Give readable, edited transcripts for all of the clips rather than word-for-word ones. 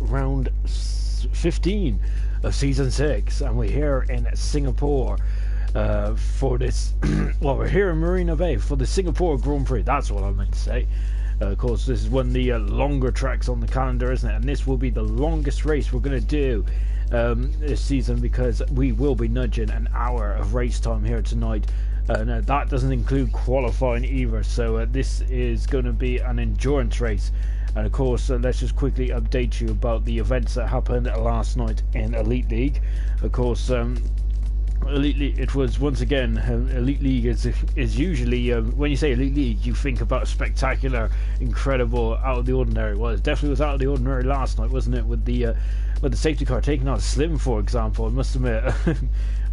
round 15 of season 6, and we're here in Singapore for this. Well, we're here in Marina Bay for the Singapore Grand Prix. That's what I meant to say. Of course, this is one of the longer tracks on the calendar, isn't it? And this will be the longest race we're going to do this season, because we will be nudging an hour of race time here tonight. Now that doesn't include qualifying either, so this is going to be an endurance race. And of course, let's just quickly update you about the events that happened last night in Elite League. Of course, Elite League, it was once again, Elite League is usually, when you say Elite League, you think about spectacular, incredible, out of the ordinary. Well, it definitely was out of the ordinary last night, wasn't it, with the safety car taking out Slim, for example. I must admit,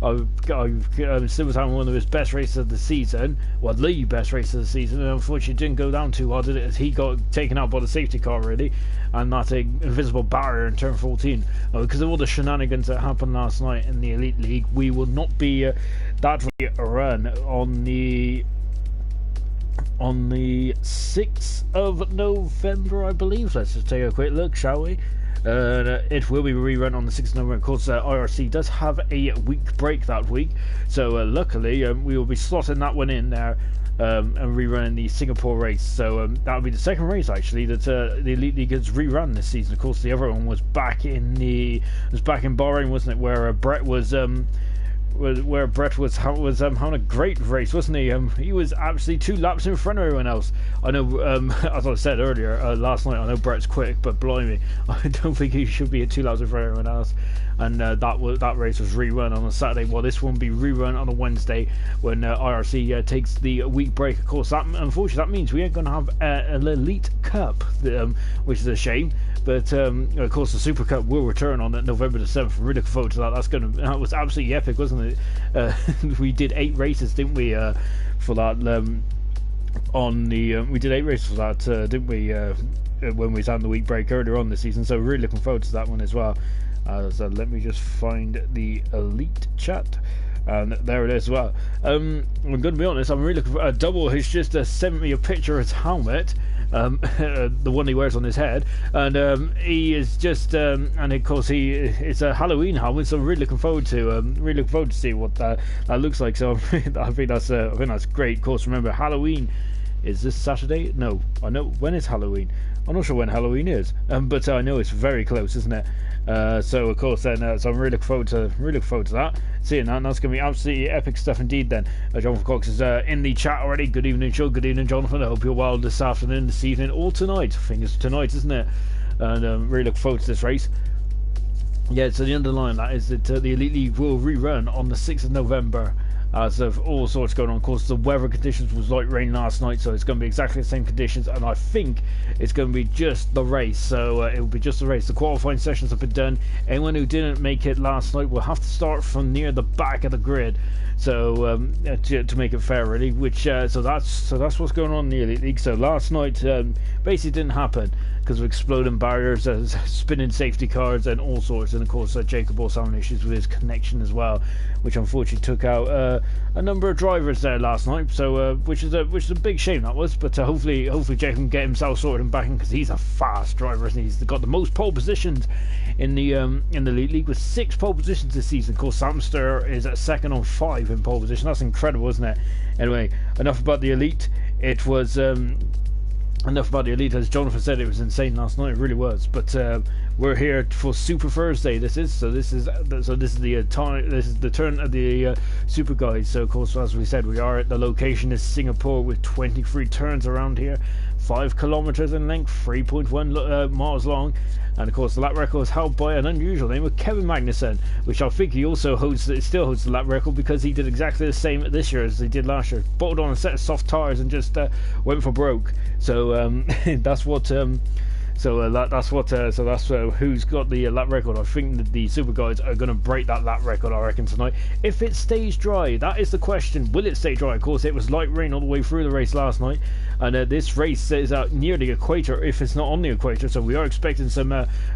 Slim was having one of his best races of the season, well, the best race of the season, and unfortunately it didn't go down too well, did it, as he got taken out by the safety car, really, and that invisible barrier in turn 14. Because of all the shenanigans that happened last night in the Elite League, we will not be that run on the 6th of November, I believe. Let's just take a quick look, shall we? It will be rerun on the 6th of November. Of course, IRC does have a week break that week, so luckily we will be slotting that one in there and rerunning the Singapore race. So that will be the second race actually that the Elite League has rerun this season. Of course, the other one was back in Bahrain, wasn't it, where Brett was having a great race, wasn't he? He was actually 2 laps in front of everyone else. I know, as I said earlier, last night, I know Brett's quick, but blimey, I don't think he should be at 2 laps in front of everyone else. And that race was rerun on a Saturday. Well, this one will be rerun on a Wednesday when IRC takes the week break. Of course, unfortunately, that means we ain't going to have an Elite Cup, which is a shame. But of course, the Super Cup will return on November the 7th. I'm really looking forward to that. That was absolutely epic, wasn't it? We did 8 races, didn't we? For that, we did 8 races for that, didn't we? When we was on the week break earlier on this season. So really looking forward to that one as well. So let me just find the Elite chat. And there it is as well. I'm going to be honest, I'm really looking for Double has just sent me a picture of his helmet, the one he wears on his head, and he is just and of course it's a Halloween helmet, so I'm really looking forward to see what that looks like. So I think that's great. Of course, remember, Halloween is this Saturday. No, I know when is Halloween. I'm not sure when Halloween is, but I know it's very close, isn't it? So of course then, so I'm really looking forward to that. Seeing that, and that's going to be absolutely epic stuff indeed. Then Jonathan Cox is in the chat already. Good evening, Joe. Good evening, Jonathan. I hope you're well this afternoon, this evening, or tonight. I think it's tonight, isn't it? And really look forward to this race. Yeah. So the underlying that is that the Elite League will rerun on the 6th of November. As of all sorts going on. Of course, the weather conditions was light rain last night, so it's going to be exactly the same conditions, and I think it's going to be just the race. So it will be just the race. The qualifying sessions have been done. Anyone who didn't make it last night will have to start from near the back of the grid. So to make it fair, really. Which so that's what's going on in the Elite League. So last night basically didn't happen because of exploding barriers, spinning safety cars, and all sorts. And of course, Jacob also having issues with his connection as well, which unfortunately took out a number of drivers there last night. So which is a big shame, that was. But hopefully Jacob can get himself sorted and back in, because he's a fast driver, and he's got the most pole positions in the Elite League with 6 pole positions this season. Of course, Samster is at second on 5 in pole position. That's incredible, isn't it? Anyway, enough about the Elite. It was enough about the Elite. As Jonathan said, it was insane last night. It really was. But we're here for Super Thursday. This is the time. This is the turn of the Super guys. So of course, as we said, we are at the location is Singapore with 23 turns around here, 5 kilometers in length, 3.1 miles long. And of course, the lap record is held by an unusual name of Kevin Magnussen, which I think he also still holds the lap record, because he did exactly the same this year as he did last year. Bolted on a set of soft tires and just went for broke. So that's what. That's who's got the lap record. I think that the Super guys are going to break that lap record, I reckon, tonight. If it stays dry, that is the question. Will it stay dry? Of course, it was light rain all the way through the race last night, and this race is near the equator, if it's not on the equator, so we are expecting some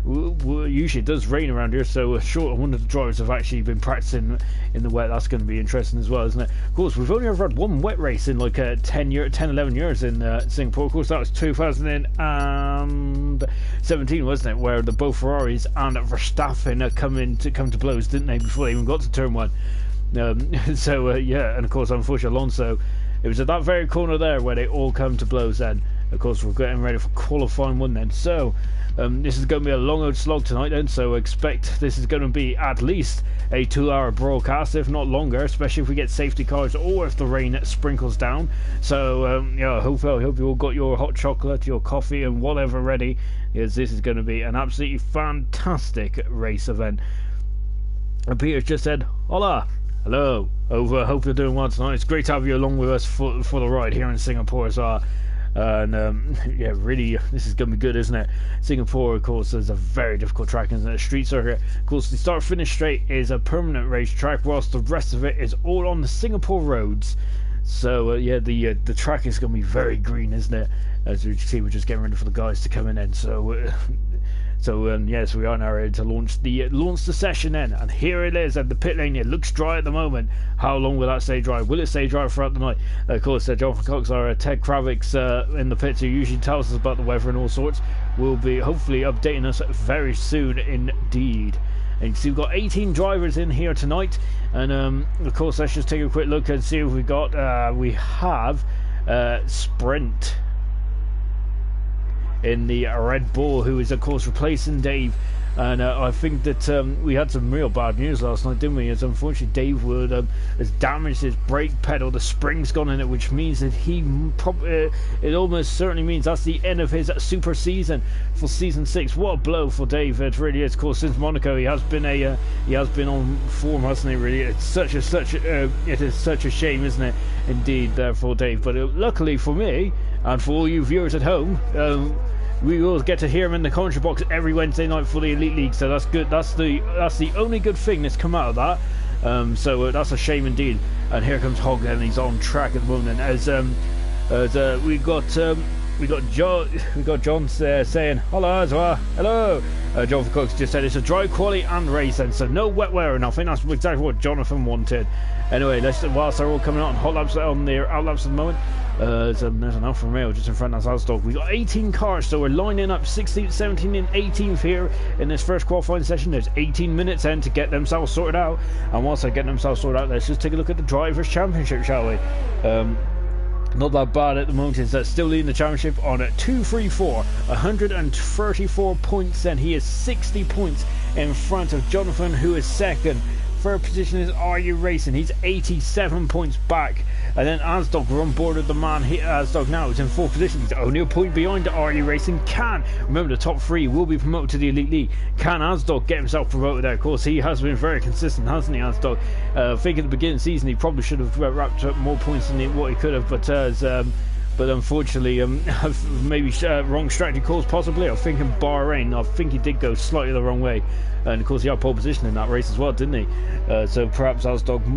usually it does rain around here, so sure, one of the drivers have actually been practicing in the wet. That's going to be interesting as well, isn't it? Of course, we've only ever had one wet race in like 10, 11 years in Singapore. Of course, that was 2017, wasn't it, where the both Ferraris and Verstappen come to blows, didn't they, before they even got to turn one. Yeah, and of course, unfortunately, Alonso, it was at that very corner there where they all come to blows. Then, of course, we're getting ready for qualifying one then. So this is going to be a long old slog tonight then, so expect this is going to be at least a 2-hour broadcast, if not longer, especially if we get safety cars or if the rain sprinkles down. So yeah, I hope you all got your hot chocolate, your coffee and whatever ready, because this is going to be an absolutely fantastic race event. And Peter's just said, hola. Hello, hope you're doing well tonight. It's great to have you along with us for the ride here in Singapore as well. And yeah, really, this is going to be good, isn't it? Singapore, of course, is a very difficult track, isn't it? A street circuit. Of course, the start-finish straight is a permanent racetrack, whilst the rest of it is all on the Singapore roads. So yeah, the track is going to be very green, isn't it? As you can see, we're just getting ready for the guys to come in then. So yes, we are now ready to launch the session then, and here it is at the pit lane. It looks dry at the moment. How long will that stay dry? Will it stay dry throughout the night? Of course, Jonathan Cox, our Ted Kravitz in the pits, who usually tells us about the weather and all sorts, will be hopefully updating us very soon indeed. And you can see we've got 18 drivers in here tonight, and of course, let's just take a quick look and see if we have Sprint in the Red Bull, who is of course replacing Dave. And I think that we had some real bad news last night, didn't we? As unfortunately Dave Wood has damaged his brake pedal. The spring's gone in it, which means that it almost certainly means that's the end of his super season for season 6. What a blow for Dave! It really is. Of course, since Monaco, he has been on form, hasn't he? Really, it is such a shame, isn't it? Indeed, for Dave. But luckily for me and for all you viewers at home, we will get to hear him in the commentary box every Wednesday night for the Elite League, so that's good. That's the only good thing that's come out of that. So that's a shame indeed. And here comes Hogg, and he's on track at the moment. As we got John saying hello as well. Hello. Jonathan Cox just said it's a dry quali and race, and so no wet wear, and I think that's exactly what Jonathan wanted. Anyway, whilst they're all coming out on hot laps on their out laps at the moment. There's an Alfa Romeo just in front of us. We've got 18 cars, so we're lining up 16th, 17th and 18th here in this first qualifying session. There's 18 minutes in to get themselves sorted out, and whilst they're getting themselves sorted out, let's just take a look at the Drivers' Championship, shall we? Not that bad at the moment. Is still leading the championship on 234, 134 points, and he is 60 points in front of Jonathan, who is second. Third position is IRC Racing. He's 87 points back. And then Asdog, we're on board with the man. Asdog now is in fourth position. He's only a point behind IRC Racing. Remember, the top 3 will be promoted to the Elite League. Can Asdog get himself promoted there? Of course, he has been very consistent, hasn't he, Asdog? I think at the beginning of the season, he probably should have wrapped up more points than what he could have. But unfortunately, maybe wrong strategy calls possibly. I think in Bahrain, I think he did go slightly the wrong way. And of course, he had pole position in that race as well, didn't he? So perhaps Asdog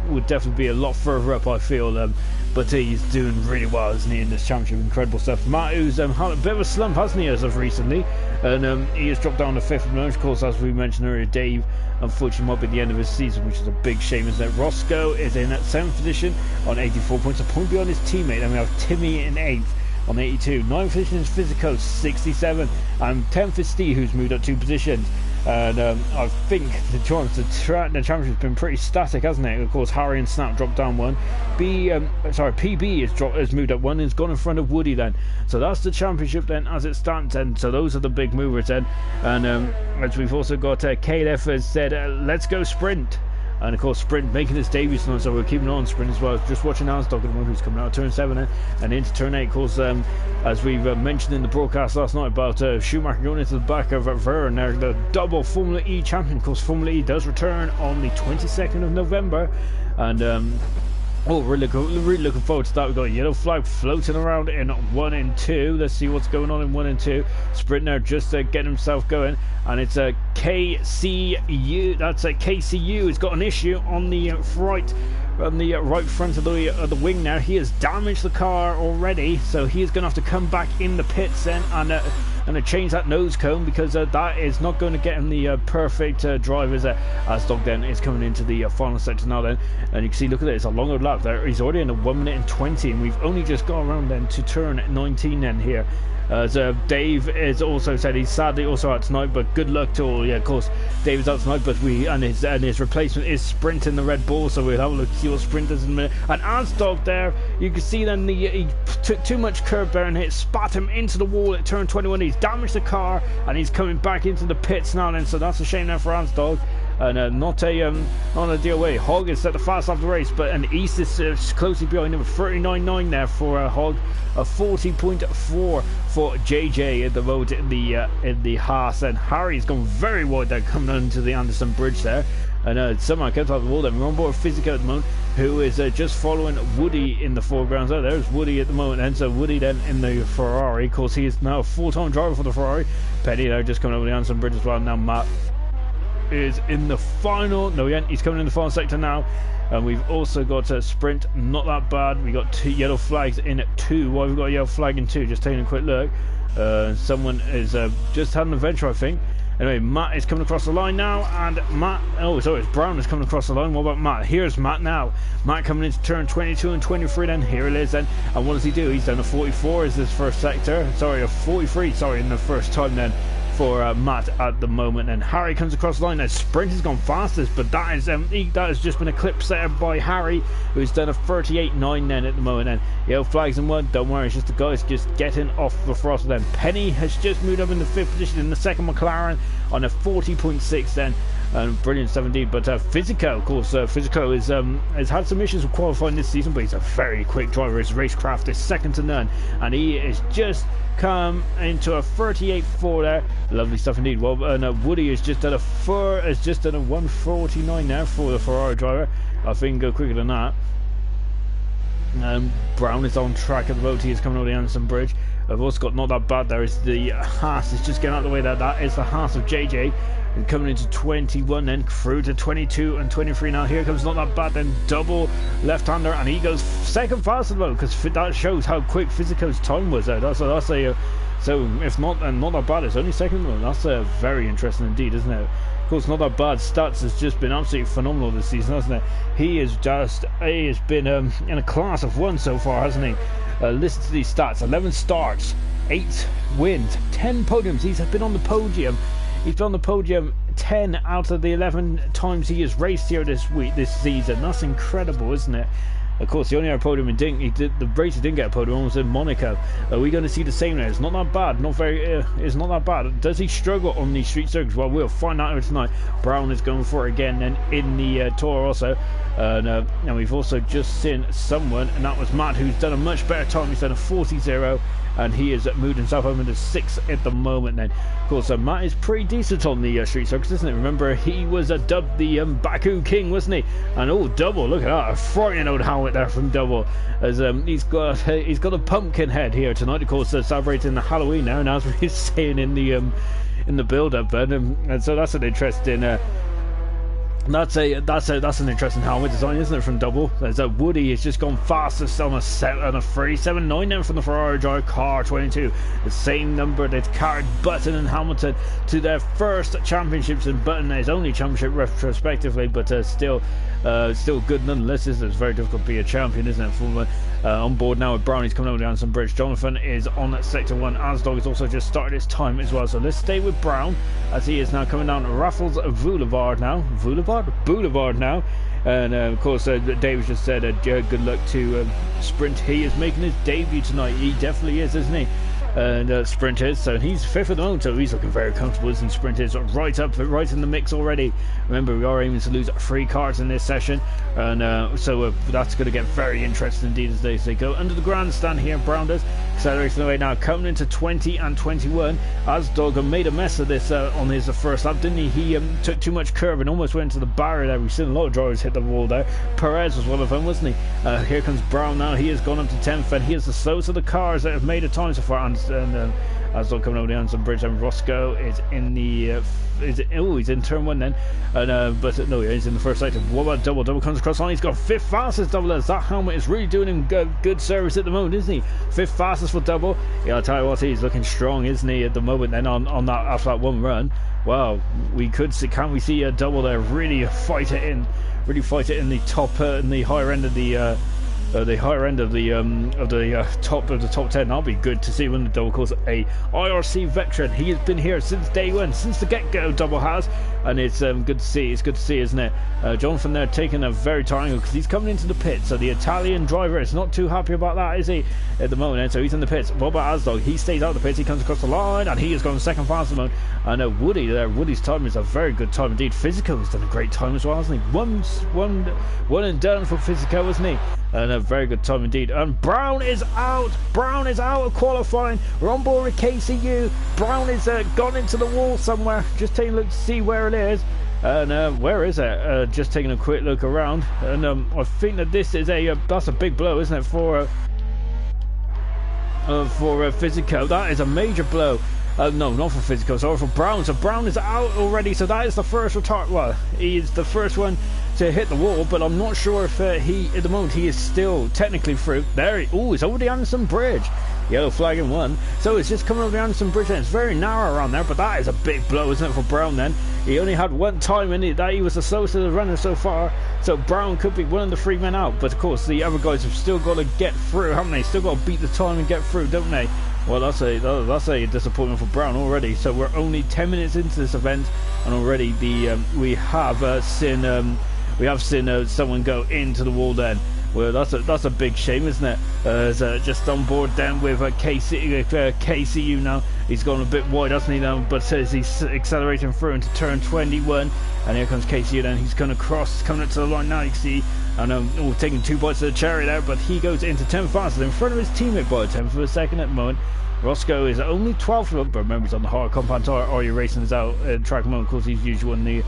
would definitely be a lot further up, I feel. But he's doing really well, isn't he, in this championship? Incredible stuff. Matt, who's had a bit of a slump, hasn't he, as of recently? And he has dropped down to 5th. And of course, as we mentioned earlier, Dave, unfortunately, might be the end of his season, which is a big shame, isn't it? Roscoe is in at 7th position on 84 points, a point behind his teammate. And we have Timmy in 8th on 82. 9th position is Physico, 67. And 10th is Steve, who's moved up 2 positions. And I think the championship's been pretty static, hasn't it? Of course, Harry and Snap dropped down 1. PB has moved up 1 and has gone in front of Woody then. So that's the championship then as it stands. And so those are the big movers then. And as we've also got KLF has said, let's go Sprint. And of course, Sprint making his debut tonight, so we're keeping on Sprint as well. Just watching Asdog at the moment, who's coming out of turn 7 and into turn 8. Of course, as we've mentioned in the broadcast last night about Schumacher going into the back of Verne, they're the double Formula E champion. Of course, Formula E does return on the 22nd of November, and really looking forward to that. We've got a yellow flag floating around in 1 and 2. Let's see what's going on in 1 and 2. Sprint now just getting himself going, and it's a KCU. That's a KCU. It's got an issue on the right on the right front of the wing now. He has damaged the car already, so he is going to have to come back in the pits then and change that nose cone, because that is not going to get him the perfect drive as Asdog then is coming into the final sector now then. And you can see, look at it, it's a longer lap there. He's already in a 1 minute and 20, and we've only just got around then to turn 19 then here. As Dave has also said, he's sadly also out tonight, but good luck to all. Yeah, of course, Dave is out tonight, but his replacement is Sprint in the Red Bull, so we'll have a look, see what Sprint does in a minute. And Asdog there, you can see then he took too much curb there and it spat him into the wall at turn 21. He's damaged the car and he's coming back into the pits now then, so that's a shame there for Asdog. And not a deal way. Hog is set the fast off the race, but East is closely behind him with 39.9 there for Hog, a 40.4 for JJ at the road in the Haas. And Harry's gone very wide there, coming onto the Anderson Bridge there. And somehow kept out the wall. Then we're on board Physico at the moment, who is just following Woody in the foreground. So there's Woody at the moment, and so Woody then in the Ferrari. Of course, he is now a full-time driver for the Ferrari. Petty there just coming over the Anderson Bridge as well. Now Matt is in the final. No, he's coming in the final sector now. And we've also got a Sprint, not that bad. We got 2 yellow flags in at 2. Why have we got a yellow flag in 2? Just taking a quick look. Someone is just had an adventure, I think. Anyway, Matt is coming across the line now, and Matt, oh, sorry, it's Brown is coming across the line. What about Matt? Here's Matt now. Matt coming into turn 22 and 23 then. Here it is then. And what does he do? He's done a 44 as this first sector. Sorry, a 43, sorry, in the first time then for Matt at the moment. And Harry comes across the line. Now Sprint has gone fastest, but that has just been eclipsed there by Harry, who's done a 38.9 then at the moment. And yellow flags in 1. Don't worry, it's just the guys just getting off the throttle then. Penny has just moved up in the 5th position in the second McLaren on a 40.6 then. Brilliant stuff indeed. But Physico, of course, Physico has had some issues with qualifying this season, but he's a very quick driver. His racecraft is second to none, and he is just come into a 38.4 there. Lovely stuff indeed. Well, Woody has just done a 149 now for the Ferrari driver. I think he can go quicker than that. Brown is on track at the moment. He is coming over the Anderson Bridge. I've also got not that bad. There is the Haas. It's just getting out of the way. That is the Haas of JJ. And coming into 21, then through to 22 and 23 now. Here comes not that bad. Then double left-hander, and he goes second fast at the moment, because that shows how quick Physico's time was there. That's a so if not that bad, it's only second one. That's very interesting indeed, isn't it? Of course, not that bad. Stats has just been absolutely phenomenal this season, hasn't it? He has been in a class of 1 so far, hasn't he? Listen to these stats: 11 starts, 8 wins, 10 podiums. He's been on the podium. He's been on the podium 10 out of the 11 times he has raced here this season. That's incredible, isn't it? Of course, the only other podium the race he didn't get a podium was in Monaco. Are we going to see the same there? It's not that bad. It's not that bad. Does he struggle on these street circuits? Well, we'll find out tonight. Brown is going for it again, and in the Tour also. And we've also just seen someone, and that was Matt, who's done a much better time. He's done a 40.0. And he has moved himself over into 6th at the moment then. Of course, Matt is pretty decent on the street circuits, isn't it? Remember, he was dubbed the Baku King, wasn't he? And oh, Double, look at that, a frightening old helmet there from Double. As he's got a pumpkin head here tonight, of course, celebrating the Halloween now, and as we're saying in the build-up, and so that's an interesting. That's an interesting helmet design, isn't it, from Double? There's Woody has just gone fastest on a 37.9 then from the Ferrari driver, car 22. The same number that carried Button and Hamilton to their first championships, and Button his only championship retrospectively, but still good nonetheless. It's very difficult to be a champion, isn't it? On board now with Brown. He's coming over the Anderson Bridge. Jonathan is on sector 1. Asdog has also just started his time as well. So let's stay with Brown as he is now coming down Raffles Boulevard now. Boulevard now. And of course, Dave just said good luck to Sprint. He is making his debut tonight. He definitely is, isn't he? And Sprint is, so he's 5th at the moment, so he's looking very comfortable, isn't Sprint is right in the mix already. Remember, we are aiming to lose 3 cars in this session, and so that's going to get very interesting indeed as they go under the grandstand here. Brown does. accelerating away now, coming into 20 and 21. Asdog made a mess of this on his first lap, didn't he? He took too much curve and almost went into the barrier there. We've seen a lot of drivers hit the wall there. Perez was one of them, wasn't he? Here comes Brown now. He has gone up to 10th, and he is the slowest of the cars that have made a time so far. And Asdog coming over the Anderson Bridge, and Roscoe is in the he's in turn 1 then, and but no, he's in the first sector. What about Double? Double comes across line. He's got 5th fastest. Double as that helmet is really doing him good service at the moment, isn't he? 5th fastest for Double. Yeah, I'll tell you what, he's looking strong, isn't he, at the moment? Then on that, after that one run, wow, we could see, can't we see a Double there really fight it in the top, in the higher end of the top of the top 10. That'll be good to see when the Double calls a IRC veteran. He has been here since day one, since the get-go. Double has, and it's good to see. It's good to see, isn't it? Jonathan there taking a very tight angle because he's coming into the pit. So the Italian driver is not too happy about that, is he? At the moment, and so he's in the pits. What about Asdog? He stays out of the pits. He comes across the line, and he has gone second fastest mode. And Woody there. Woody's time is a very good time indeed. Physico has done a great time as well, hasn't he? One and done for Physico, wasn't he? And a very good time indeed. And Brown is out. Brown is out of qualifying. We're on board with KCU. Brown is gone into the wall somewhere. Just taking a look to see where it is. And where is it? Just taking a quick look around. And I think that this is that's a big blow, isn't it, for Physico? That is a major blow. No, not for Physico, sorry, for Brown. So Brown is out already. So that is the first retard. Well, he is the first one to hit the wall, but I'm not sure if he, at the moment, he is still technically through. There, he's over the Anderson Bridge. Yellow flag in 1. So it's just coming over the Anderson Bridge, and it's very narrow around there, but that is a big blow, isn't it, for Brown then? He only had one time in it, that he was the slowest of the runners so far, so Brown could be one of the 3 men out, but of course the other guys have still got to get through, haven't they? Still got to beat the time and get through, don't they? Well, that's a disappointment for Brown already. So we're only 10 minutes into this event, and already we have seen someone go into the wall then. Well, that's a big shame, isn't it? Just on board then with KCU now. He's gone a bit wide, hasn't he, now? But says he's accelerating through into turn 21. And here comes KCU then. He's going to cross, coming up to the line now, you can see. And taking 2 bites of the cherry there. But he goes into 10th fastest in front of his teammate by a 10th of a second at the moment. Roscoe is only 12th, but remember he's on the hard compound tire. Are you racing is out at track moment? Of course, he's usually on the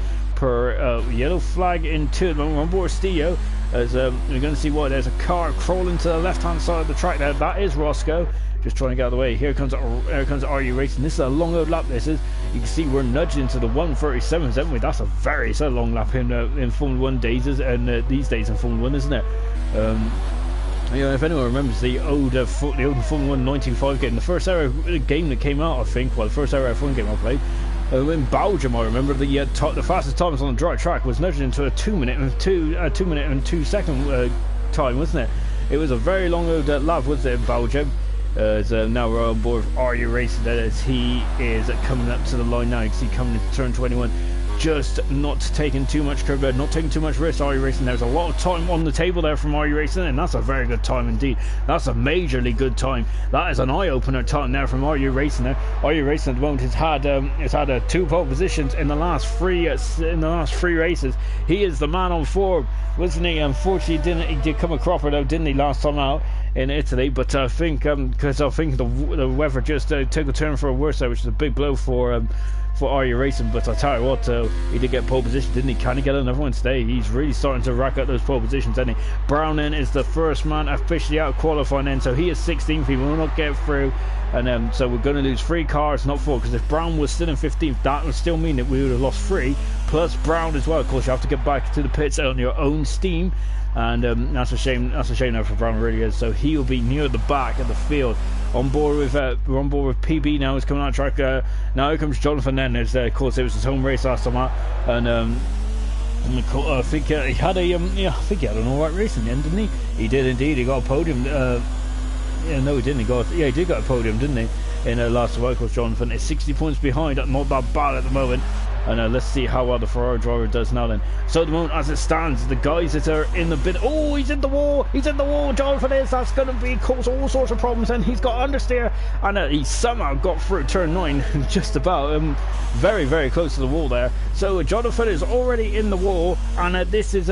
yellow flag in 2 at the moment. We're on board Stio. As we're going to see why there's a car crawling to the left-hand side of the track there. That is Roscoe, just trying to get out of the way. Here comes Are You Racing. This is a long old lap. This is. You can see we're nudging to the 1:37s, haven't we? That's a very long lap in Formula 1 days, and these days in Formula 1, isn't it? You know, if anyone remembers the old Formula 1 1995 game, the first ever game that came out, I think, well, the first ever F1 game I played. In Belgium, I remember the fastest times on the dry track was nudged into a 2 minute and 2 second time, wasn't it? It was a very long old lap, was it, in Belgium? So now we're on board with Are You Racing as he is coming up to the line now. You can see coming into turn 21. Just not taking too much curve, not taking too much risk. Are You Racing? There's a lot of time on the table there from Are You Racing, and that's a very good time indeed. That's a majorly good time. That is an eye-opener time there from Are You Racing. There, Are You Racing at the moment has had 2 pole positions in the last 3 races. He is the man on form, wasn't he? Unfortunately, he did come a cropper though, didn't he, last time out in Italy? But I think because I think the weather just took a turn for a worse there, which is a big blow for Are You Racing. But I tell you what, he did get pole position, didn't he? Can he get another one today? He's really starting to rack up those pole positions, isn't he? Brown then is the first man officially out of qualifying then, so he is 16th. He will not get through, and so we're going to lose 3 cars, not 4, because if Brown was still in 15th, that would still mean that we would have lost 3 plus Brown as well. Of course, you have to get back to the pits on your own steam, and that's a shame. That's a shame now for Brown, really is. So he will be near the back of the field. On board with we're on board with PB now. He's coming out track. Now here comes Jonathan then. Of course, it was his home race last time out, and I think he had I think he had an alright race in the end, didn't he? He did indeed. He got a podium. No, he didn't. He did get a podium, didn't he? In last time out, of course, Jonathan is 60 points behind. Not that bad at the moment. And let's see how well the Ferrari driver does now then. So at the moment, as it stands, the guys that are in the bit. Oh, he's in the wall. He's in the wall. Jonathan is. That's going to cause all sorts of problems. And he's got understeer. And he somehow got through turn 9. Just about. Very, very close to the wall there. So Jonathan is already in the wall. And this is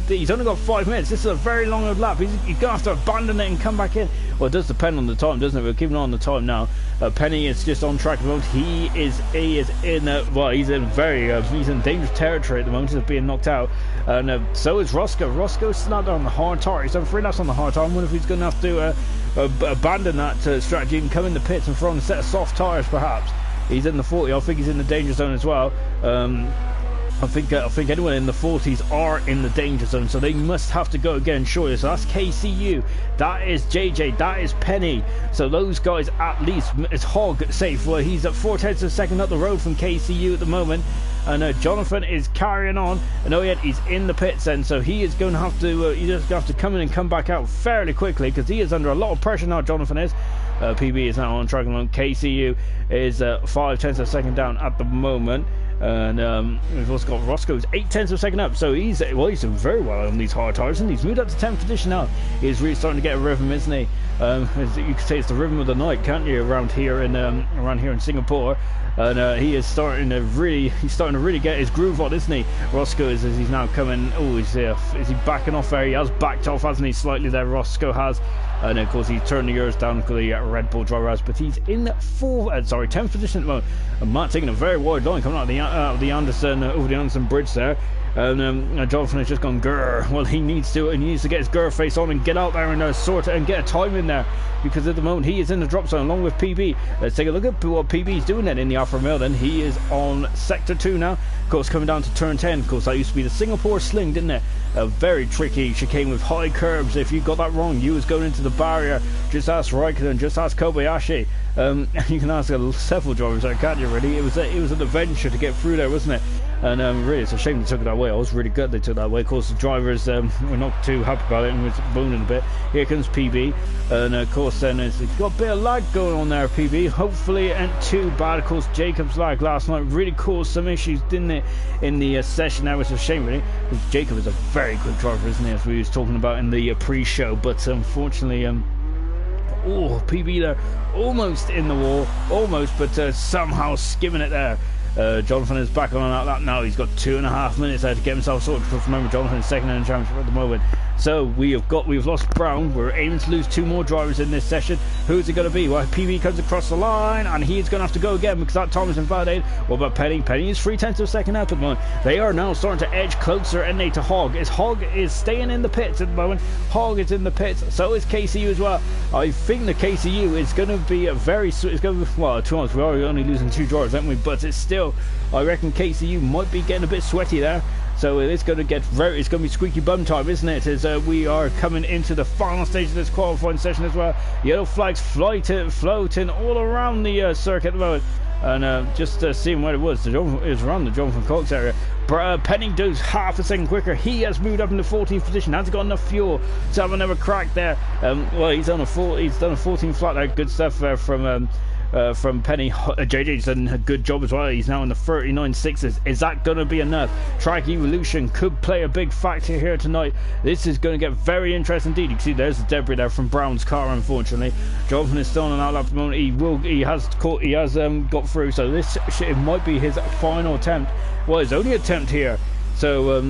he's only got 5 minutes. This is a very long lap. He's going to have to abandon it and come back in. Well, it does depend on the time, doesn't it? We're keeping on the time now. Penny is just on track at the moment. He is in he's in dangerous territory at the moment. He's being knocked out, and so is Roscoe. Roscoe's still out there on the hard tire. He's done 3 laps on the hard tire. I wonder if he's going to have to abandon that strategy and come in the pits and throw on a set of soft tires, perhaps. He's in the 40. I think he's in the danger zone as well. I think anyone in the 40s are in the danger zone, so they must have to go again, surely. So that's KCU, that is JJ, that is Penny. So those guys at least is Hog safe. Well, he's at 4/10 of a second up the road from KCU at the moment, and Jonathan is carrying on. And he's in the pits, and so he is going to have to come in and come back out fairly quickly because he is under a lot of pressure now. Jonathan is. PB is now on track along. KCU is 5/10 of a second down at the moment. And we've also got Roscoe's 8/10 of a second up, so he's doing very well on these hard tires, and he's moved up to 10th position now. He's really starting to get a rhythm, isn't he? You could say it's the rhythm of the night, can't you? Around here in Singapore, and he is starting to really get his groove on, isn't he? Roscoe is as he's now coming. Oh, is he backing off there? He has backed off, hasn't he? Slightly there, Roscoe has. And of course he's turned the yours down because the Red Bull driver has, but he's in 10th position at the moment. And Matt taking a very wide line coming out of the Anderson over the Anderson bridge there. And Jonathan has just gone grrr. Well, he needs to get his grrr face on and get out there and sort it and get a time in there, because at the moment he is in the drop zone along with PB. Let's take a look at what PB is doing then in the Alfa Romeo. Then he is on sector 2 now, of course, coming down to turn 10. Of course, that used to be the Singapore sling, didn't it? A very tricky chicane with high curbs. If you got that wrong, you was going into the barrier. Just ask Raikkonen, just ask Kobayashi. You can ask several drivers there, can't you, really? It was an adventure to get through there, wasn't it? And really, it's a shame they took it that way. I was really glad they took that way. Of course, the drivers were not too happy about it and was boning a bit. Here comes PB, and of course, then it's got a bit of lag going on there. PB, hopefully, it ain't too bad. Of course, Jacob's lag last night really caused some issues, didn't it, in the session? That was a shame, really, because Jacob is a very good driver, isn't he? As we was talking about in the pre-show, but unfortunately, PB there, almost in the wall, but somehow skimming it there. Jonathan is back on that lap now. He's got 2.5 minutes there to get himself sorted. Remember, Jonathan's second in the championship at the moment. So we've lost Brown. We're aiming to lose 2 more drivers in this session. Who's it going to be? Well, PB comes across the line, and he's going to have to go again because that time is invalidated. What about Penny? Penny is 3/10 of a second out at the moment. They are now starting to edge closer, and to Hog. Hog is staying in the pits at the moment. Hog is in the pits. So is KCU as well. I think the KCU is going to be to be honest, we're only losing 2 drivers, aren't we? But it's still, I reckon KCU might be getting a bit sweaty there. So it's going to be squeaky bum time, isn't it? As we are coming into the final stage of this qualifying session as well. Yellow flags floating all around the circuit at the moment. And just seeing where it was. It was around the Jonathan Cox area. Penny does half a second quicker. He has moved up in the 14th position. Hasn't got enough fuel to have another crack there. He's done a 14 flat there. Good stuff there from Penny. JJ's done a good job as well. He's now in the 39.6s. Is that going to be enough? Track evolution could play a big factor here tonight. This is going to get very interesting indeed. You can see there's the debris there from Brown's car, unfortunately. Jonathan is still on an outlap at the moment. He has got through, so it might be his final attempt. Well, his only attempt here. So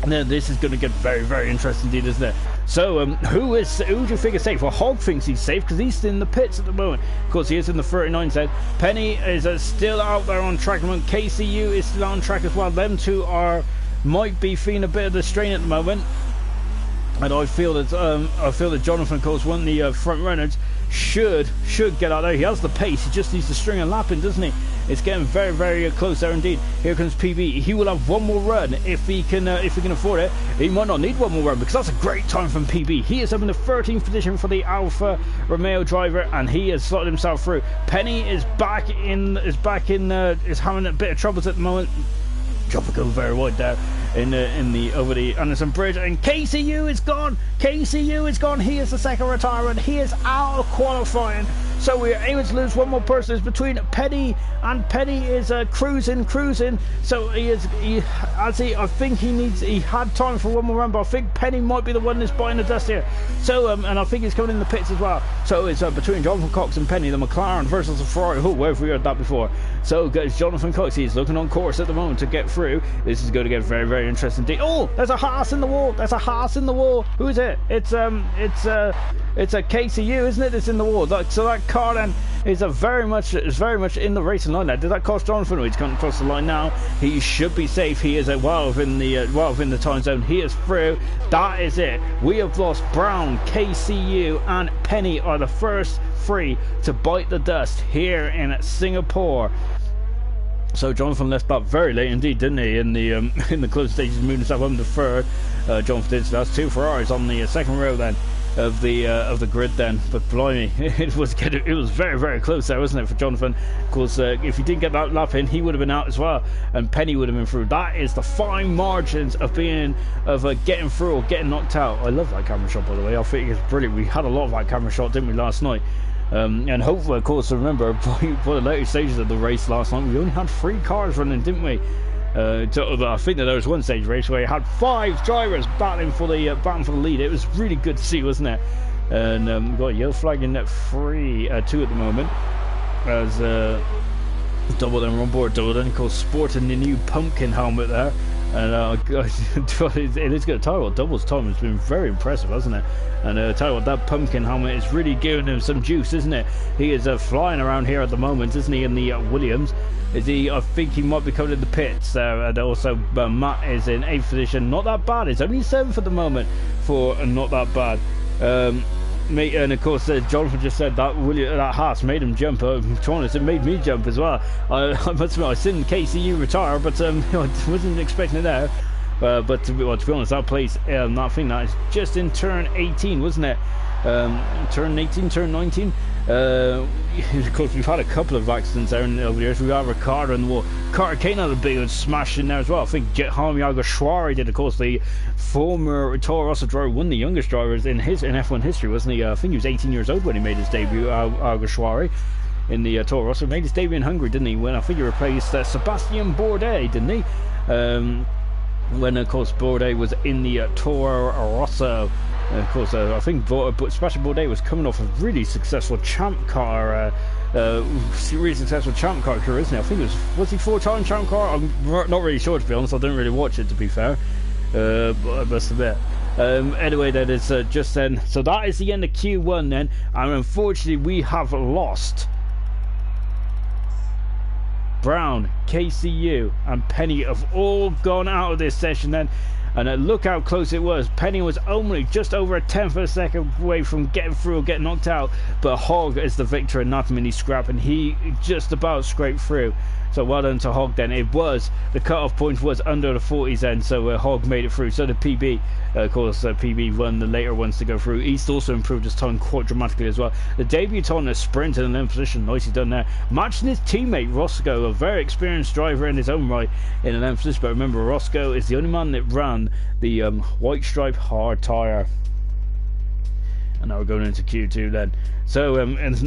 this is going to get very, very interesting indeed, isn't it? So, who do you think is safe? Well, Hog thinks he's safe because he's in the pits at the moment. Of course, he is in the 39 set. Penny is still out there on track at the moment. KCU is still on track as well. Them two might be feeling a bit of the strain at the moment. And I feel that Jonathan, of course, one of the front runners, should get out there. He has the pace. He just needs to string a lap in, doesn't he? It's getting very, very close there indeed. Here comes PB. He will have one more run if he can afford it. He might not need one more run because that's a great time from PB. He is up in the 13th position for the Alfa Romeo driver, and he has slotted himself through. Penny is having a bit of troubles at the moment. Dropper go very wide there over the Anderson Bridge, and KCU is gone. KCU is gone. He is the second retirement. He is out of qualifying So we're aiming to lose one more person. It's between Penny, and Penny is cruising. So I think he had time for one more run, but I think Penny might be the one that's biting the dust here. So and I think he's coming in the pits as well. So it's between Jonathan Cox and Penny, the McLaren versus the Ferrari. Oh, where have we heard that before? So guys, Jonathan Cox, he's looking on course at the moment to get through. This is going to get very, very interesting indeed. Oh, there's a Haas in the wall. Who is it? It's a KCU, isn't it? It's in the wall. So that car then is very much in the racing line there. Did that cost Jonathan? Oh, he's coming across the line now. He should be safe. He is well within the time zone. He is through. That is it. We have lost Brown, KCU, and Penny are the first three to bite the dust here in Singapore. So Jonathan left that very late indeed, didn't he? In the close stages, moving himself up to third. Jonathan did. So that's 2 Ferraris on the second row then of the grid then. But blimey, it was very, very close there, wasn't it, for Jonathan? Of course, if he didn't get that lap in, he would have been out as well, and Penny would have been through. That is the fine margins of getting through or getting knocked out. I love that camera shot, by the way. I think it's brilliant. We had a lot of that camera shot, didn't we, last night? And hopefully, of course, remember, for the later stages of the race last night, we only had 3 cars running, didn't we? I think that there was one stage race where you had 5 drivers battling for the lead. It was really good to see, wasn't it? And we've got a yellow flag in at 2 at the moment, as double then on board. Double then, of course, sporting the new pumpkin helmet there. And it is good to tell you what, Double's time has been very impressive, hasn't it? And tell you what, that pumpkin helmet is really giving him some juice, isn't it? He is flying around here at the moment, isn't he, in the Williams? I think he might be coming in the pits. And also Matt is in 8th position. Not that bad. It's only 7th at the moment for not that bad. And of course, Jonathan just said that Haas made him jump. It made me jump as well. I must admit, I seen KCU retire, but I wasn't expecting it there. But to be honest, that place, that thing, that is just in turn 18, wasn't it? Turn 18, turn 19. Of course, we've had a couple of accidents there over the years. We have Ricardo in the wall. Carter Kane had a big one smash in there as well. I think Jaime Alguersuari did, of course, the former Toro Rosso driver, one of the youngest drivers in F1 history, wasn't he? I think he was 18 years old when he made his debut, Alguersuari, in the Toro Rosso. Made his debut in Hungary, didn't he? When I think he replaced Sebastian Bourdais, didn't he? When, of course, Bourdais was in the Toro Rosso. Of course, I think Sebastian Bourdais was coming off a really successful champ car, really successful champ car career, isn't he? I think was he 4-time champ car? I'm not really sure, to be honest. I didn't really watch it, to be fair. But I must admit. Anyway, then it's just then. So that is the end of Q1 then, and unfortunately we have lost Brown, KCU, and Penny have all gone out of this session then. And look how close it was. Penny was only just over a 10th of a second away from getting through or getting knocked out. But Hogg is the victor in that mini scrap, and he just about scraped through. So well done to Hogg then. The cut-off point was under the 40s then, so Hogg made it through. So did PB. Of course, PB won the later ones to go through. East also improved his time quite dramatically as well. The debutant a sprint in an 11th position, nicely done there. Matching his teammate Roscoe, a very experienced driver in his own right, in an 11th position. But remember, Roscoe is the only man that ran the white stripe hard tyre. And now we're going into Q2 then. So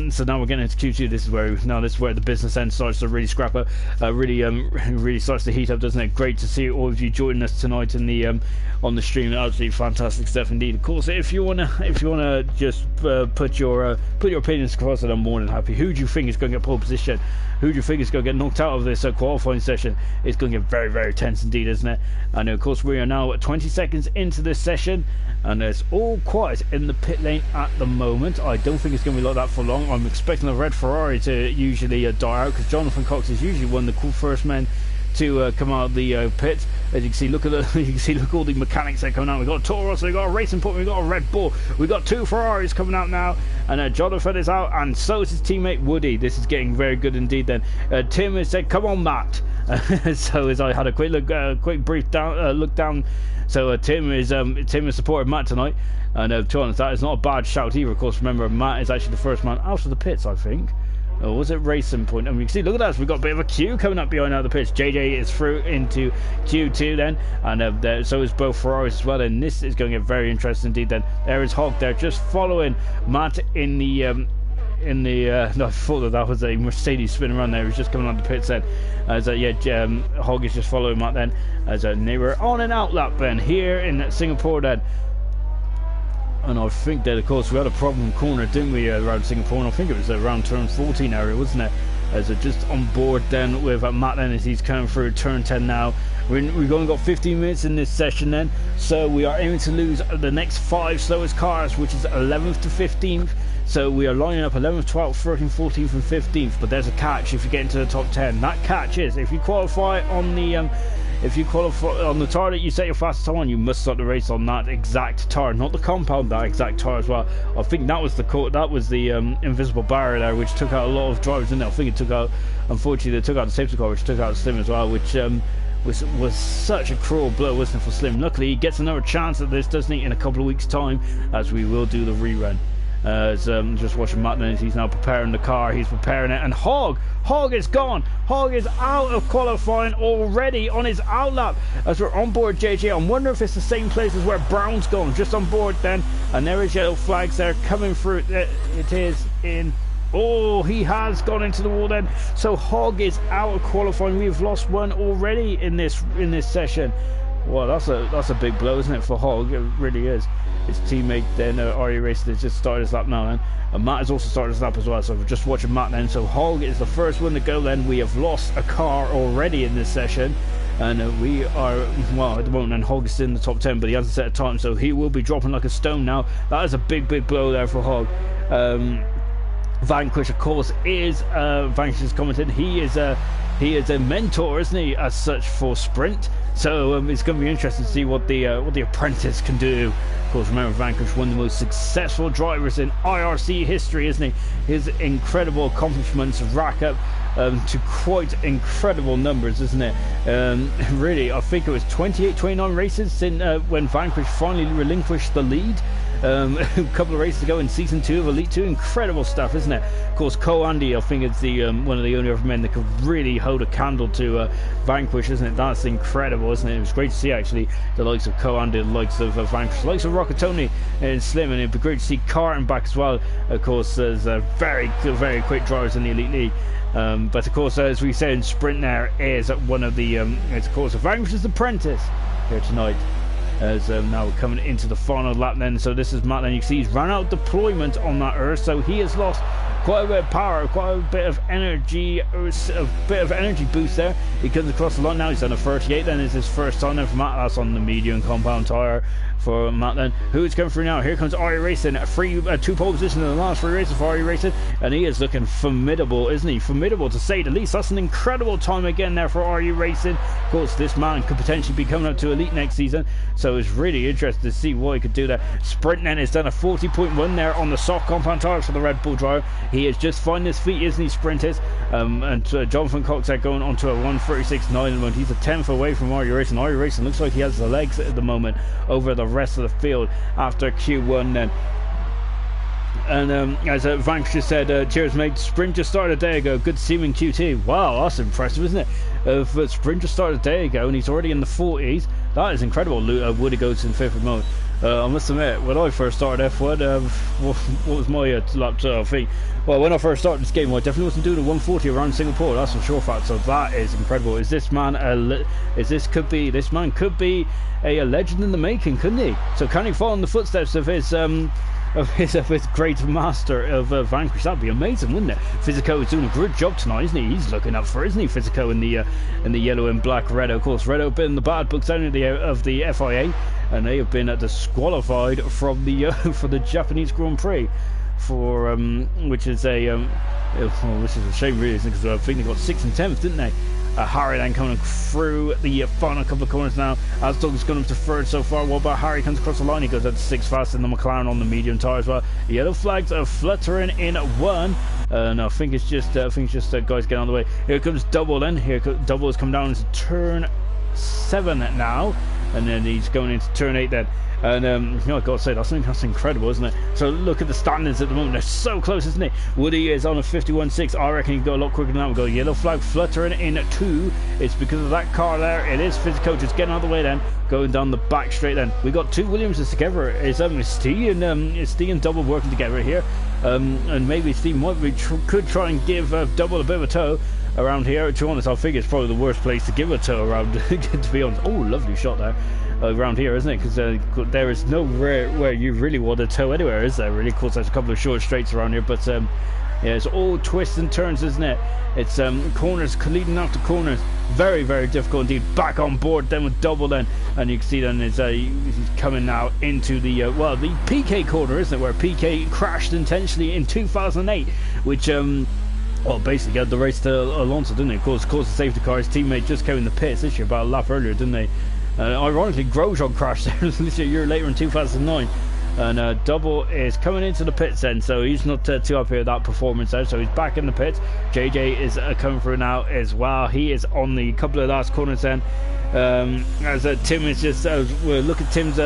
so now we're getting into Q2. This is where the business end starts to really scrap up, really starts to heat up, doesn't it? Great to see all of you joining us tonight in the on the stream. Absolutely fantastic stuff indeed. Of course, if you wanna just put your opinions across, I'm more than happy. Who do you think is going to get pole position? Who do you think is going to get knocked out of this qualifying session? It's going to get very, very tense indeed, isn't it? And of course, we are now 20 seconds into this session, and it's all quiet in the pit lane at the moment. I don't think it's going to be like that for long. I'm expecting the red Ferrari to usually die out, because Jonathan Cox is usually one of the first men to come out of the pit. As you can see, look at all the mechanics that are coming out. We've got a Toro Rosso, we've got a Racing Point, we've got a Red Bull, we've got 2 Ferraris coming out now, and Jonathan is out, and so is his teammate Woody. This is getting very good indeed then. Tim has said, come on Matt. So as I had a quick brief look down, so Tim is supporting Matt tonight, and to be honest, that is not a bad shout either. Of course, remember, Matt is actually the first man out of the pits, I think. Or was it Racing Point? And we can see, look at that, we've got a bit of a queue coming up behind the pitch. JJ is through into Q2 then, and so is both Ferraris as well, and this is going to get very interesting indeed then. There is Hogg there, just following Matt in the in the. No, I thought that was a Mercedes spinning around there. He was just coming on the pits then. As Hogg is just following Matt then. As they were on an out lap then here in Singapore then. And I think that, of course, we had a problem corner, didn't we, around Singapore? And I think it was around turn 14 area, wasn't it? As just on board then with Matt then as he's coming through turn 10 now. We've only got 15 minutes in this session then, so we are aiming to lose the next 5 slowest cars, which is 11th to 15th. So we are lining up 11th, 12th, 13th, 14th and 15th. But there's a catch if you get into the top 10. That catch is if you qualify on the tire that you set your fastest time on, you must start the race on that exact tire, not the compound, that exact tire as well. I think that was the invisible barrier there, which took out a lot of drivers in there. I think it took out, unfortunately, they took out the safety car, which took out Slim as well, which was such a cruel blow, wasn't it, for Slim? Luckily, he gets another chance at this, doesn't he, in a couple of weeks' time, as we will do the rerun. Just watching Matt then, he's now preparing the car, he's preparing it, and Hogg is gone. Hogg is out of qualifying already on his out lap as we're on board JJ. I wonder if it's the same place as where Brown's gone, just on board then, and there is yellow flags there coming through. It is in. Oh, he has gone into the wall then. So Hogg is out of qualifying. We've lost one already in this session. Well, that's a big blow, isn't it, for Hogg? It really is. His teammate then, RE Racing, has just started his lap now then. And Matt has also started his lap as well, so we're just watching Matt then. So Hogg is the first one to go then. We have lost a car already in this session. And we are, well, at the moment, and Hogg is in the top 10, but he hasn't set a time, so he will be dropping like a stone now. That is a big blow there for Hogg. Vanquish, of course, is Vanquish has commented he is a mentor, isn't he, as such, for Sprint. So it's going to be interesting to see what the apprentice can do. Of course, remember, Vanquish, one of the most successful drivers in IRC history, isn't he? His incredible accomplishments rack up to quite incredible numbers, isn't it? Really, I think it was 29 races since when Vanquish finally relinquished the lead. A couple of races ago in season 2 of Elite 2. Incredible stuff, isn't it? Of course, Andy, I think it's the one of the only other men that could really hold a candle to Vanquish, isn't it? That's incredible, isn't it? It was great to see, actually, the likes of Andy, the likes of Vanquish, the likes of Rockatoni and Slim, and it'd be great to see Carton back as well. Of course, there's very quick drivers in the Elite League. But of course, as we say in Sprint, there is one of the it's of course Vanquish's apprentice here tonight. As now we're coming into the final lap then. So this is Matt then. You can see he's ran out of deployment on that Earth, so he has lost quite a bit of power, quite a bit of energy, boost there. He comes across the line now. He's done a 38 then. It's his first time then for Matt. That's on the medium compound tyre for Matt then. Who's coming through now? Here comes RE Racing, two pole position in the last 3 races for RE Racing, and he is looking formidable, isn't he? Formidable, to say the least. That's an incredible time again there for RE Racing. Of course, this man could potentially be coming up to Elite next season, so it's really interesting to see what he could do there. Sprint then has done a 40.1 there on the soft compound tyres for the Red Bull driver. He is just finding his feet, isn't he, Sprint is? And Jonathan Cox there going on to a 136.9 at the moment. He's a 10th away from RE Racing. RE Racing looks like he has the legs at the moment over the rest of the field after Q1 then. And as Vanquish just said, cheers mate, Sprint just started a day ago, good to see him in QT. Wow, that's impressive, isn't it? Sprint just started a day ago and he's already in the 40s. That is incredible. Woody goes in 5th at the moment. I must admit, when I first started F1, what was my lap I think? Well, when I first started this game, I definitely wasn't doing a 140 around Singapore. That's for sure fact. So that is incredible. This man could be a legend in the making, couldn't he? So can he follow in the footsteps of his great master of Vanquish? That'd be amazing, wouldn't it? Physico is doing a good job tonight, isn't he? He's looking up for, isn't he, Physico in the yellow and black Redo. Of course, Redo have been in the bad books of the FIA, and they have been disqualified from the Japanese Grand Prix for which is a shame really, because I think they got 6th and 10th, didn't they? Harry then coming through the final couple of corners now. As Doug's gone up to 3rd so far. What about Harry? Comes across the line. He goes out to 6th fast in the McLaren on the medium tyre as well. The yellow flags are fluttering in 1. No, I think it's just guys getting on the way. Here comes Double then. Double has come down into turn 7 now. and then he's going into turn 8 then. And you know, I gotta say, that's incredible, isn't it? So look at the standings at the moment; they're so close, isn't it? Woody is on a 51.6. I reckon he can go a lot quicker than that. We've got a yellow flag fluttering in 2. It's because of that car there. It is Physico just getting out of the way then, going down the back straight. Then we got 2 Williamses together. It's Steve and Double working together here, and maybe Steve could try and give Double a bit of a tow around here. To be honest, I think it's probably the worst place to give a tow around. To be honest, oh, lovely shot there. Around here, isn't it? Because there is nowhere where you really want to tow anywhere, is there? Really, of course, there's a couple of short straights around here, but yeah, it's all twists and turns, isn't it? It's corners leading after corners, very, very difficult indeed. Back on board then with Double then, and you can see then he's coming now into the well, the PK corner, isn't it? Where PK crashed intentionally in 2008, which well, basically got the race to Alonso, didn't it? Of course, the safety car, his teammate just came in the pits this year about a lap earlier, didn't they? Ironically, Grosjean crashed there literally a year later in 2009, and Double is coming into the pits then, so he's not too happy with that performance there, so he's back in the pits. JJ is coming through now as well. He is on the couple of last corners then, as Tim is just we'll look at Tim's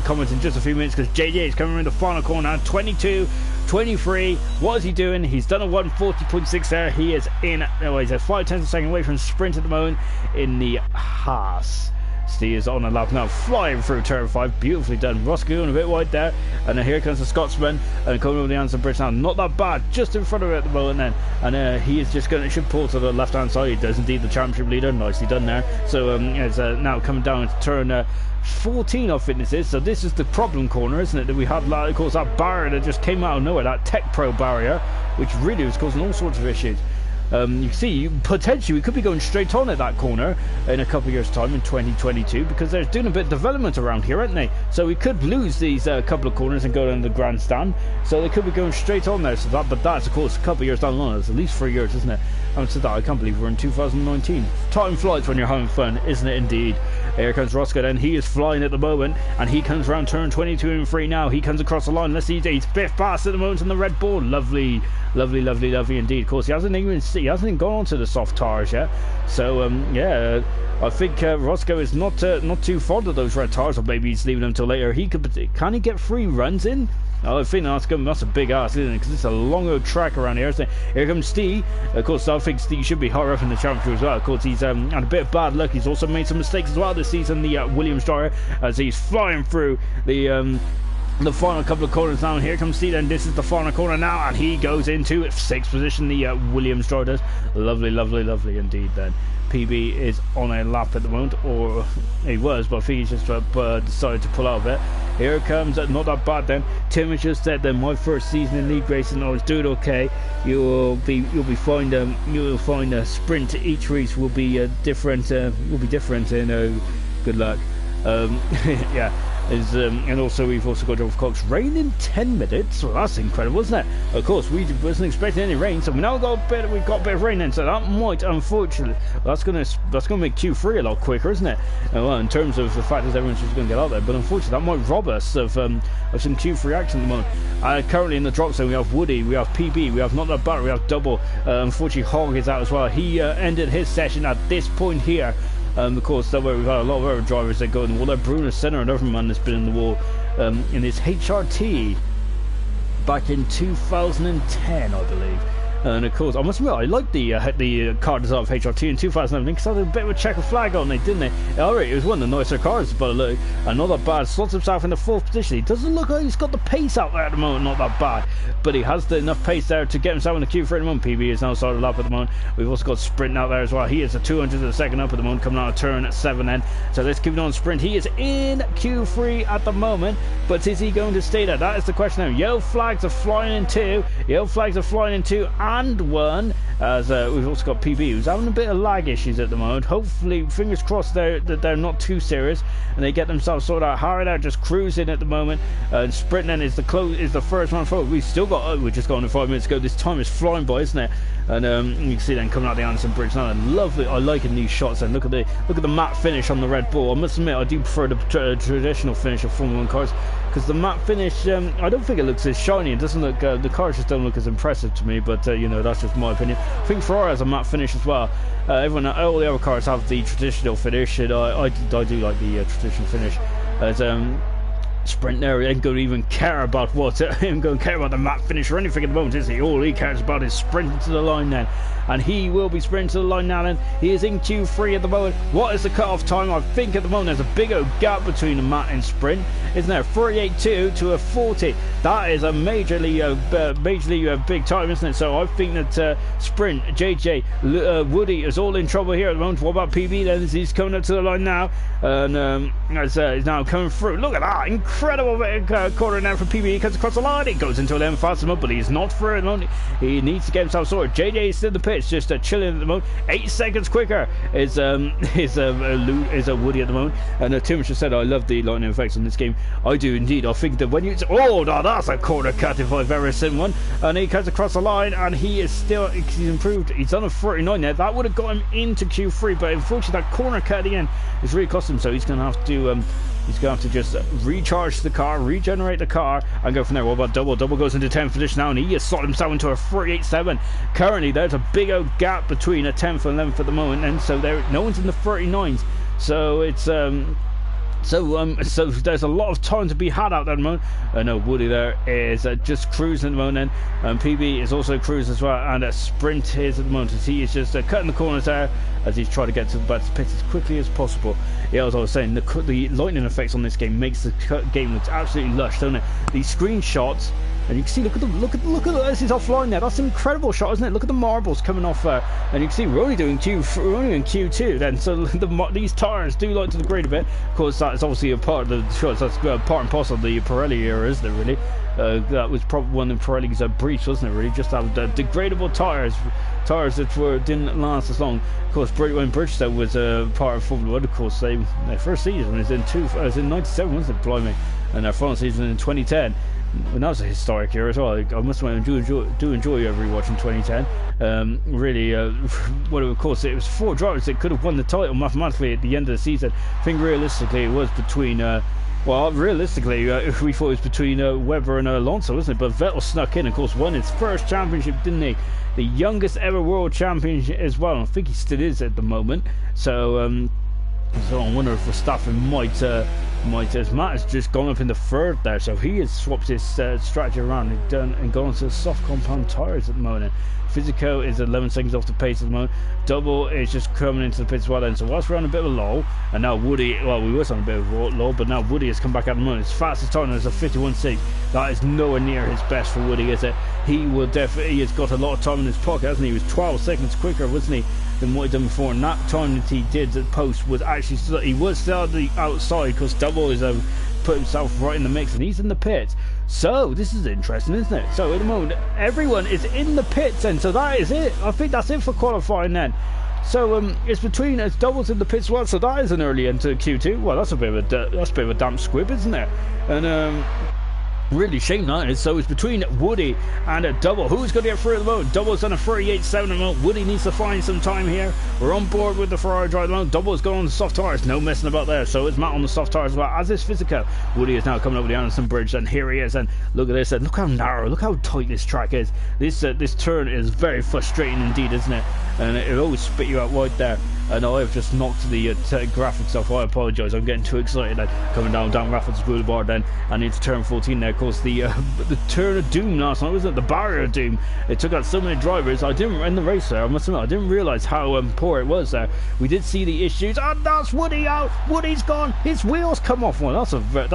comments in just a few minutes, because JJ is coming in the final corner now, 22-23. What is he doing? He's done a 140.6 there. He is in, he's a 5/10 of a second away from sprint at the moment in the Haas. Steve is on a lap now, flying through turn 5, beautifully done. Roscoe going a bit wide there, and then here comes the Scotsman, and coming over the Anderson Bridge now, not that bad, just in front of it at the moment then, and he is just should pull to the left hand side. He does indeed, the championship leader, nicely done there. So it's now coming down to turn 14 of fitnesses, so this is the problem corner, isn't it, that we had, of course, that barrier that just came out of nowhere, that Tech Pro barrier, which really was causing all sorts of issues. You can see, potentially we could be going straight on at that corner in a couple of years' time in 2022, because they're doing a bit of development around here, aren't they? So we could lose these couple of corners and go down the grandstand, so they could be going straight on there. So but that's of course a couple of years down the line. It's at least 3 years, isn't it? Having said that, I can't believe we're in 2019. Time flies when you're having fun, isn't it indeed? Here comes Roscoe then, he is flying at the moment, and he comes around turn 22 and 3 now. He comes across the line, let's see, he's biff past at the moment on the red ball. Lovely indeed. Of course, he hasn't even gone onto the soft tires yet, so yeah, I think Roscoe is not too fond of those red tires, or maybe he's leaving them till later. Can he get 3 runs in? I think that's a big ask, isn't it? Because it's a long old track around here. So here comes Steve. Of course, I think Steve should be higher up in the championship as well. Of course, he's had a bit of bad luck. He's also made some mistakes as well this season, the Williams driver, as he's flying through the final couple of corners now. And here comes Steve, and this is the final corner now, and he goes into 6th position, the Williams driver does. Lovely indeed then. PB is on a lap at the moment, or he was, but I think he's just decided to pull out of it. Here comes, not that bad then. Tim has just said that my first season in league racing, I was doing okay. You'll find a sprint each race will be different. Good luck. Yeah. And also we've also got, of course, rain in 10 minutes. Well, that's incredible, isn't it? Of course, we wasn't expecting any rain, so we've got a bit of rain in, so that might, unfortunately, that's gonna make Q3 a lot quicker, isn't it? Well, in terms of the fact that everyone's just gonna get out there, but unfortunately that might rob us of some Q3 action at the moment. Currently in the drop zone we have Woody, we have PB, we have Not That Bad, we have Double. Unfortunately Hogg is out as well. He ended his session at this point here. Of course, that way we've had a lot of other drivers that go in the wall. Like Bruno Senna, another man that's been in the wall in his HRT back in 2010, I believe. And of course, I must admit, I liked the car design of HRT in 2011 because it had a bit of a checker flag on it, didn't it? Alright, it was one of the nicer cars, but look, not that bad. Slots himself in the 4th position. He doesn't look like he's got the pace out there at the moment, not that bad, but he has enough pace there to get himself in the Q3 at the moment. PB is now started up at the moment. We've also got Sprint out there as well. He is a 200th of a second up at the moment, coming out of turn 7 then. So let's keep it on Sprint. He is in Q3 at the moment, but is he going to stay there? That is the question now. Yellow flags are flying in 2. Yellow flags are flying in 2 and 1, as we've also got PB who's having a bit of lag issues at the moment. Hopefully, fingers crossed, they're not too serious and they get themselves sorted out. Harry there just cruising at the moment, and Sprint then is the first one forward. We've still got, we just got on 5 minutes ago. This time is flying by, isn't it? And you can see then coming out the Anderson Bridge now. Lovely, I like these shots. And look at the matte finish on the Red Bull. I must admit, I do prefer the traditional finish of Formula 1 cars, because the matte finish, I don't think it looks as shiny. It doesn't look, the cars just don't look as impressive to me, but you know, that's just my opinion. I think Ferrari has a matte finish as well. All the other cars have the traditional finish, and I do like the traditional finish. As Sprint there ain't going to even care about what ain't going to care about the matte finish or anything at the moment, is he? All he cares about is sprinting to the line then, and he will be sprinting to the line now. Then he is in Q3 at the moment. What is the cut-off time? I think at the moment there's a big old gap between the matte and sprint, isn't there? 38.2 to a 40. That is a majorly big time, isn't it? So I think that Sprint, JJ, Woody is all in trouble here at the moment. What about PB then? He's coming up to the line now, and he's now coming through. Look at that incredible corner now from PB. He comes across the line. He goes into a lane fast enough, but he's not through at the moment. He needs to get himself sorted. JJ is still in the pits, just chilling at the moment. 8 seconds quicker is a Woody at the moment. And Tim just said, I love the lightning effects on this game. I do indeed. I think that when you that's a corner cut if I've ever seen one. And he comes across the line, and he's improved. He's done a 39 there. That would have got him into Q3, but unfortunately that corner cut at the end is really cost him. So he's going to have to just recharge the car, regenerate the car, and go from there. What about Double? Double goes into 10th position now, and he has slotted himself into a 38.7. Currently, there's a big old gap between a 10th and 11th at the moment, and so no one's in the 39s. So it's so there's a lot of time to be had out there at the moment. No, Woody there is just cruising at the moment, and PB is also cruising as well, and a Sprint is at the moment as he is just cutting the corners there as he's trying to get to the pits as quickly as possible. Yeah, as I was saying, the lightning effects on this game makes the game look absolutely lush, don't it? These screenshots, and you can see, look at this is offline there. That's an incredible shot, isn't it? Look at the marbles coming off there, and you can see we're only in Q2 then. So these tires do like to degrade a bit. Of course, that is obviously a part of the shots. That's part and parcel of the Pirelli era, isn't it? Really, that was probably one of Pirelli's briefs, wasn't it? Really, just have degradable tires that didn't last as long. Of course, when Bridgestone was part of Formula 1, of course, their first season was in 97, wasn't it? Blimey, and their final season in 2010. And that was a historic year as well. I must admit, I do enjoy rewatching 2010. Really, of course, it was 4 drivers that could have won the title mathematically at the end of the season. I think realistically it was between we thought it was between Webber and Alonso, wasn't it? But Vettel snuck in, of course, won his first championship, didn't he? The youngest ever world champion as well. I think he still is at the moment. So I wonder if Verstappen might as Matt has just gone up in the 3rd there, so he has swapped his strategy around and gone to soft compound tyres at the moment. Physico is 11 seconds off the pace at the moment. Double is just coming into the pits as well then. So whilst we're on a bit of a lull, and now Woody, well, we was on a bit of a lull, but now Woody has come back at the moment. His fastest time is a 51.6. That is nowhere near his best for Woody, is it? He has got a lot of time in his pocket, hasn't he? He was 12 seconds quicker, wasn't he, than what he'd done before, and that time that he did at post was actually still on the outside, because Double is put himself right in the mix, and he's in the pits. So this is interesting, isn't it? So at the moment everyone is in the pits, and so that is it. I think that's it for qualifying then. So it's Double's in the pits as well, so that is an early into Q2. Well, that's a bit of a damp squib, isn't it? And really shame that is. So it's between Woody and Double. Who's going to get through at the moment? Double's on a 38.7 at the moment. Woody needs to find some time here. We're on board with the Ferrari drive at the moment. Double's going on the soft tires. No messing about there. So it's Matt on the soft tires as well, as is Physico. Woody is now coming over the Anderson Bridge, and here he is. And look at this. And look how narrow, look how tight this track is. This turn is very frustrating indeed, isn't it? And it'll always spit you out wide there. And I have just knocked the graphics off. I apologise. I'm getting too excited. Coming down Rapids Boulevard then, and into turn 14 there. Of course, the turn of doom last night, wasn't it? The barrier of doom. It took out so many drivers. I didn't in the race there. I must admit, I didn't realise how poor it was there. We did see the issues. And that's Woody out. Woody's gone. His wheels come off. Well, that's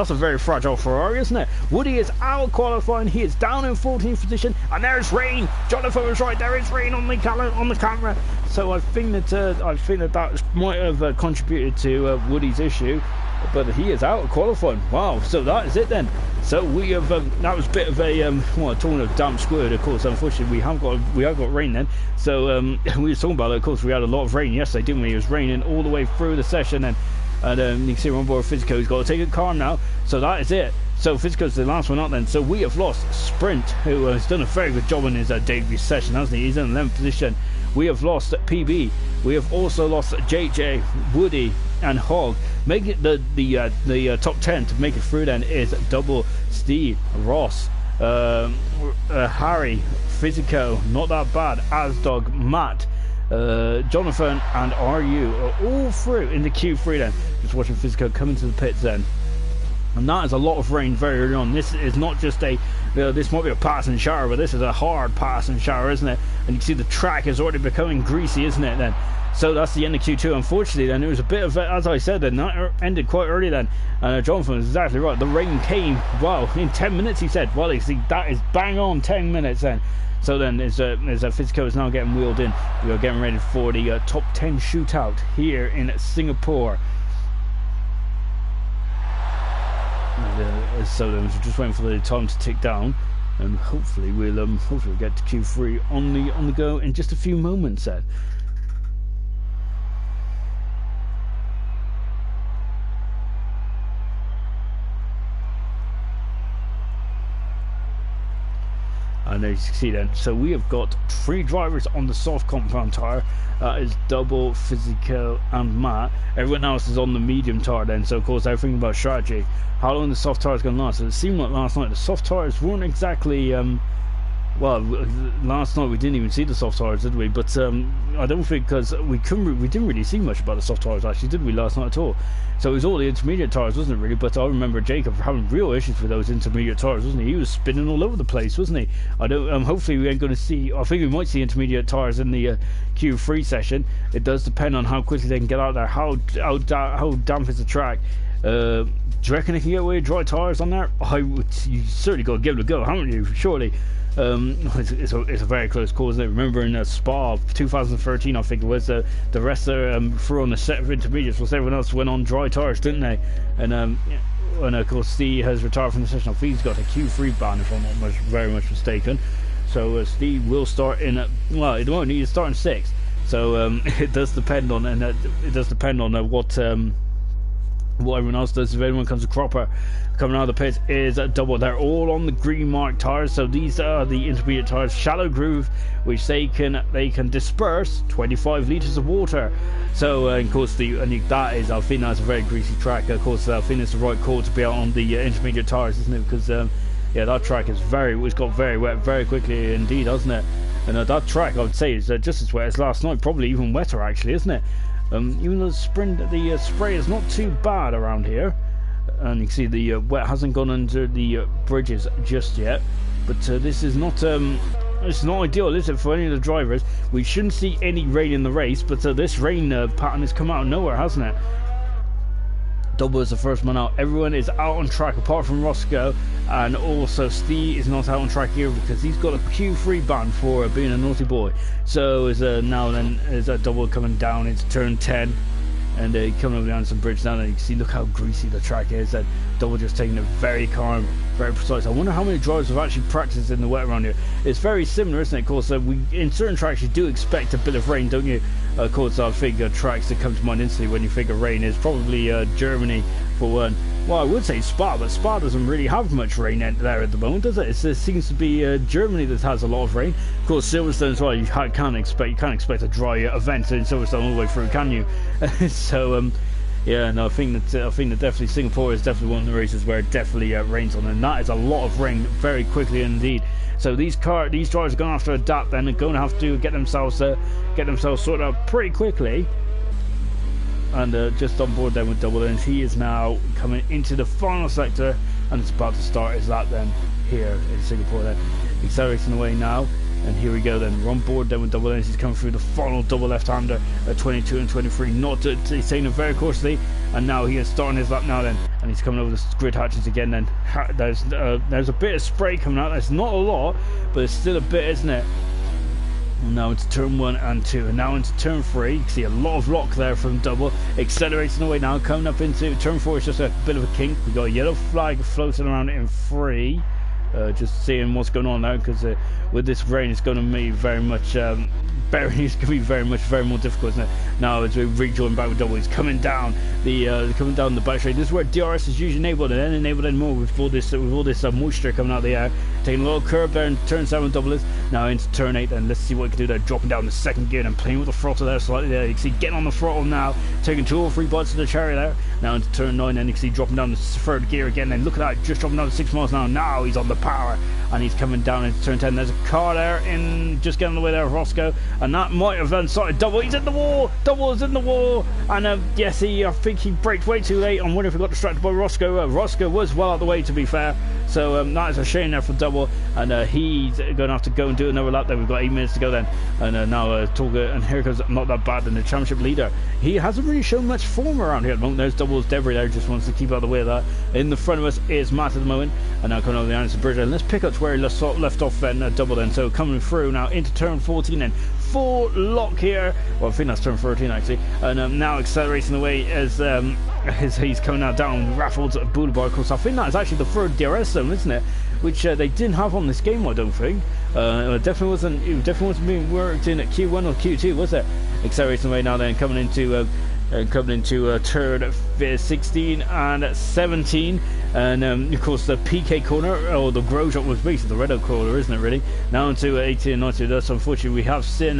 a very fragile Ferrari, isn't it? Woody is out qualifying. He is down in 14th position, and there's rain. Jonathan was right. There is rain on the camera. So I think that might have contributed to Woody's issue, but he is out of qualifying. Wow, so that is it then. So we have that was a bit of a talking of damp squid. Of course, unfortunately, we have got rain then. So we were talking about it. Of course, we had a lot of rain yesterday, didn't we? It was raining all the way through the session, and you can see we're on board Physico. He's got to take it calm now. So that is it. So Physico's the last one out then. So we have lost Sprint, who has done a very good job in his debut session, hasn't he? He's in 11th position. We have lost PB. We have also lost JJ, Woody, and Hogg. Making the top 10 to make it through then is Double, Steve, Ross, Harry, Physico, not that bad, Asdog, Matt, Jonathan and RU are all through in the Q3 then. Just watching Physico come into the pits then. And that is a lot of rain very early on. This is not just a, this might be a passing shower, but this is a hard passing shower, isn't it? And you can see the track is already becoming greasy, isn't it then? So that's the end of Q2. Unfortunately then, it was a bit of, as I said, then that ended quite early then. And Jonathan was exactly right. The rain came, well, in 10 minutes he said. Well, you see, that is bang on 10 minutes then. So then, as Physico is now getting wheeled in, we are getting ready for the top 10 shootout here in Singapore. And, so then, we're just waiting for the time to tick down, and hopefully we'll get to Q3 on the go in just a few moments then. And as you can see then, so we have got 3 drivers on the soft compound tyre. That is Double, Physico and Matt. Everyone else is on the medium tyre then, so of course they're thinking about strategy. How long the soft tyre is going to last. So it seemed like last night the soft tyres weren't exactly, well, last night we didn't even see the soft tyres, did we? But I don't think, because we didn't really see much about the soft tyres actually, did we, last night at all? So it was all the intermediate tyres, wasn't it, really? But I remember Jacob having real issues with those intermediate tyres, wasn't he? He was spinning all over the place, wasn't he? I don't. Hopefully we ain't going to see. I think we might see intermediate tyres in the Q3 session. It does depend on how quickly they can get out there. How damp is the track? Do you reckon they can get away with dry tyres on there? You certainly got to give it a go, haven't you? Surely. It's a very close call, isn't it? Remember in Spa 2013, I think it was, the rest threw on a set of intermediates, whilst everyone else went on dry tyres, didn't they? And of course Steve has retired from the session. I think he's got a Q3 ban, if I'm not very much mistaken. So Steve will start in well, at the moment he's starting 6th. So it does depend on, what everyone else does. If anyone comes a cropper coming out of the pits is a Double. They're all on the green mark tires, so these are the intermediate tires, shallow groove, which they can disperse 25 litres of water. So of course that is, I think that's a very greasy track. Of course I think it's the right call to be out on the intermediate tires, isn't it? Because yeah, that track is it's got very wet very quickly indeed, hasn't it? And that track, I would say, is just as wet as last night, probably even wetter actually, isn't it? Even though the spray is not too bad around here, and you can see the wet hasn't gone under the bridges just yet, but this is not it's not ideal, is it, for any of the drivers? We shouldn't see any rain in the race, but this rain pattern has come out of nowhere, hasn't it? Double is the first man out. Everyone is out on track apart from Roscoe, and also Steve is not out on track here because he's got a Q3 ban for being a naughty boy. So is now then is a Double coming down into turn 10, and coming over the Anderson Bridge now. And you can see, look how greasy the track is. And Double just taking it very calm, very precise. I wonder how many drivers have actually practiced in the wet around here. It's very similar, isn't it? Of course, in certain tracks you do expect a bit of rain, don't you? Of course, I think tracks that come to mind instantly when you think of rain is probably Germany for one. Well, I would say Spa, but Spa doesn't really have much rain there at the moment, does it? It seems to be Germany that has a lot of rain. Of course, Silverstone as well. You can't expect a dry event in Silverstone all the way through, can you? So yeah, no, I think that definitely Singapore is definitely one of the races where it definitely rains on, and that is a lot of rain very quickly indeed. So these drivers are going to have to adapt then, and going to have to get themselves sorted out pretty quickly. And just on board then with Double, and he is now coming into the final sector, and it's about to start his lap then here in Singapore then. Accelerating away now, and here we go then. We're on board then with Double, and he's coming through the final double left-hander at 22 and 23. He's taking it very cautiously, and now he is starting his lap now then, and he's coming over the grid hatches again then. There's a bit of spray coming out. There's not a lot, but it's still a bit, isn't it? Now into turn 1 and 2, and now into turn 3. You can see a lot of lock there from Double, accelerating away now, coming up into turn 4. It's just a bit of a kink. We got a yellow flag floating around in 3. Just seeing what's going on now, because with this rain it's going to be very much very much more difficult, isn't it? Now as we rejoin back with double, he's coming down the back straight. This is where DRS is usually enabled, and then enabled more with all this moisture coming out of the air. Taking a little curve there in turn 7 double is now into turn 8, and let's see what he can do there. Dropping down the second gear and playing with the throttle there slightly there. You can see getting on the throttle now, taking 2 or 3 bites of the cherry there. Now into turn 9, and you can see dropping down the third gear again. And look at that, just dropping down to 6 miles an hour. Now he's on the power, and he's coming down into turn 10. There's a car there in just getting on the way there of Roscoe, and that might have then started double. He's in the wall. Double is in the wall, and yes, I think he braked way too late. I'm wondering if he got distracted by Roscoe. Roscoe was well out of the way, to be fair. So that is a shame there for double, and he's going to have to go and do another lap there. We've got 8 minutes to go then, and now Torga, and here goes not that bad, and the championship leader. He hasn't really shown much form around here at the moment. There's doubles debris there, just wants to keep out of the way of that. In the front of us is Matt at the moment, and now coming over the Anderson Bridge, and let's pick up to where he left off then, double then. So coming through now into turn 14 then. Full lock here. Well, I think that's turn 13 actually, and now accelerating away as he's coming now down Raffles Boulevard. Of course, I think that is actually the third DRS zone, isn't it? Which they didn't have on this game, I don't think. It definitely wasn't being worked in at Q1 or Q2, was it? Accelerating away now, then coming into turn 16 and 17, and of course the PK corner, or the Grosjean was basically the red corner, isn't it really? Now into 18 and 19. That's unfortunately we have seen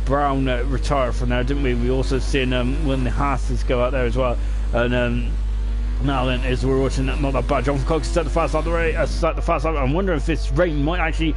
Brown retire from there, didn't we? We also seen when the Haas go out there as well, and now then, as we're watching that, not that bad. John Cox set the fast lap. I'm wondering if this rain might actually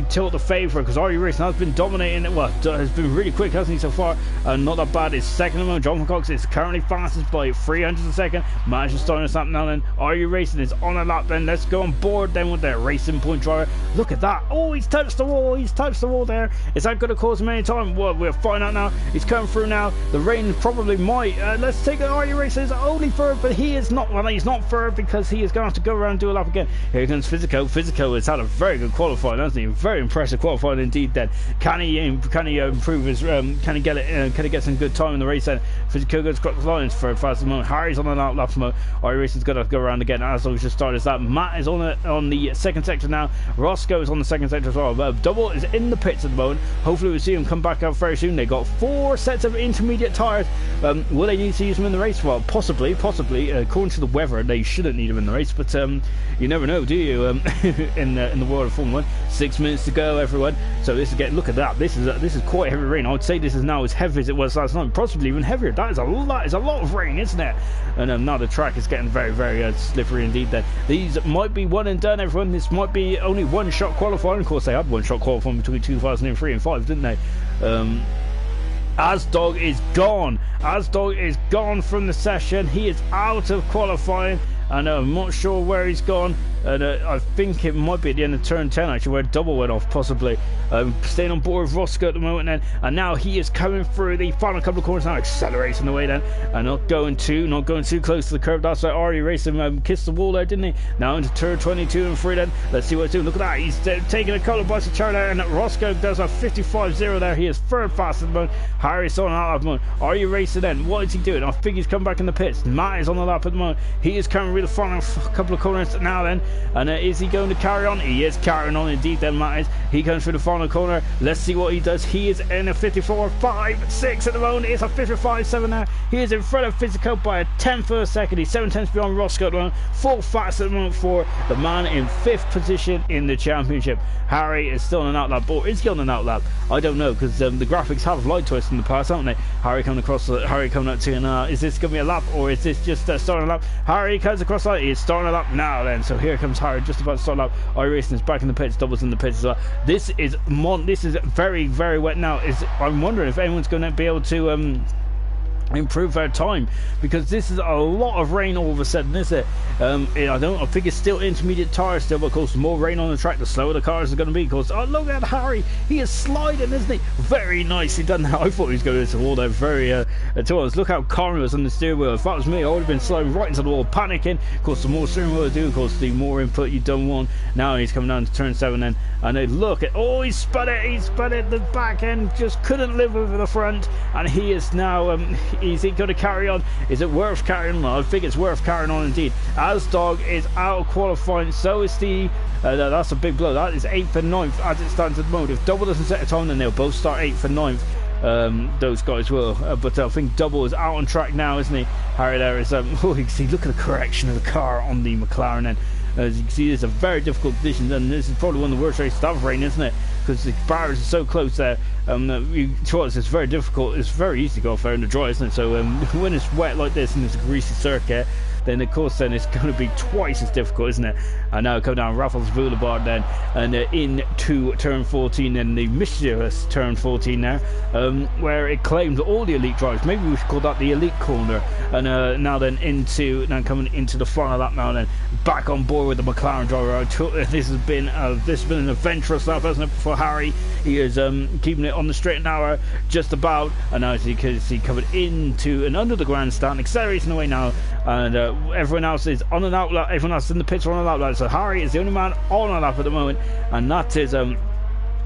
tilt the favour, because RE Racing has been dominating it. Well, has been really quick, hasn't he, so far? Not that bad. It's second at the moment. John Cox is currently fastest by 300 a second. Managed to start us up now then. RE Racing is on a lap then. Let's go on board then with their racing point driver. Look at that. Oh, he's touched the wall. He's touched the wall there. Is that going to cause him any time? Well, we'll find out now. He's coming through now. The rain probably might. Let's take it. RE Racing is only third, but he's not third, because he is going to have to go around and do a lap again. Here comes Physico. Physico has had a very good qualifying, hasn't he? Very impressive qualifying indeed. Then can he improve his? Can he get some good time in the race? Then Physico goes across the lines for a fast moment. Harry's on an outlap mode. RE Racing's going to have to go around again. As long as just started that. Matt is on the second sector now. Roscoe is on the second sector as well. Double is in the pits at the moment. Hopefully we'll see him come back out very soon. They got 4 sets of intermediate tyres. Will they need to use them in the race? Well, possibly. According to the weather, they shouldn't need them in the race, but you never know, do you? In the world of Formula 1. 6 minutes to go, everyone. So this is look at that. This is quite heavy rain. I would say this is now as heavy as it was last night, possibly even heavier. That is a lot. It's a lot of rain, isn't it? And now the track is getting very, very slippery indeed. Then these might be one and done, everyone. This might be only one shot qualifying. Of course, they had one shot qualifying between 2003 and 5, didn't they? Asdog is gone. Asdog is gone from the session. He is out of qualifying, and I'm not sure where he's gone. And I think it might be at the end of turn 10 actually, where double went off, possibly. Staying on board with Roscoe at the moment then, and now he is coming through the final couple of corners now, accelerating away then, and not going too close to the curve. That's like RE Racing kissed the wall there, didn't he? Now into turn 22 and 3 then. Let's see what he's doing. Look at that, he's taking a couple of bites of Charlie, and Roscoe does a 55.0 there. He is third fast at the moment. Harry's on out at the moment. RE Racing then, what is he doing? I think he's come back in the pits. Matt is on the lap at the moment. He is coming with the final couple of corners now then. And is he going to carry on? He is carrying on indeed then, Matt is. He comes through the final corner. Let's see what he does. He is in a 54.56 at the moment. It's a 55.7 now. He is in front of Physico by a 10th of a second. He's 7 tenths beyond Roscoe at the moment. 4 fast at the moment for the man in 5th position in the championship. Harry is still on an outlap, or is he on an outlap? I don't know, because the graphics have lied to us in the past, haven't they? Harry coming up to, and is this going to be a lap, or is this just starting a lap? Harry comes across the line. He is starting a lap now then. So here comes Harry, just about to start a lap. RE Racing is back in the pits, doubles in the pits as well. This is very, very wet now. I'm wondering if anyone's going to be able to improve their time, because this is a lot of rain all of a sudden, is it? I think it's still intermediate tyres still, but of course the more rain on the track, the slower the cars are going to be. Because look at Harry, he is sliding, isn't he? Very nicely done that. I thought he was going into the wall there. Very towards. Look how calm he was on the steering wheel. If that was me, I would have been sliding right into the wall, panicking. Of course, the more steering wheel you do, of course, the more input you don't want. Now he's coming down to turn 7 then, and then look at, oh, he spun it, the back end just couldn't live over the front, and he is now, is he going to carry on? Is it worth carrying on? I think it's worth carrying on indeed. Asdog is out of qualifying, so is the, that's a big blow. That is 8th and 9th as it stands at the moment. If Double doesn't set a time, then they'll both start 8th and 9th. Those guys will, but I think Double is out on track now, isn't he? Harry there is, oh, you can see, look at the correction of the car on the McLaren then. As you can see, it's a very difficult position, and this is probably one of the worst races I've ran, isn't it? Because the barriers are so close there. It's very difficult. It's very easy to go off there in the dry, isn't it? So when it's wet like this and it's a greasy circuit, then of course then it's going to be twice as difficult, isn't it? And now come down Raffles Boulevard then, and into turn 14, then the mischievous turn 14 there, where it claims all the elite drives. Maybe we should call that the elite corner. And now coming into the final lap now, then back on board with the McLaren driver. This has been an adventurous lap, hasn't it, for Harry? He is keeping it on the straight and narrow just about, and now as you can see coming into and under the grandstand, accelerating away now, and everyone else is on an outlap. Everyone else in the pits are on an outlap, so Harry is the only man on an outlap at the moment, and that is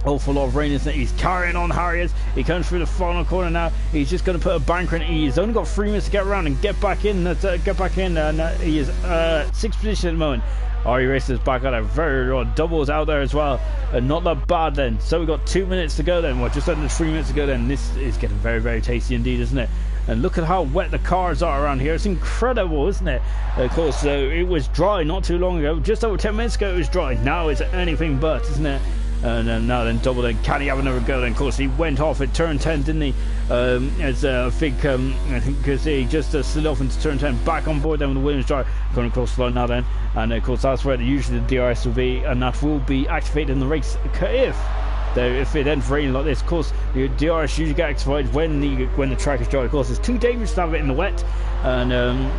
awful lot of rain, isn't it? He's carrying on. Harry is. He comes through the final corner now. He's just going to put a banker in. He's only got 3 minutes to get around and get back in. And he is 6th position at the moment. Ari Racer's back on it. Very well. Double's out there as well, and not that bad then. So we've got 2 minutes to go then. Well, just under 3 minutes to go then. This is getting very, very tasty indeed, isn't it? And look at how wet the cars are around here. It's incredible, isn't it? Of course, it was dry not too long ago. Just over 10 minutes ago it was dry. Now it's anything but, isn't it? And then Double, then can he have another go? Then of course he went off at turn 10, didn't he? I think because he just slid off into turn 10, back on board then with the Williams drive, going across the line now then, and of course that's where usually the DRS will be, and that will be activated in the race if it ends raining like this. Of course the DRS usually get activated when the track is dry. Of course it's too dangerous to have it in the wet, and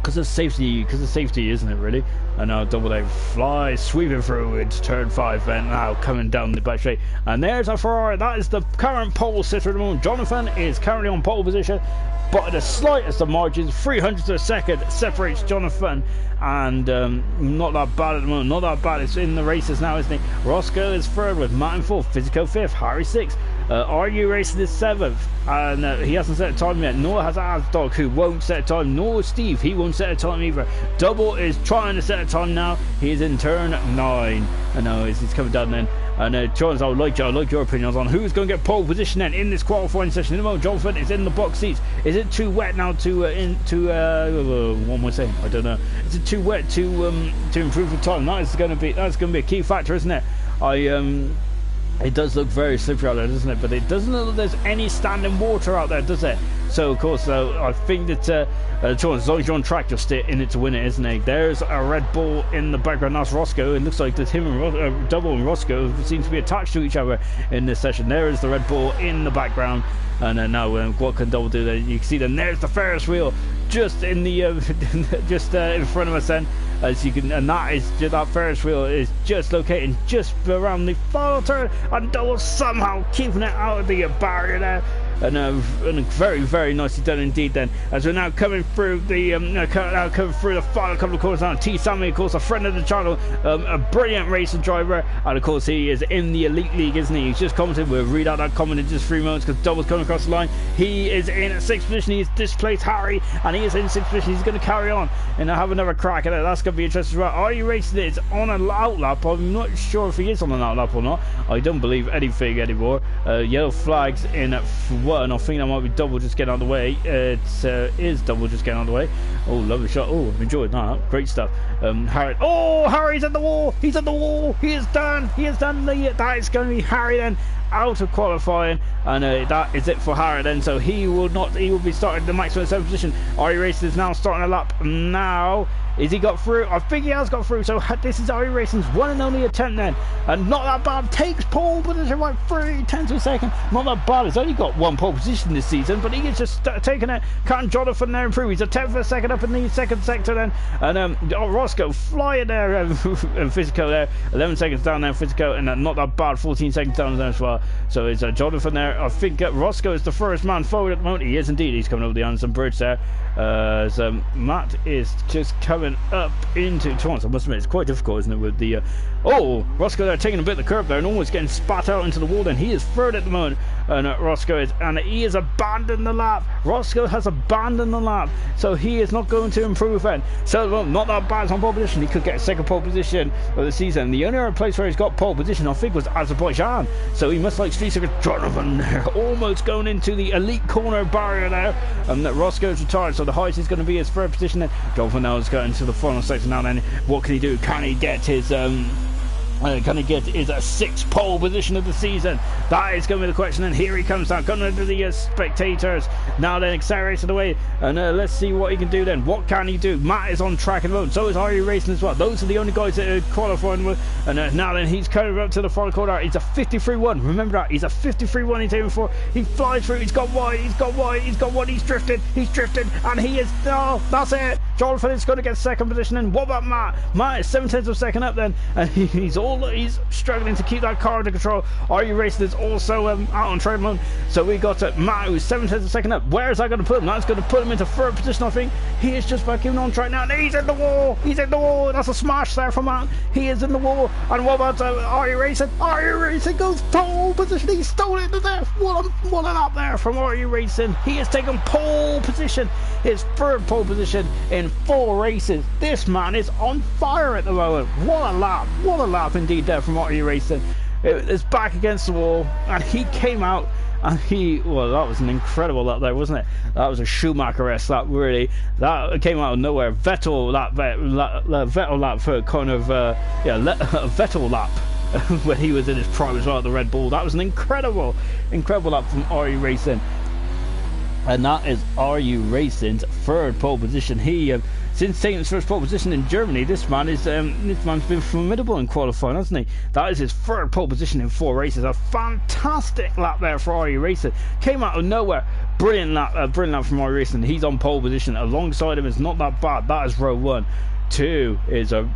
because of safety, isn't it, really? And now Double Dave flies, sweeping through into turn 5, and now coming down the back straight. And there's a Ferrari. That is the current pole sitter at the moment. Jonathan is currently on pole position, but at the slightest of margins, 300ths of a second separates Jonathan, and not that bad at the moment. Not that bad. It's in the races now, isn't he? Roscoe is 3rd with Martin 4th, Physico 5th, Harry 6th. RU Racing is 7th, and he hasn't set a time yet, nor has Asdog, who won't set a time, nor Steve, he won't set a time either. Double is trying to set a time now. He is in turn 9, and now he's coming down then. And John, I like your opinions on who's going to get pole position then in this qualifying session. In the moment, Jonathan is in the box seats. Is it too wet now to what am I saying? I don't know. Is it too wet to improve the time? That's going to be a key factor, isn't it? It does look very slippery out there, doesn't it? But it doesn't look like there's any standing water out there, does it? So, of course, I think that as long as you're on track, you'll stay in it to win it, isn't it? There's a Red Bull in the background. That's Roscoe. It looks like that him and Double and Roscoe seem to be attached to each other in this session. There is the Red Bull in the background. And now what can Double do there? You can see then there's the Ferris wheel just in the in front of us then. As you can, and that Ferris wheel is just located just around the final turn, and Double somehow keeping it out of the barrier there. And very, very nicely done indeed then, as we're now coming through the final couple of corners now. T. Sammy, of course, a friend of the channel, a brilliant racing driver, and of course he is in the Elite League, isn't he? He's just commented. We'll read out that comment in just 3 moments because Double's coming across the line. He is in 6th position. He's displaced Harry, and he is in 6th position. He's going to carry on and have another crack at it. That's going to be interesting. Right, Are You Racing is on an outlap. I'm not sure if he is on an outlap or not. I don't believe anything anymore. Yellow flags in one. I think that might be Double just getting out of the way. It is Double just getting out of the way. Oh, lovely shot. Oh, I've enjoyed that. Great stuff. Harry. Oh, Harry's at the wall. He's at the wall. He is done. That is going to be Harry then, out of qualifying, and that is it for Harry then. So he will be starting the maximum 7th position. Ari Racing is now starting a lap now. Is he got through? I think he has got through. So this is Ari Racing's one and only attempt then, and not that bad. Takes pole position right 3/10 of a second. Not that bad. He's only got 1 pole position this season, but he is just taking it. Can't Jonathan there improve? He's a 10th of a second up in the 2nd sector then, and Roscoe flying there, and Physico there, 11 seconds down there, Physico, and not that bad. 14 seconds down there as well. So it's Jonathan there. I think Roscoe is the first man forward at the moment. He is indeed. He's coming over the Anderson Bridge there. So Matt is just coming up into Torrance. I must admit, it's quite difficult, isn't it, with the oh, Roscoe there taking a bit of the curb there and almost getting spat out into the wall. Then he is third at the moment, and Roscoe is, and he has abandoned the lap. Roscoe has abandoned the lap, so he is not going to improve then. So well, not that bad on pole position. He could get a second pole position of the season. The only other place where he's got pole position, I think, was Azerbaijan. So he must like Street Circuit. Jonathan there, almost going into the elite corner barrier there, and Roscoe's retired. So the highest is going to be his third position. Then Jonathan now is going to the final section now. Then what can he do? Can he get his sixth pole position of the season? That is going to be the question. And here he comes now, coming into the spectators. Now then, accelerated away, and let's see what he can do then. What can he do? Matt is on track at the moment. So is IRC Racing as well. Those are the only guys that are qualifying with. And now then, he's coming up to the final corner. He's a 53-1. Remember that. He's a 53-1 he's aiming for. He flies through. He's got wide. He's got wide. He's got wide. He's drifted. He's drifted. And he is... Oh, that's it. Jonathan is going to get second position. And what about Matt? Matt is 7/10 of second up then. And he's struggling to keep that car under control. IRC Racing is also out on track mode. So we got Matt, who's 7/10 of second up. Where is that going to put him? That's going to put him into third position, I think. He is just back in on track now. And he's in the wall. He's in the wall. That's a smash there from Matt. He is in the wall. And what about IRC Racing? IRC Racing goes pole position. He stole it to death. What a lap there from IRC Racing. He has taken pole position. His third pole position in 4 races. This man is on fire at the moment. What a lap. What a lap indeed there from IRC Racing. It's back against the wall, and he came out, and well, that was an incredible lap there, wasn't it? That was a Schumacher-esque lap, really. That came out of nowhere. Vettel lap for kind of a Vettel lap when he was in his prime as well at the Red Bull. That was an incredible lap from IRC Racing. And that is IRC Racing's third pole position. He since taking his first pole position in Germany, this man's been formidable in qualifying, hasn't he? That is his third pole position in 4 races. A fantastic lap there for IRC Racing. Came out of nowhere. Brilliant lap from IRC Racing. He's on pole position. Alongside him is not that bad. That is row 1. 2 is a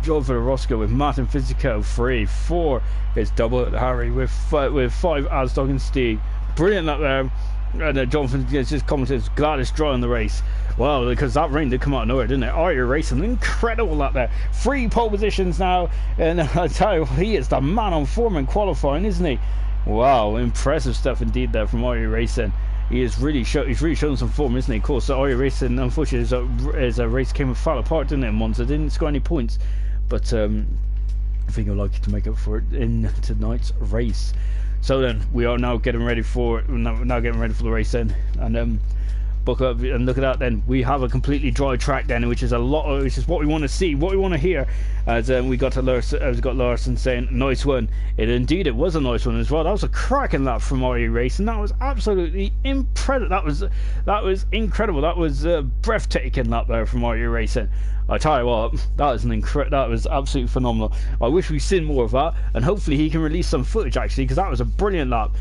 Jonathan Roscoe with Martin Fisico. 3, 4 is double Harry with 5 Asdog and Steve. Brilliant lap there. And Jonathan just commented, glad it's dry on the race. Well, because that rain did come out of nowhere, didn't it? IRC Racing, incredible lap there. 3 pole positions now, and I tell you, he is the man on form in qualifying, isn't he? Wow, impressive stuff indeed there from IRC Racing. He's really shown some form, isn't he? Of course, IRC Racing, unfortunately, his race came and fell apart, didn't it, in Monza? Didn't score any points, but I think he'll like to make up for it in tonight's race. So then we are now getting ready for the race then, and buck up and look at that. Then we have a completely dry track then, which is what we want to see, what we want to hear. As we got Larson saying, nice one. It was a nice one as well. That was a cracking lap from IRC Racing. That was absolutely impressive. That was incredible. That was a breathtaking lap there from IRC Racing. I tell you what, that was absolutely phenomenal. I wish we'd seen more of that, and hopefully he can release some footage actually, because that was a brilliant lap.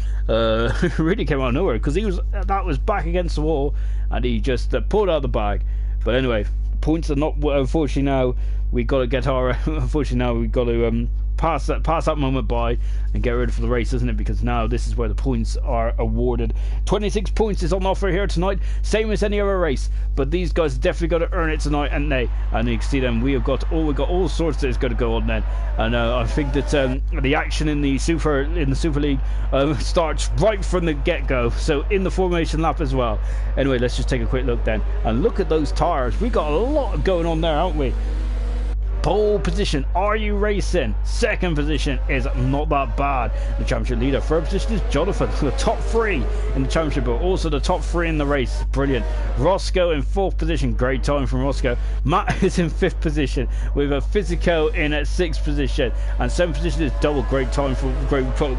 Really came out of nowhere, because that was back against the wall, and he just pulled out the bag. But anyway, points are not. Unfortunately, now we got to get our. Unfortunately, now we got to pass that moment by and get ready for the race, isn't it? Because now this is where the points are awarded. 26 points is on offer here tonight, same as any other race, but these guys definitely got to earn it tonight, and you can see them. We've got all sorts that is going to go on then, and I think that the action in the Super League starts right from the get-go, so in the formation lap as well. Anyway, let's just take a quick look then, and look at those tires. We got a lot going on there, haven't we? Pole position, IRC Racing. Second position is not that bad. The championship leader. Third position is Jonathan. The top 3 in the championship, but also the top 3 in the race. Brilliant. Roscoe in 4th position. Great time from Roscoe. Matt is in 5th position with a Physico in at 6th position. And 7th position is Double. Great time for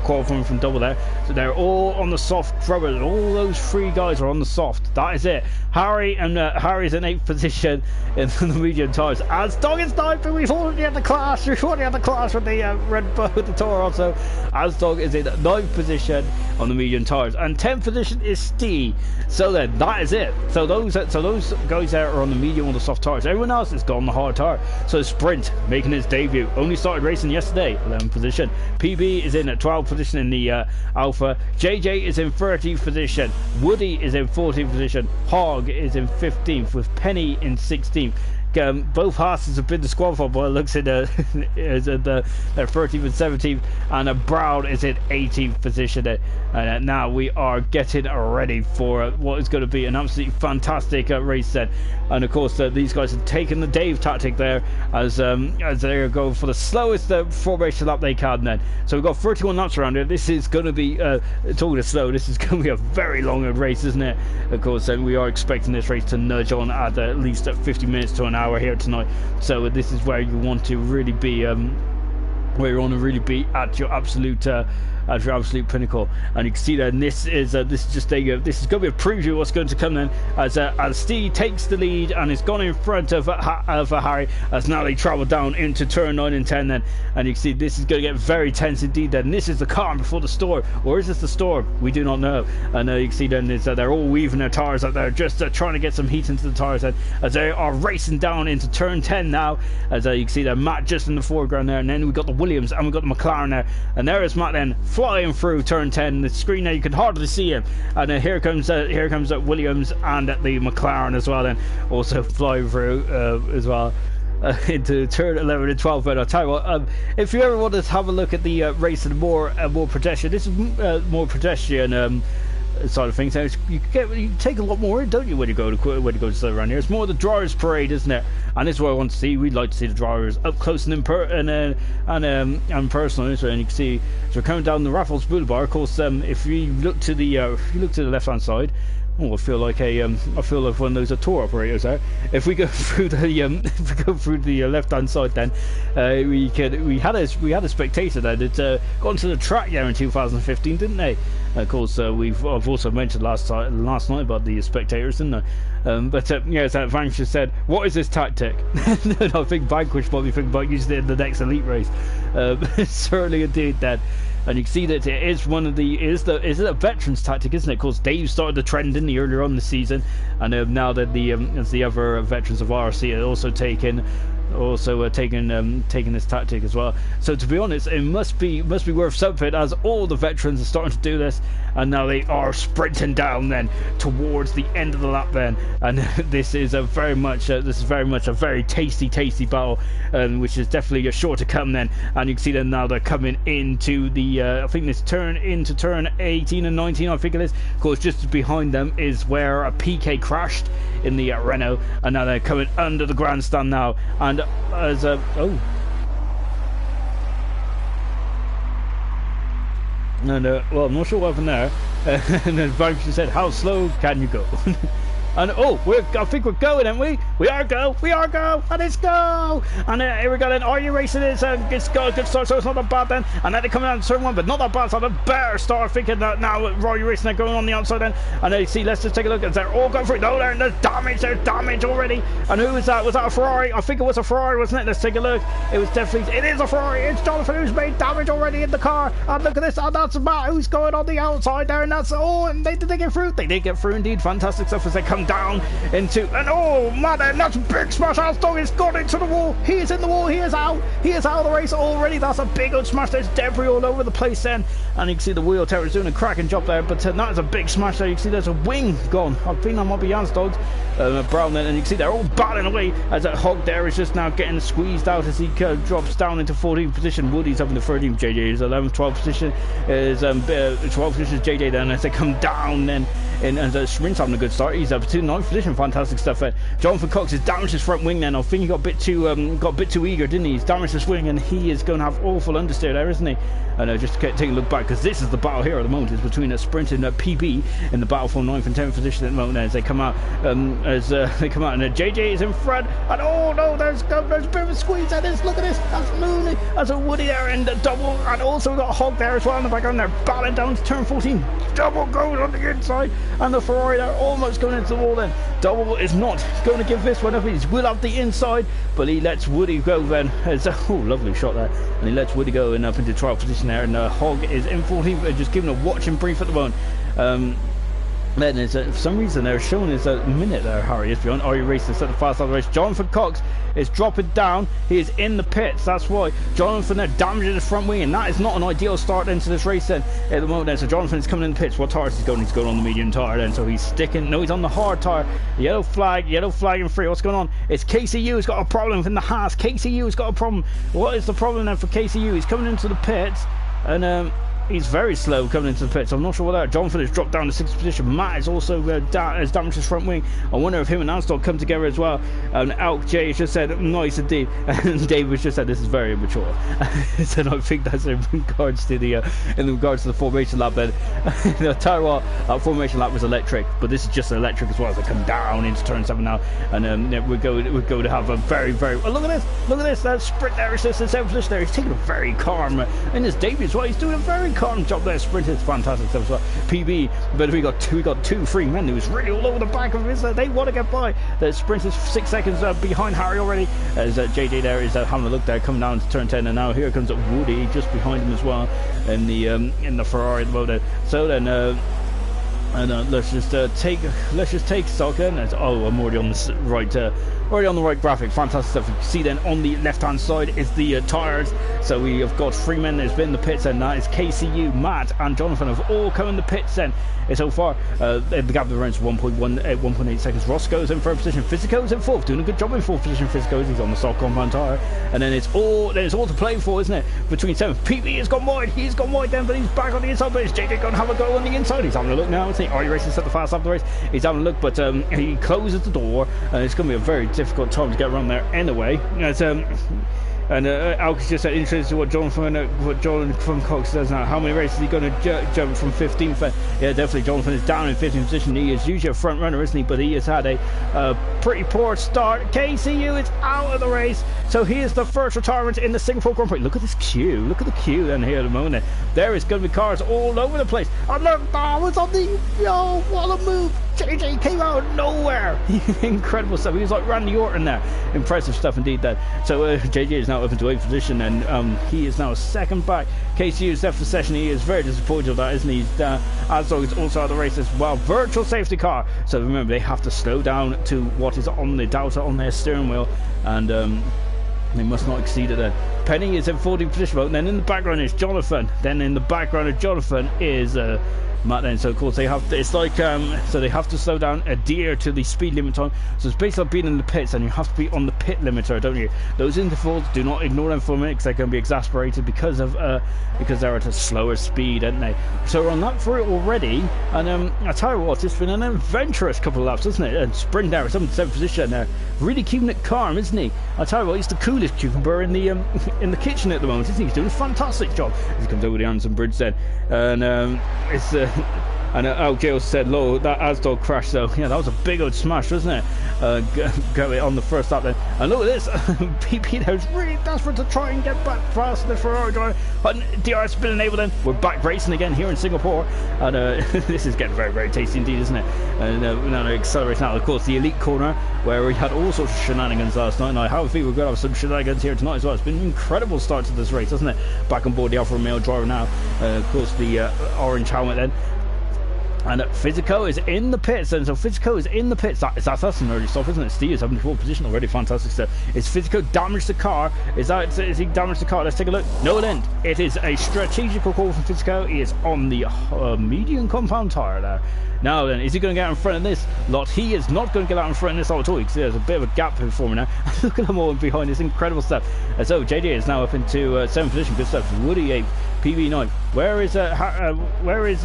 qualifying from Double there. So they're all on the soft rubber. All those 3 guys are on the soft. That is it. Harry's in 8th position in the medium tires. As Dog is diving we've already had the class. We've already had the class with the Red Bull with the Toro. So Asdog is in 9th position on the medium tires, and 10th position is Stee. So then that is it. So those guys there are on the medium on the soft tires. Everyone else has gone on the hard tire. So Sprint making his debut. Only started racing yesterday. 11th position. PB is in 12th position in the Alpha. JJ is in 13th position. Woody is in 14th position. Hog is in 15th with Penny in 16th. Both Haas's have been disqualified, but it looks at the 13th and 17th, and Brown is in 18th position. And now we are getting ready for what is going to be an absolutely fantastic race then. And of course, these guys have taken the Dave tactic there as they're going for the slowest formation lap they can then. So we've got 31 laps around here. This is going to be, talking of slow, this is going to be a very long race, isn't it? Of course, we are expecting this race to nudge on at least 50 minutes to an hour here tonight. So this is where you want to really be where you want to really be at your absolute pinnacle. And you can see that this is just this is going to be a preview of what's going to come then, as Steve takes the lead and is gone in front of Harry, as now they travel down into turn 9 and 10 then. And you can see this is going to get very tense indeed then. This is the calm before the storm, or is this the storm? We do not know. And you can see then is they're all weaving their tires out there, just trying to get some heat into the tires then, as they are racing down into turn 10 now. As you can see there, Matt just in the foreground there, and then we've got the Williams and we've got the McLaren there, and there is Matt then flying through turn 10. The screen there, you can hardly see him, and here comes Williams and the McLaren as well then, also flying through as well into turn 11 and 12. But I'll tell you what, if you ever want to have a look at the race and more pedestrian, this is more pedestrian side of things. So you take a lot more in, don't you, when you go to stuff around here? It's more the drivers' parade, isn't it? And this is what I want to see. We'd like to see the drivers up close and personal. And you can see, so we're coming down the Raffles Boulevard. Of course, if you look to the left hand side. Oh, I feel like one of those tour operators there. If we go through the left hand side, then we had a spectator there that got onto the track there in 2015, didn't they? Of course, I've also mentioned last night about the spectators, didn't I? But as Vanquish said, what is this tactic? And I think Vanquish might be thinking about using it in the next elite race. Certainly indeed that. And you can see that it is a veterans tactic, isn't it? Of course, Dave started the trend in the earlier on the season, and now that the other veterans of IRC are also taking this tactic as well. So to be honest, it must be worth something, as all the veterans are starting to do this, and now they are sprinting down then towards the end of the lap then. And this is very much a very tasty battle, which is definitely sure to come then. And you can see them now, they're coming into the I think this turn into turn 18 and 19, I think it is. Of course, just behind them is where a PK crashed in the Renault, and now they're coming under the grandstand now. And as well, I'm not sure what happened there. And then Vanquish said, "How slow can you go?" And I think we're going, aren't we? We are go, and it's go. And here we go then. Are you racing? It's got a good start, so it's not that bad then. And then they're coming out in turn 1, but not that bad. So the better start. Thinking that now Are You Racing, they're going on the outside then. And then you see, let's just take a look. As they're all going through. No, there's damage already. And who was that? Was that a Ferrari? I think it was a Ferrari, wasn't it? Let's take a look. It is a Ferrari. It's Jonathan who's made damage already in the car. And look at this. And that's Matt who's going on the outside there. And that's and did they get through? They did get through indeed. Fantastic stuff as they come down into, and man, that's a big smash. Asdog has gone into the wall. He is in the wall. He is out of the race already. That's a big old smash. There's debris all over the place then, and you can see the wheel terror is doing a cracking job there. But that is a big smash there. You can see there's a wing gone. I think that might be Asdog's Brown then, and you can see they're all battling away as that Hog there is just now getting squeezed out as he drops down into 14th position. Woody's up in the 13th. JJ is 11th. 12th position is 12th position is JJ then, as they come down then. And Sprint's having a good start. He's up to 9th position. Fantastic stuff there. Jonathan Cox has damaged his front wing then. I think he got a bit too eager, didn't he? He's damaged his wing, and he is going to have awful understeer there, isn't he? And just take a look back, because this is the battle here at the moment. It's between a Sprint and a PB in the battle for 9th and 10th position at the moment as they come out. And JJ is in front. And there's a bit of a squeeze at this. Look at this. That's Mooney. That's a Woody there in the double, and also got a Hog there as well in the background. They're battling down to turn 14. Double goes on the inside. and the Ferrari there almost going into the wall then. Double is not going to give this one up. He will have the inside, but he lets Woody go then. It's a lovely shot there, and he lets Woody go in up into trial position there, and Hogg is in 14th, just giving a watching brief at the moment. Then it's, for some reason they're showing us a minute there. Harry is behind. Are you racing at the fast side of the race? Jonathan Cox is dropping down. He is in the pits. That's why Jonathan there damaging his front wing, and that is not an ideal start into this race then at the moment then. So Jonathan is coming in the pits. What tyre is he going? He's going on the medium tyre then. So he's sticking. No, he's on the hard tyre. Yellow flag and free. What's going on? It's KCU who's got a problem in the Haas. KCU has got a problem. What is the problem then for KCU? He's coming into the pits, and he's very slow coming into the pits. I'm not sure what that. Jonathan has dropped down to 6th position. Matt is also has damaged his front wing. I wonder if him and Ansdorf come together as well. And Alk J has just said nice indeed, and Dave has just said this is very immature. So I think that's in regards to the formation lap. Then I tell you what, that formation lap was electric, but this is just electric as well as they come down into turn 7 now, and we're going to have a very oh, look at this that sprint there. It's just in 7th position there. He's taking a very calm, and this Dave as well. He's doing a very calm job there. Sprint is fantastic stuff as well. PB, but we got two free men who's really all over the back of his. They want to get by. The sprint is 6 seconds behind Harry already. As JJ there is having a look there, coming down to turn 10, and now here comes Woody just behind him as well in the Ferrari at the moment. So then. Let's just take stock in. I'm already on the right graphic. Fantastic stuff. You can see then on the left hand side is the tyres. So we have got three men that's been in the pits, and that is KCU, Matt and Jonathan have all come in the pits then. So far the gap of the rounds 1.8 seconds. Roscoe's in 3rd position. Fisico's in 4th, doing a good job in 4th position. Fisico's, he's on the soft compound tyre, and then it's all to play for, isn't it? Between 7th, PB has gone wide. He's gone wide then, but he's back on the inside. But is JJ going to have a go on the inside? He's having a look now. Are you racing at the fast half of the race? He's having a look, but he closes the door, and it's going to be a very difficult time to get around there anyway. And Alks just said, interested in what Jonathan Cox does now. How many races is he going to jump from 15th? Yeah, definitely Jonathan is down in 15th position. He is usually a front runner, isn't he? But he has had a pretty poor start. KCU is out of the race, so he is the first retirement in the Singapore Grand Prix. Look at this queue. Look at the queue then here at the moment. There is going to be cars all over the place. And look, it's on the... Oh, what a move. JJ came out of nowhere. Incredible stuff. He was like Randy Orton there. Impressive stuff indeed then. So JJ is now up into 8th position, and he is now second back. KCU is left for session. He is very disappointed with that, isn't he? Asdog is also out of the race as well. Virtual safety car. So remember, they have to slow down to what is on the Delta on their steering wheel, and they must not exceed it then. Penny is in 14th position, and then in the background is Jonathan. Then in the background of Jonathan is Matt then. So of course they have to, it's like so they have to slow down, adhere to the speed limit time. So it's basically like being in the pits, and you have to be on the pit limiter, don't you? Those intervals, do not ignore them for a minute, because they're going to be exasperated because they're at a slower speed, aren't they? So we're on that for it already, and I tell you what, it's been an adventurous couple of laps, hasn't it? And Sprint there, it's up in 7th position there, really keeping it calm, isn't he? I tell you what, he's the coolest cucumber in the kitchen at the moment, isn't he? He's doing a fantastic job as he comes over the Anderson Bridge then, and it's and Gail said, "Lo, that Asdog crash though, yeah, that was a big old smash, wasn't it? Go on the first lap then, and look at this, PP there's really desperate to try and get back past the Ferrari driver, but DRS has been enabled then. We're back racing again here in Singapore, and this is getting very, very tasty indeed, isn't it? And now they're accelerating out, of course, the elite corner, where we had all sorts of shenanigans last night, and I have a feeling we're going to have some shenanigans here tonight as well. It's been an incredible start to this race, hasn't it? Back on board the Alfa Romeo driver now, of course, the orange helmet then. And Fisico is in the pits, and so Fisico is in the pits. That's an early stop, isn't it? Steve is having 4th position already. Fantastic stuff. Is Fisico damaged the car? Is he damaged the car? Let's take a look. No, it didn't. It is a strategical call from Fisico. He is on the medium compound tyre there. Now then, is he going to get out in front of this lot? He is not going to get out in front of this at all. You can see there's a bit of a gap for me now. Look at them all behind. It's incredible stuff. And so JJ is now up into 7th position. Good stuff. Woody 8th, PB 9th. Where is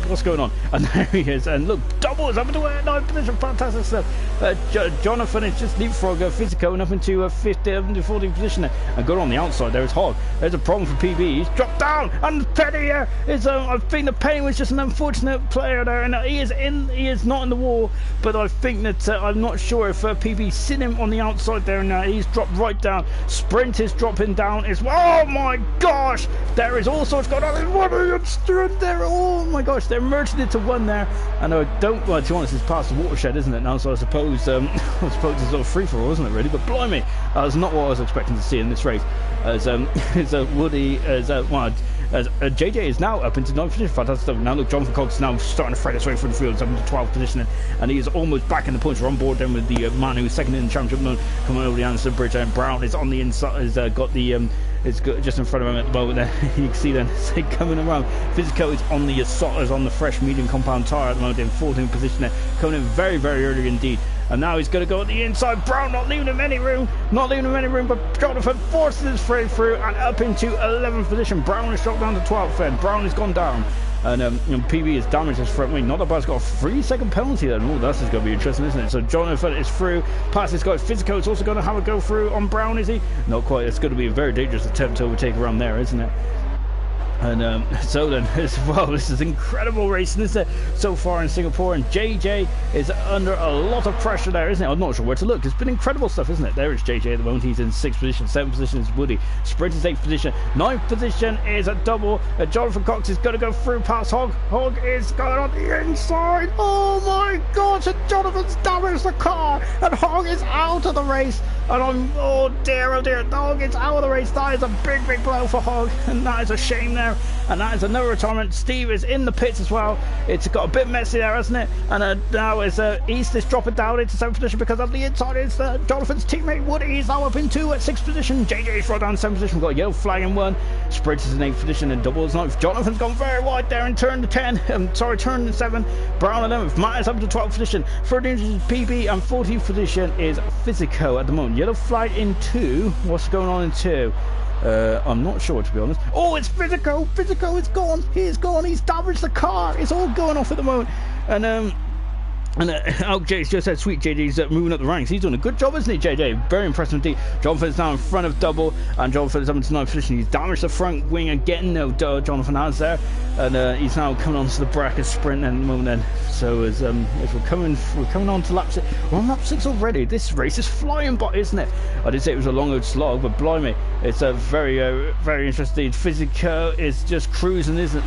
what's going on? And there he is, and look, double is up into 9th position. Fantastic stuff. Jonathan is just leapfrog Physico and up into 14th position there. And got on the outside there is Hog. There's a problem for PB. He's dropped down, and Penny is I think the Penny was just an unfortunate player there, and he is not in the wall, but I think that I'm not sure if PB's seen him on the outside there, and he's dropped right down. Sprint is dropping down as well. Oh my gosh, there is all sorts going on. There's Woody and Sprint there. Oh my gosh, they're merged into one there, and I don't, well, to be honest, it's past the watershed, isn't it now? So I suppose it's sort of free for all, isn't it really? But blimey, that's not what I was expecting to see in this race. As Woody as JJ is now up into 9th position. Fantastic stuff. Now look, Jonathan Cox is now starting to thread his way through the field. He's up into 12th position, and he is almost back in the punch. We're on board then with the man who's second in the championship mode, coming over the Anderson Bridge, and Brown is on the inside. Has got the is just in front of him at the moment. There you can see then coming around. Physico is on the is on the fresh medium compound tyre at the moment in 14th position there, coming in very, very early indeed. And now he's going to go at the inside. Brown not leaving him any room. But Jonathan forces his way through and up into 11th position. Brown is dropped down to 12th then. Brown has gone down. And PB has damaged his front wing. Not that bad's got a 3-second penalty then. Oh, that's going to be interesting, isn't it? So Jonathan is through. Past this guy. Physico is also going to have a go through on Brown, is he? Not quite. It's going to be a very dangerous attempt to overtake around there, isn't it? And so then, as well, this is incredible racing, isn't it, so far in Singapore? And JJ is under a lot of pressure there, isn't it? I'm not sure where to look. It's been incredible stuff, isn't it? There is JJ at the moment. He's in 6th position. 7th position is Woody. Sprint is 8th position. 9th position is a double. Jonathan Cox is going to go through past Hog. Hog is going on the inside. Oh my gosh, and Jonathan's damaged the car, and Hog is out of the race. And oh dear, Hog is out of the race. That is a big, big blow for Hog, and that is a shame there. And that is another retirement. Steve is in the pits as well. It's got a bit messy there, hasn't it? And now is East is dropping down into 7th position because of the inside is Jonathan's teammate Woody. He's now up in 2 at 6th position. JJ is right down 7th position. We've got a yellow flag in 1. Sprint is in 8th position and double is 9th. Jonathan's gone very wide there in turn 10. Turn 7. Brown 11th. Matt is up to 12th position. 13th is PB and 14th position is Physico at the moment. Yellow flag in 2. What's going on in 2? I'm not sure, to be honest. Oh, it's Physico. Physico is gone. He's gone. He's damaged the car. It's all going off at the moment. And Jay's just said, sweet JJ's moving up the ranks. He's doing a good job, isn't he, JJ? Very impressive indeed. Jonathan's now in front of double, and Jonathan's up into 9th position. He's damaged the front wing again. No, Jonathan has there, and he's now coming onto the bracket sprint at the moment. Then, so as we're coming on to lap 6. We're on lap 6 already. This race is flying by, isn't it? I did say it was a long old slog, but blimey, it's a very interesting. Physico is just cruising, isn't it?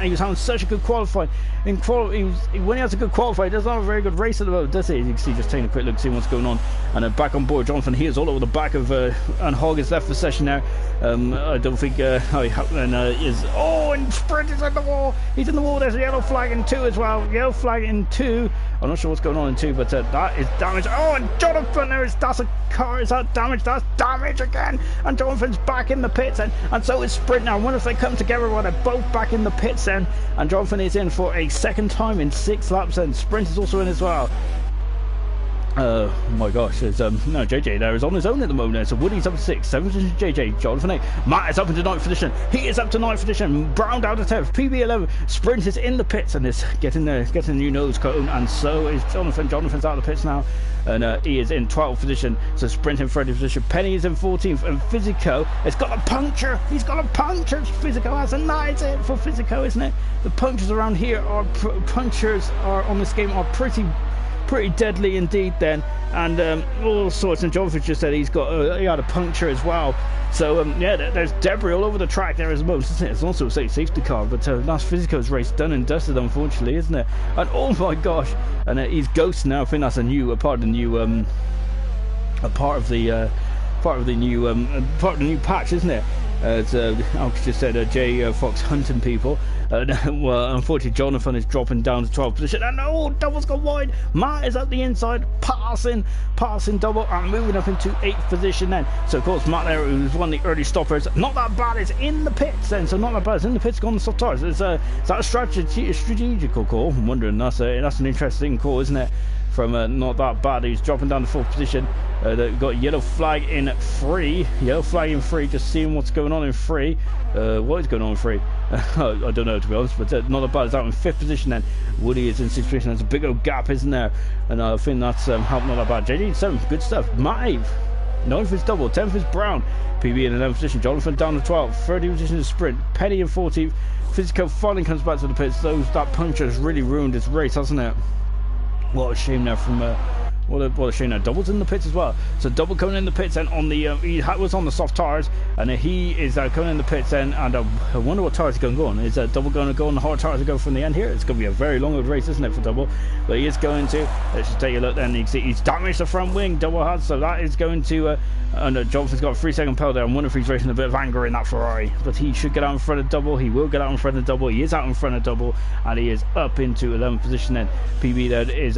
He was having such a good qualifying. When he has a good qualifier, he doesn't have a very good race at the moment, does he? You can see, just taking a quick look, see what's going on. And back on board, Jonathan, he is all over the back of, and Hog is left the session now. I don't think, and Sprint is in the wall. He's in the wall. There's a yellow flag in 2 as well. Yellow flag in 2. I'm not sure what's going on in 2, but that is damage. Oh, and Jonathan, that's a car. Is that damage? That's damage again. And Jonathan's back in the pits, and so is Sprint now. I wonder if they come together while they're both back in the pits then. And Jonathan is in for a second time in 6 laps, and Sprint is also in as well. Oh my gosh, there's no, JJ there is on his own at the moment. So Woody's up to 6, 7th position JJ, Jonathan 8, Matt is up into 9th position, he is up to 9th position, Brown down to 10th, PB 11, Sprint is in the pits and is getting a new nose cone, and so is Jonathan. Jonathan's out of the pits now, and he is in 12th position, so Sprint in 30th position, Penny is in 14th, and Physico has got a puncture, Physico has, and that is it for Physico, isn't it? The punctures around here are, on this game are pretty deadly indeed then, and all sorts. And Jonathan just said he had a puncture as well, so yeah, there's debris all over the track there as well, isn't it? It's also a safety car, but that's Physico's race done and dusted, unfortunately, isn't it? And oh my gosh, and he's ghost now. I think that's a part of the new patch, isn't it? As Alex just said, J Fox hunting people. Well, unfortunately, Jonathan is dropping down to 12th position, and double's gone wide. Matt is at the inside, passing double, and moving up into 8th position then. So of course, Matt there, who's one of the early stoppers, not that bad, is in the pits then. So not that bad, it's in the pits, gone on soft tires. Is that a strategical call? I'm wondering. That's an interesting call, isn't it? From not that bad, he's dropping down to 4th position. They've got yellow flag in 3. Just seeing what's going on in 3. What is going on in 3? I don't know, to be honest, but not a bad. Is out in 5th position then. Woody is in 6th position. There's a big old gap, isn't there? And I think that's helped, not that bad. JD 7th, good stuff. Maeve, 9th is double, 10th is Brown. PB in 11th position. Jonathan down to 12th. 13th position is Sprint. Penny in 14th. Physico finally comes back to the pits. That puncture has really ruined his race, hasn't it? What a shame there from what a shame there. Double's in the pits as well. So Double coming in the pits and on the he was on the soft tires, and he is coming in the pits then. And I wonder what tires he's going to go on. Is Double going to go on the hard tires to go from the end here? It's going to be a very long race, isn't it, for Double? But he is going to. Let's just take a look then. You can see he's damaged the front wing. Double has, so that is going to. And Jonathan's got a 3-second penalty there. I wonder if he's racing a bit of anger in that Ferrari, but he should get out in front of Double. He will get out in front of Double. He is out in front of Double, and he is up into 11th position then. PB then is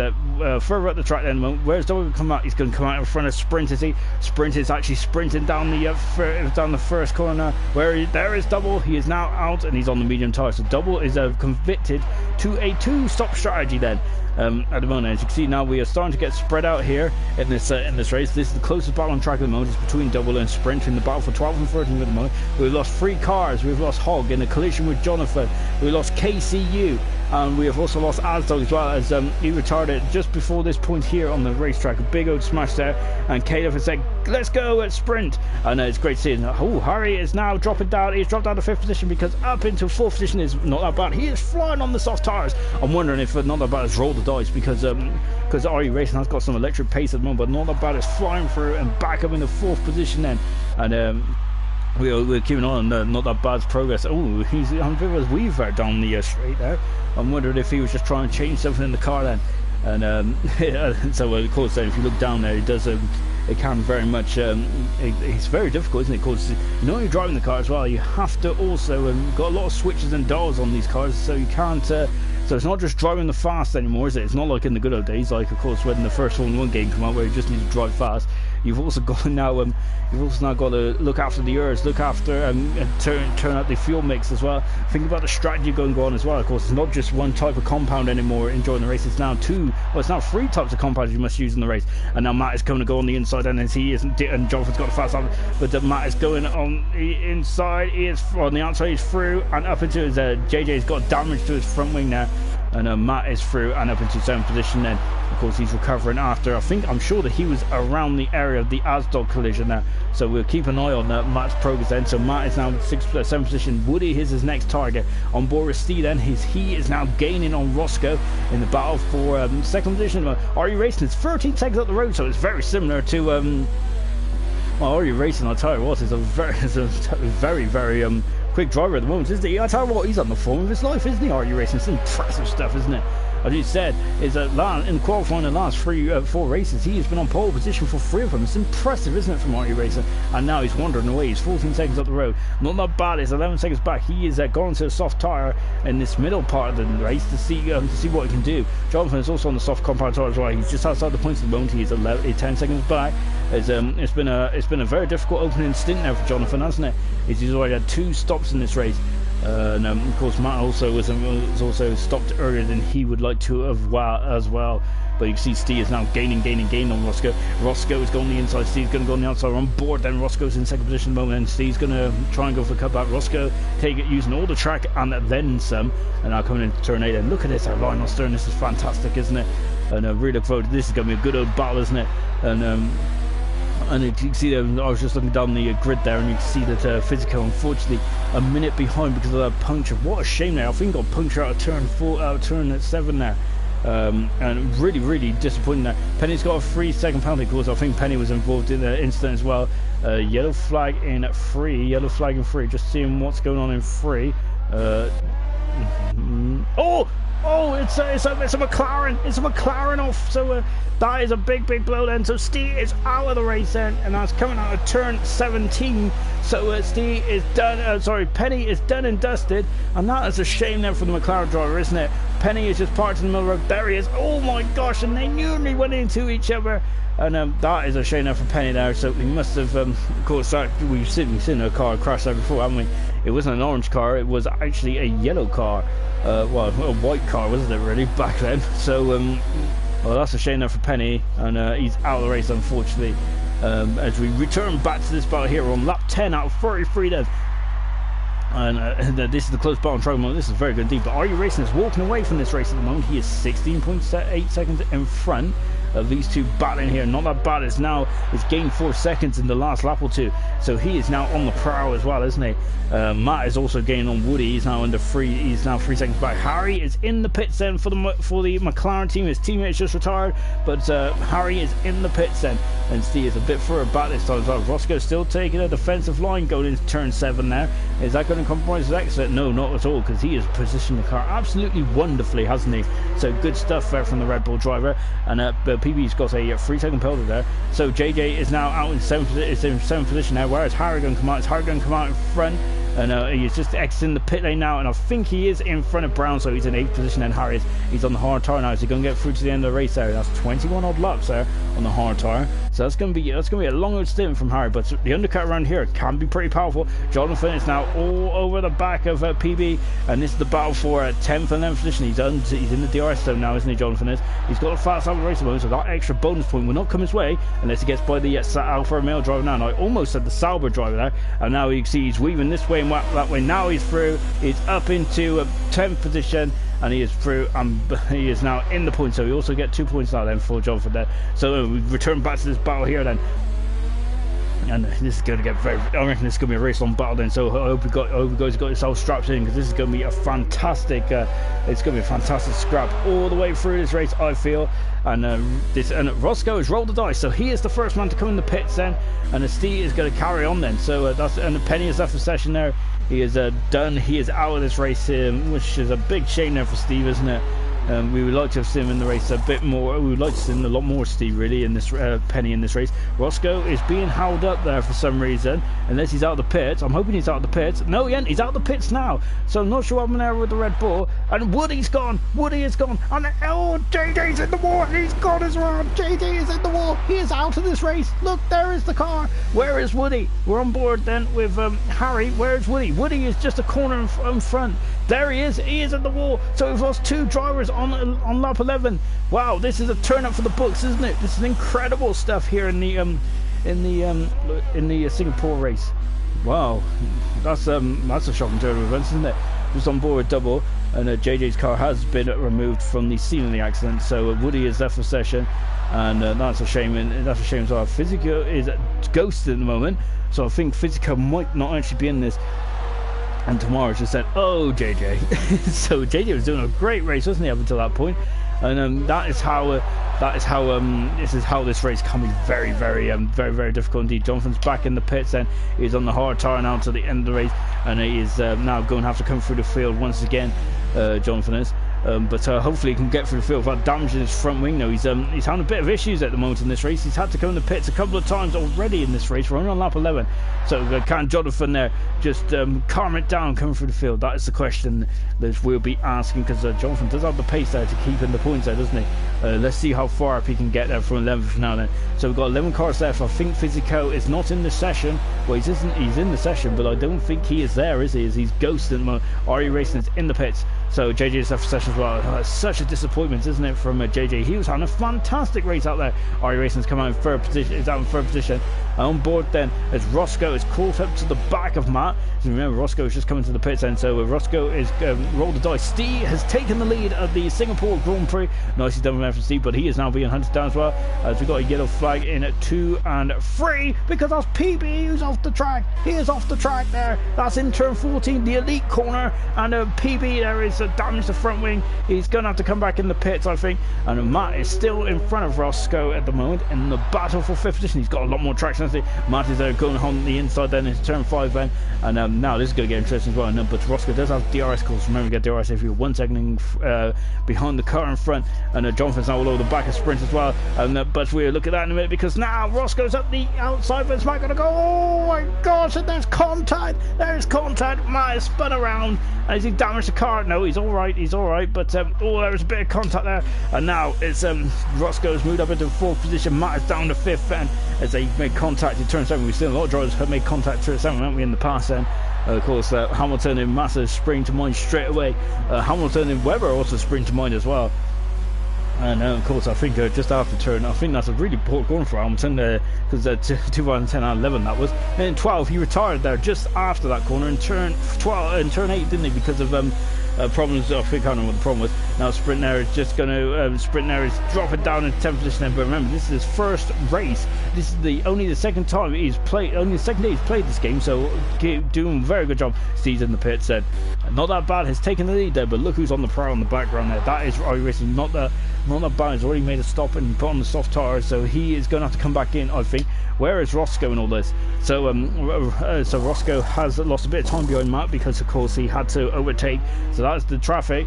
further up the track then. Where's Double going to come out? He's going to come out in front of Sprint, is he? Sprint is actually sprinting down the first corner. There is Double. He is now out, and he's on the medium tyre. So Double is convicted to a 2-stop strategy then. At the moment, as you can see now, we are starting to get spread out here in this race. This is the closest battle on track at the moment. It's between Double and Sprint in the battle for 12th and 13th at the moment. We've lost 3 cars. We've lost Hogg in a collision with Jonathan. We lost KCU, and we have also lost Asdog as well, as he retarded just before this point here on the racetrack. A big old smash there, and Caleb has said, "Let's go at Sprint." And it's great seeing. Oh, Harry is now dropping down. He's dropped down to 5th position because up into 4th position is not that bad. He is flying on the soft tires. I'm wondering if not that bad has rolled the dice, because RE Racing has got some electric pace at the moment, but not that bad is flying through and back up in the 4th position then. And we're keeping on not that bad's progress. Oh, he's on a bit of a weave there down the straight there. I'm wondering if he was just trying to change something in the car then. And so of course then, if you look down there, it does it can very much it's very difficult, isn't it? Because you're driving the car as well, you have to also got a lot of switches and dials on these cars, so you can't so it's not just driving the fast anymore, is it? It's not like in the good old days, like of course when the first Formula 1 game came out, where you just need to drive fast. You've also got now got to look after the earth, look after and turn out the fuel mix as well. Think about the strategy going on as well. Of course, it's not just one type of compound anymore enjoying the race. It's now 3 types of compounds you must use in the race. And now Matt is going to go on the inside, and as he isn't, and Jonathan's got a fast lap, but Matt is going on the inside. He is on the outside. He's through and up into his JJ's got damage to his front wing now. And Matt is through and up into 7th position then. Of course, he's recovering after, I'm sure that he was around the area of the Asdog collision now. So we'll keep an eye on Matt's progress then. So Matt is now in 7th position. Woody is his next target. On board with Steve then, he is now gaining on Roscoe in the battle for 2nd position. RE Racing is 13 seconds up the road, so it's very similar to RE Racing. I'll tell you what, is a very quick driver at the moment, isn't he? I tell you what, he's on the form of his life, isn't he? RE Racing, it's impressive stuff, isn't it? As you said, is in qualifying the last 4 races, he has been on pole position for 3 of them. It's impressive, isn't it, from RE Racing? And now he's wandering away. He's 14 seconds up the road. Not that bad. He's 11 seconds back. He is gone to a soft tyre in this middle part of the race to see what he can do. Jonathan is also on the soft compound tyre as well. He's just outside the points at the moment. He's 10 seconds back. It's been a very difficult opening stint now for Jonathan, hasn't it? He's already had 2 stops in this race. And of course Matt also was also stopped earlier than he would like to have as well. But you can see Steve is now gaining on Roscoe. Roscoe is going on the inside. Steve's going to go on the outside. On board then. Roscoe's in 2nd position at the moment, and Steve's going to try and go for the cutback. Roscoe take it using all the track and then some. And now coming into turn 8. And look at this, our line on stern. This is fantastic, isn't it? And I really look forward to this. Is going to be a good old battle, isn't it? And you can see that I was just looking down the grid there, and you can see that Physico, unfortunately, a minute behind because of that puncture. What a shame there. I think he got punctured out of turn 7 there. And really disappointing there. Penny's got a 3-second penalty, of course. I think Penny was involved in the incident as well. Yellow flag in 3. Just seeing what's going on in 3. Oh, it's a McLaren. It's a McLaren off. So that is a big blow then. So Steve is out of the race then, and that's coming out of turn 17. So Steve is done. Penny is done and dusted, and that is a shame then for the McLaren driver, isn't it? Penny is just parked in the middle of the road. There he is. Oh my gosh! And they nearly went into each other. And that is a shame now for Penny there. So he must have, of course, we've seen a car crash there before, haven't we? It wasn't an orange car, it was actually a yellow car. Well, a white car, wasn't it, really, back then? So, well, that's a shame there for Penny, and he's out of the race, unfortunately. As we return back to this battle here on lap 10 out of 33 then. And this is the close battle on track moment. This is very good indeed. But IRC Racing is walking away from this race at the moment. He is 16.8 seconds in front of these two battling here. Not that bad. It's gained 4 seconds in the last lap or two. So he is now on the prow as well, isn't he? Matt is also gaining on Woody. He's now under 3. He's now 3 seconds back. Harry is in the pits then for the McLaren team. His teammate is just retired, but Harry is in the pits then, and Steve is a bit further back this time as well. Roscoe's still taking a defensive line going into turn 7 now. Is that going to compromise his exit? No, not at all, because he has positioned the car absolutely wonderfully, hasn't he? So good stuff there from the Red Bull driver, and PB's got a 3-second penalty there. So JJ is now out in 7th position now. Where is Harry going to come out? Is Harry going to come out in front? And he's just exiting the pit lane now, and I think he is in front of Brown, so he's in 8th position. And Harry he's on the hard tyre now. Is he going to get through to the end of the race there? That's 21 odd laps there on the hard tyre. So that's going to be a long stint from Harry, but the undercut around here can be pretty powerful. Jonathan is now all over the back of PB, and this is the battle for 10th and 11th position. He's in the DRS zone now, isn't he? Jonathan is. He's got a fast lap of the race at the moment, so that extra bonus point will not come his way unless he gets by the Alfa Romeo driver now. And I almost said the Sauber driver there, and now you can see he's weaving this way and that way. Now he's through. He's up into 10th position, and he is through, and he is now in the points. So we also get 2 points now then for Jonathan there. So we return back to this battle here then, and this is going to get I reckon this is going to be a race long battle then. So I hope you guys got yourself strapped in, because this is going to be a fantastic it's going to be a fantastic scrap all the way through this race, I feel. And Roscoe has rolled the dice, so he is the first man to come in the pits then, and the Steve is going to carry on then. So and Penny is left for session there. He is done. He is out of this race here, which is a big shame there for Steve, isn't it? We would like to have seen him in the race a bit more. We would like to see him a lot more, Steve, really, in this Penny in this race. Roscoe is being held up there for some reason, unless he's out of the pits. I'm hoping he's out of the pits. No, he ain't. He's out of the pits now. So I'm not sure what happened there with the Red Bull. And Woody's gone. Woody is gone. And JJ's in the wall. He's gone as well. JJ is in the wall. He is out of this race. Look, there is the car. Where is Woody? We're on board then with Harry. Where is Woody? Woody is just a corner in front. There he is. He is at the wall. So we've lost 2 drivers on lap 11. Wow, this is a turn up for the books, isn't it? This is incredible stuff here in the Singapore race. Wow, that's a shocking turn of events, isn't it? Just on board double, and JJ's car has been removed from the scene of the accident. So Woody is left for session, and that's a shame. And that's a shame as well. Physico is ghosted at the moment, so I think Physico might not actually be in this. And tomorrow just said, "Oh, JJ." So JJ was doing a great race, wasn't he, up until that point? And this is how this race can be very, very difficult indeed. Jonathan's back in the pits, and he's on the hard tyre now to the end of the race, and he is now going to have to come through the field once again. Jonathan is. But hopefully he can get through the field without damaging his front wing. No, he's having a bit of issues at the moment in this race. He's had to come in the pits a couple of times already in this race. We're only on lap 11, so can Jonathan there just calm it down coming through the field? That is the question that we'll be asking, because Jonathan does have the pace there to keep in the points there, doesn't he? Let's see how far up he can get there from 11th now then. So we've got 11 cars left. I think Physico is not in the session. Well, he's in the session, but I don't think he is there, is he? He's ghosted at the moment. IRC Racing is in the pits. So JJ is left for session as well. That's such a disappointment, isn't it, from JJ? He was having a fantastic race out there. IRC Racing's come out in third position. Is out in third position. And on board then as Roscoe is caught up to the back of Matt. So remember, Roscoe is just coming to the pits end. So Roscoe is rolled the dice. Steve has taken the lead of the Singapore Grand Prix. Nicely done from Steve, but he is now being hunted down as well. As we got a yellow flag in at 2 and 3, because that's PB who's off the track. He is off the track there. That's in turn 14, the elite corner, and PB there is damage the front wing. He's going to have to come back in the pits, I think. And Matt is still in front of Roscoe at the moment in the battle for 5th position. He's got a lot more traction, hasn't he? Matt is going on the inside then into turn 5 then. And now this is going to get interesting as well. But Roscoe does have DRS calls. Remember, you get DRS if you're 1 second behind the car in front. And Jonathan's now all over the back of sprint as well. But we'll look at that in a minute, because now Roscoe's up the outside, but it's Matt going to go. Oh my gosh, and there's contact. There's contact. Matt is spun around. And has he damaged the car? No, he's alright. He's alright. But there was a bit of contact there. And now it's Roscoe's moved up into 4th position. Matt is down to 5th. And as they made contact in turn 7, we've seen a lot of drivers have made contact in turn 7, haven't we, in the past then? Of course, Hamilton and Massa spring to mind straight away. Hamilton and Webber also spring to mind as well. And of course, I think just after turn, I think that's a really poor corner for Hamilton, because 2010 and 11 that was. And in 12, he retired there just after that corner in turn 12 and turn 8, didn't he? Because of problems. I think I don't know what the problem was. Now sprint there is just going to sprint there is dropping down in 10th position. But remember, this is his first race. This is only the second time he's played. Only the second day he's played this game. So doing a very good job. Steve's in the pit said, not that bad. Has taken the lead there, but look who's on the prow in the background there. That is IRC Racing. Not that bad. He's already made a stop and put on the soft tires, so he is going to have to come back in, I think. Where is Roscoe in all this? So so Roscoe has lost a bit of time behind Matt because of course he had to overtake. So that's the traffic.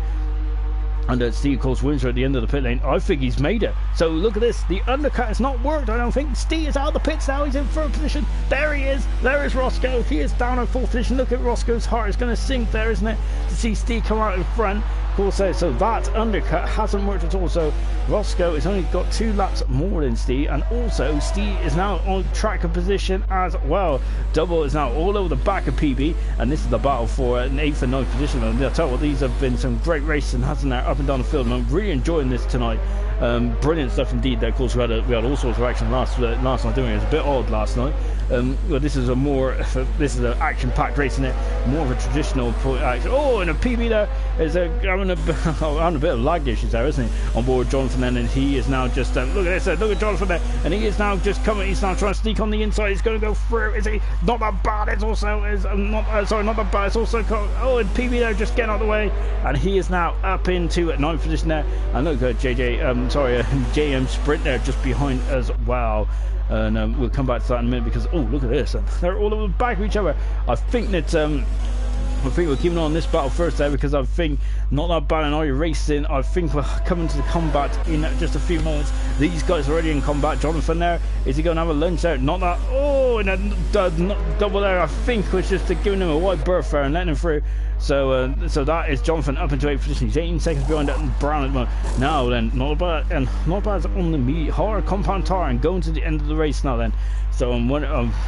And Steve, of course, wins at the end of the pit lane. I think he's made it. So look at this. The undercut has not worked, I don't think. Steve is out of the pits now. He's in third position. There he is. There is Roscoe. He is down in fourth position. Look at Roscoe's heart. It's going to sink there, isn't it? To see Steve come out in front. Of course, so that undercut hasn't worked at all. So Roscoe has only got 2 laps more than Steve. And also, Steve is now on track of position as well. Double is now all over the back of PB. And this is the battle for an 8th and 9th position. And I'll tell you what, these have been some great racing, hasn't there? Up and down the field. And I'm really enjoying this tonight. Brilliant stuff indeed there. Of course, we had all sorts of action last night, didn't we? It was a bit odd last night. Well, this is an action-packed race, isn't it? More of a traditional action. Oh, and a PB there is having a bit of lag issues there, isn't he? On board Jonathan then, and he is now just look at this. Look at Jonathan there, and he is now just coming. He's now trying to sneak on the inside. He's going to go through. Is he not that bad? It's also not that bad. It's also and PB there just getting out of the way, and he is now up into 9th position there. And look at JM Sprint there just behind as well. And we'll come back to that in a minute because look at this, they're all over the back of each other. I think that we're keeping on this battle first there because I think not that bad and IRC Racing. I think we're coming to the combat in just a few moments. These guys are already in combat. Jonathan there, is he going to have a lunge there? Not that. And a double there, I think was just giving him a wide berth there and letting him through. So that is Jonathan up into 8th position. He's 18 seconds behind that Brown at the moment. Now then, not bad on the hard compound tire and going to the end of the race now then. So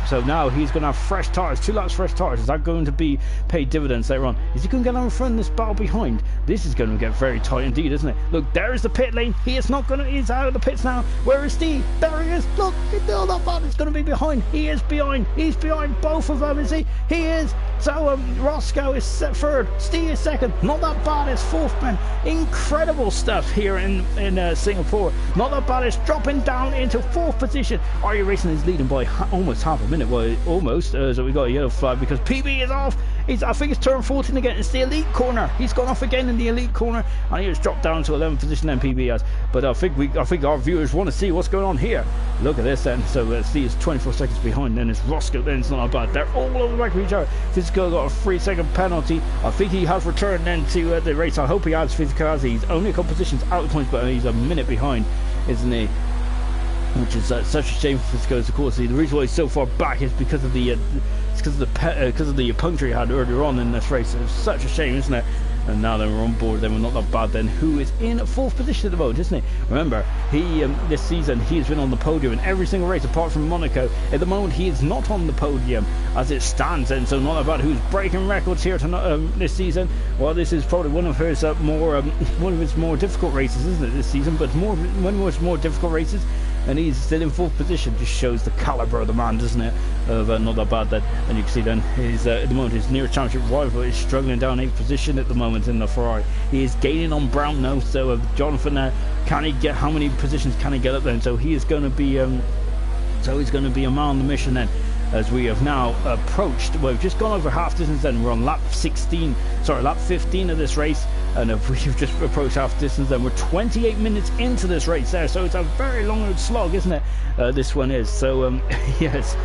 so now he's going to have fresh tires, 2 laps fresh tires. Is that going to be paid dividends later on? Is he going to get on front in this battle behind? This is going to get very tight indeed, isn't it? Look, there is the pit lane. He's out of the pits now. Where is Steve? There he is. Look, not that bad. It's going to be behind. He is behind. He's behind both of them, is he? He is. So Roscoe is third. Steve is second. Not that bad. It's 4th, man. Incredible stuff here in Singapore. Not that bad. It's dropping down into 4th position. IRC Racing is leading by almost half a minute. Well, almost. So we got a yellow flag because PB is off. I think it's turn 14 again. It's the elite corner. He's gone off again in the elite corner, and he has dropped down to 11th position. Then PB has. But I think our viewers want to see what's going on here. Look at this then. So Steve is 24 seconds behind. Then it's Roscoe. Then it's not bad. They're all over the back of each other. Physical got a 3-second penalty. I think he has returned then to the race. I hope he has. Physical. He's only a couple positions out of the points, but he's a minute behind, isn't he? Which is such a shame for Physical. Of course, the reason why he's so far back is because of the puncture he had earlier on in this race. It's such a shame, isn't it? And now that we're on board, then we're not that bad. Then who is in 4th position at the moment, isn't he? Remember, he this season he has been on the podium in every single race apart from Monaco. At the moment, he is not on the podium as it stands. And so not about who's breaking records here this season. Well, this is probably one of his one of his more difficult races, isn't it? This season, but one of his more difficult races. And he's still in 4th position. Just shows the calibre of the man, doesn't it? Not that bad then. And you can see then he's at the moment his nearest championship rival is struggling down 8th position at the moment in the Ferrari. He is gaining on Brown now. So Jonathan, can he get, how many positions can he get up then? So he is going to be he's going to be a man on the mission then. As we have now approached, we've just gone over half distance then. We're on lap 15 of this race, and if we've just approached half distance then we're 28 minutes into this race there, so it's a very long slog, isn't it? This one is, so yes.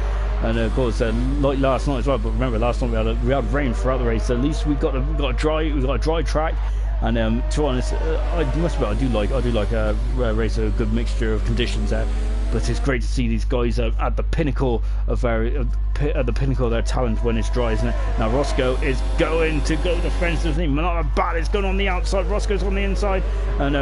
And of course, like last night as well. But remember, last night we had rain throughout the race. So at least we got a dry track. And to be honest, I do like a race, a good mixture of conditions there. But it's great to see these guys at the pinnacle of their talent when it's dry, isn't it? Now Roscoe is going to go defensively. Not bad. It's going on the outside. Roscoe's on the inside, and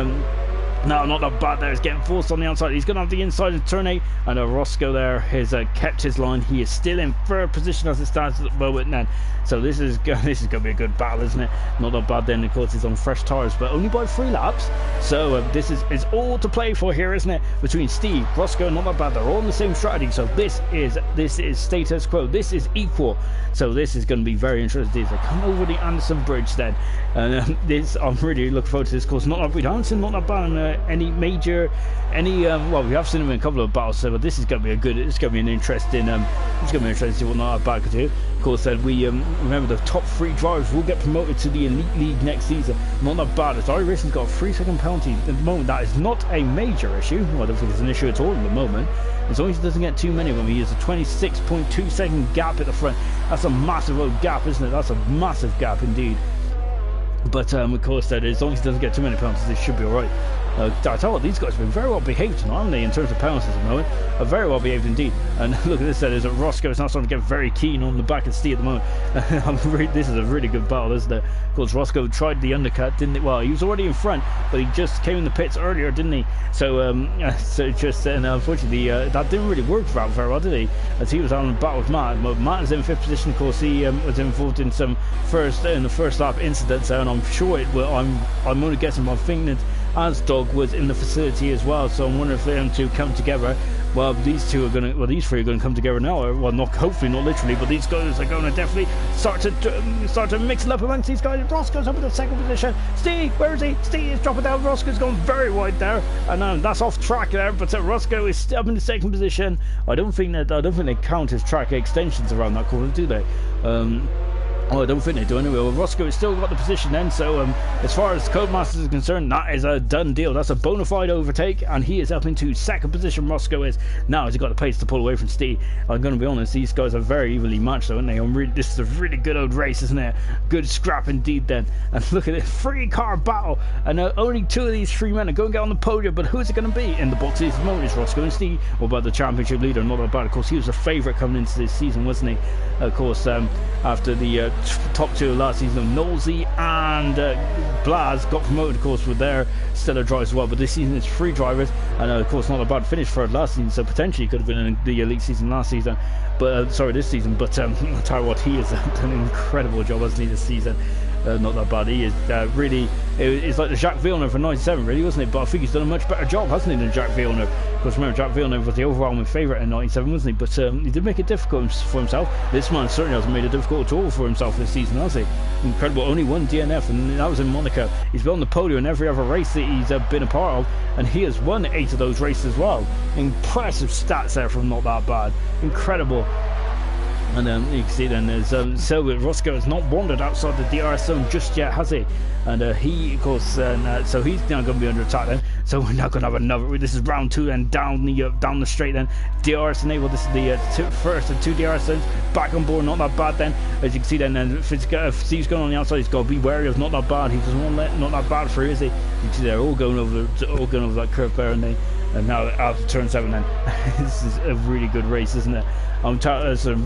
No, not that bad there. He's getting forced on the outside. He's going to have the inside of turn 8. And Roscoe there has kept his line. He is still in third position as it stands at the moment then. So this is going to be a good battle, isn't it? Not that bad then. Of course, he's on fresh tyres, but only by 3 laps. So this is all to play for here, isn't it? Between Steve, Roscoe, not that bad. They're all on the same strategy. So this is status quo. This is equal. So this is going to be very interesting. They come over the Anderson Bridge then. And I'm really looking forward to this course. Not that we haven't seen not that bad on any major, well, we have seen him in a couple of battles, so but this is going to be it's going to be an interesting, it's going to be interesting to see what not that bad could do. Of course, then we remember the top 3 drivers will get promoted to the Elite League next season. Not that bad. As IRC's got a 3-second penalty at the moment. That is not a major issue. Well, I don't think it's an issue at all at the moment. As long as he doesn't get too many of them. He has a 26.2 second gap at the front. That's a massive old gap, isn't it? That's a massive gap indeed. But of course, that as long as he doesn't get too many penalties, this should be alright. I tell you what, these guys have been very well behaved tonight, haven't they, in terms of penalties at the moment? Very well behaved indeed. And look at this, that is that Roscoe is now starting to get very keen on the back of Steve at the moment. This is a really good battle, isn't it? Of course, Roscoe tried the undercut, didn't he? Well, he was already in front, but he just came in the pits earlier, didn't he? So, unfortunately, that didn't really work for him very well, did he? As he was on a battle with Matt. But Matt is in 5th position, of course. He was involved in some in the first lap incidents, and I'm sure it will. I'm only guessing, but I'm thinking that Asdog was in the facility as well, so I'm wondering if them two come together. Well, these 3 are going to come together now. Well, hopefully not literally, but these guys are going to definitely start to mix it up amongst these guys. Roscoe's up in the 2nd position. Steve, where is he? Steve is dropping down. Roscoe's going very wide there, and that's off track there. But Roscoe is still up in the 2nd position. I don't think they count as track extensions around that corner, do they? Oh, I don't think they do anyway. Well, Roscoe has still got the position then, so as far as Codemasters is concerned, that is a done deal. That's a bona fide overtake, and he is up into 2nd position. Roscoe is now, has he got the pace to pull away from Steve. I'm going to be honest, these guys are very evenly matched, though, aren't they? This is a really good old race, isn't it? Good scrap indeed then. And look at this 3-car battle, and only 2 of these 3 men are going to get on the podium, but who's it going to be in the boxes at the moment? Is Roscoe and Steve, or about the championship leader? Not about, of course, he was a favourite coming into this season, wasn't he? Of course, after the top 2 of last season, Knowlesy and Blaz got promoted, of course, with their stellar drives as well. But this season it's 3 drivers, and of course not a bad finish for last season, so potentially could have been in the elite season last season. But this season. But I'll tell you what, he has done an incredible job, hasn't he, this season? Not that bad. He is really. It's like the Jacques Villeneuve for 97, really, wasn't it? But I think he's done a much better job, hasn't he, than Jacques Villeneuve? Because remember, Jacques Villeneuve was the overwhelming favourite in 97, wasn't he? But he did make it difficult for himself. This man certainly hasn't made it difficult at all for himself this season, has he? Incredible. Only 1 DNF, and that was in Monaco. He's been on the podium in every other race that he's been a part of, and he has won 8 of those races as well. Impressive stats there from Not That Bad. Incredible. And you can see then there's Roscoe has not wandered outside the DRS zone just yet, has he? And he, of course, so he's now going to be under attack then. So we're now going to have another. This is round 2 then, down the straight then. DRS enabled. This is the first of 2 DRS zones. Back on board, Not That Bad then. As you can see then, if Steve's going on the outside, he's got to be wary of Not That Bad. He doesn't want to let Not That Bad through, is he? You can see they're all going over that curve there, and now after turn 7 then. This is a really good race, isn't it? I'm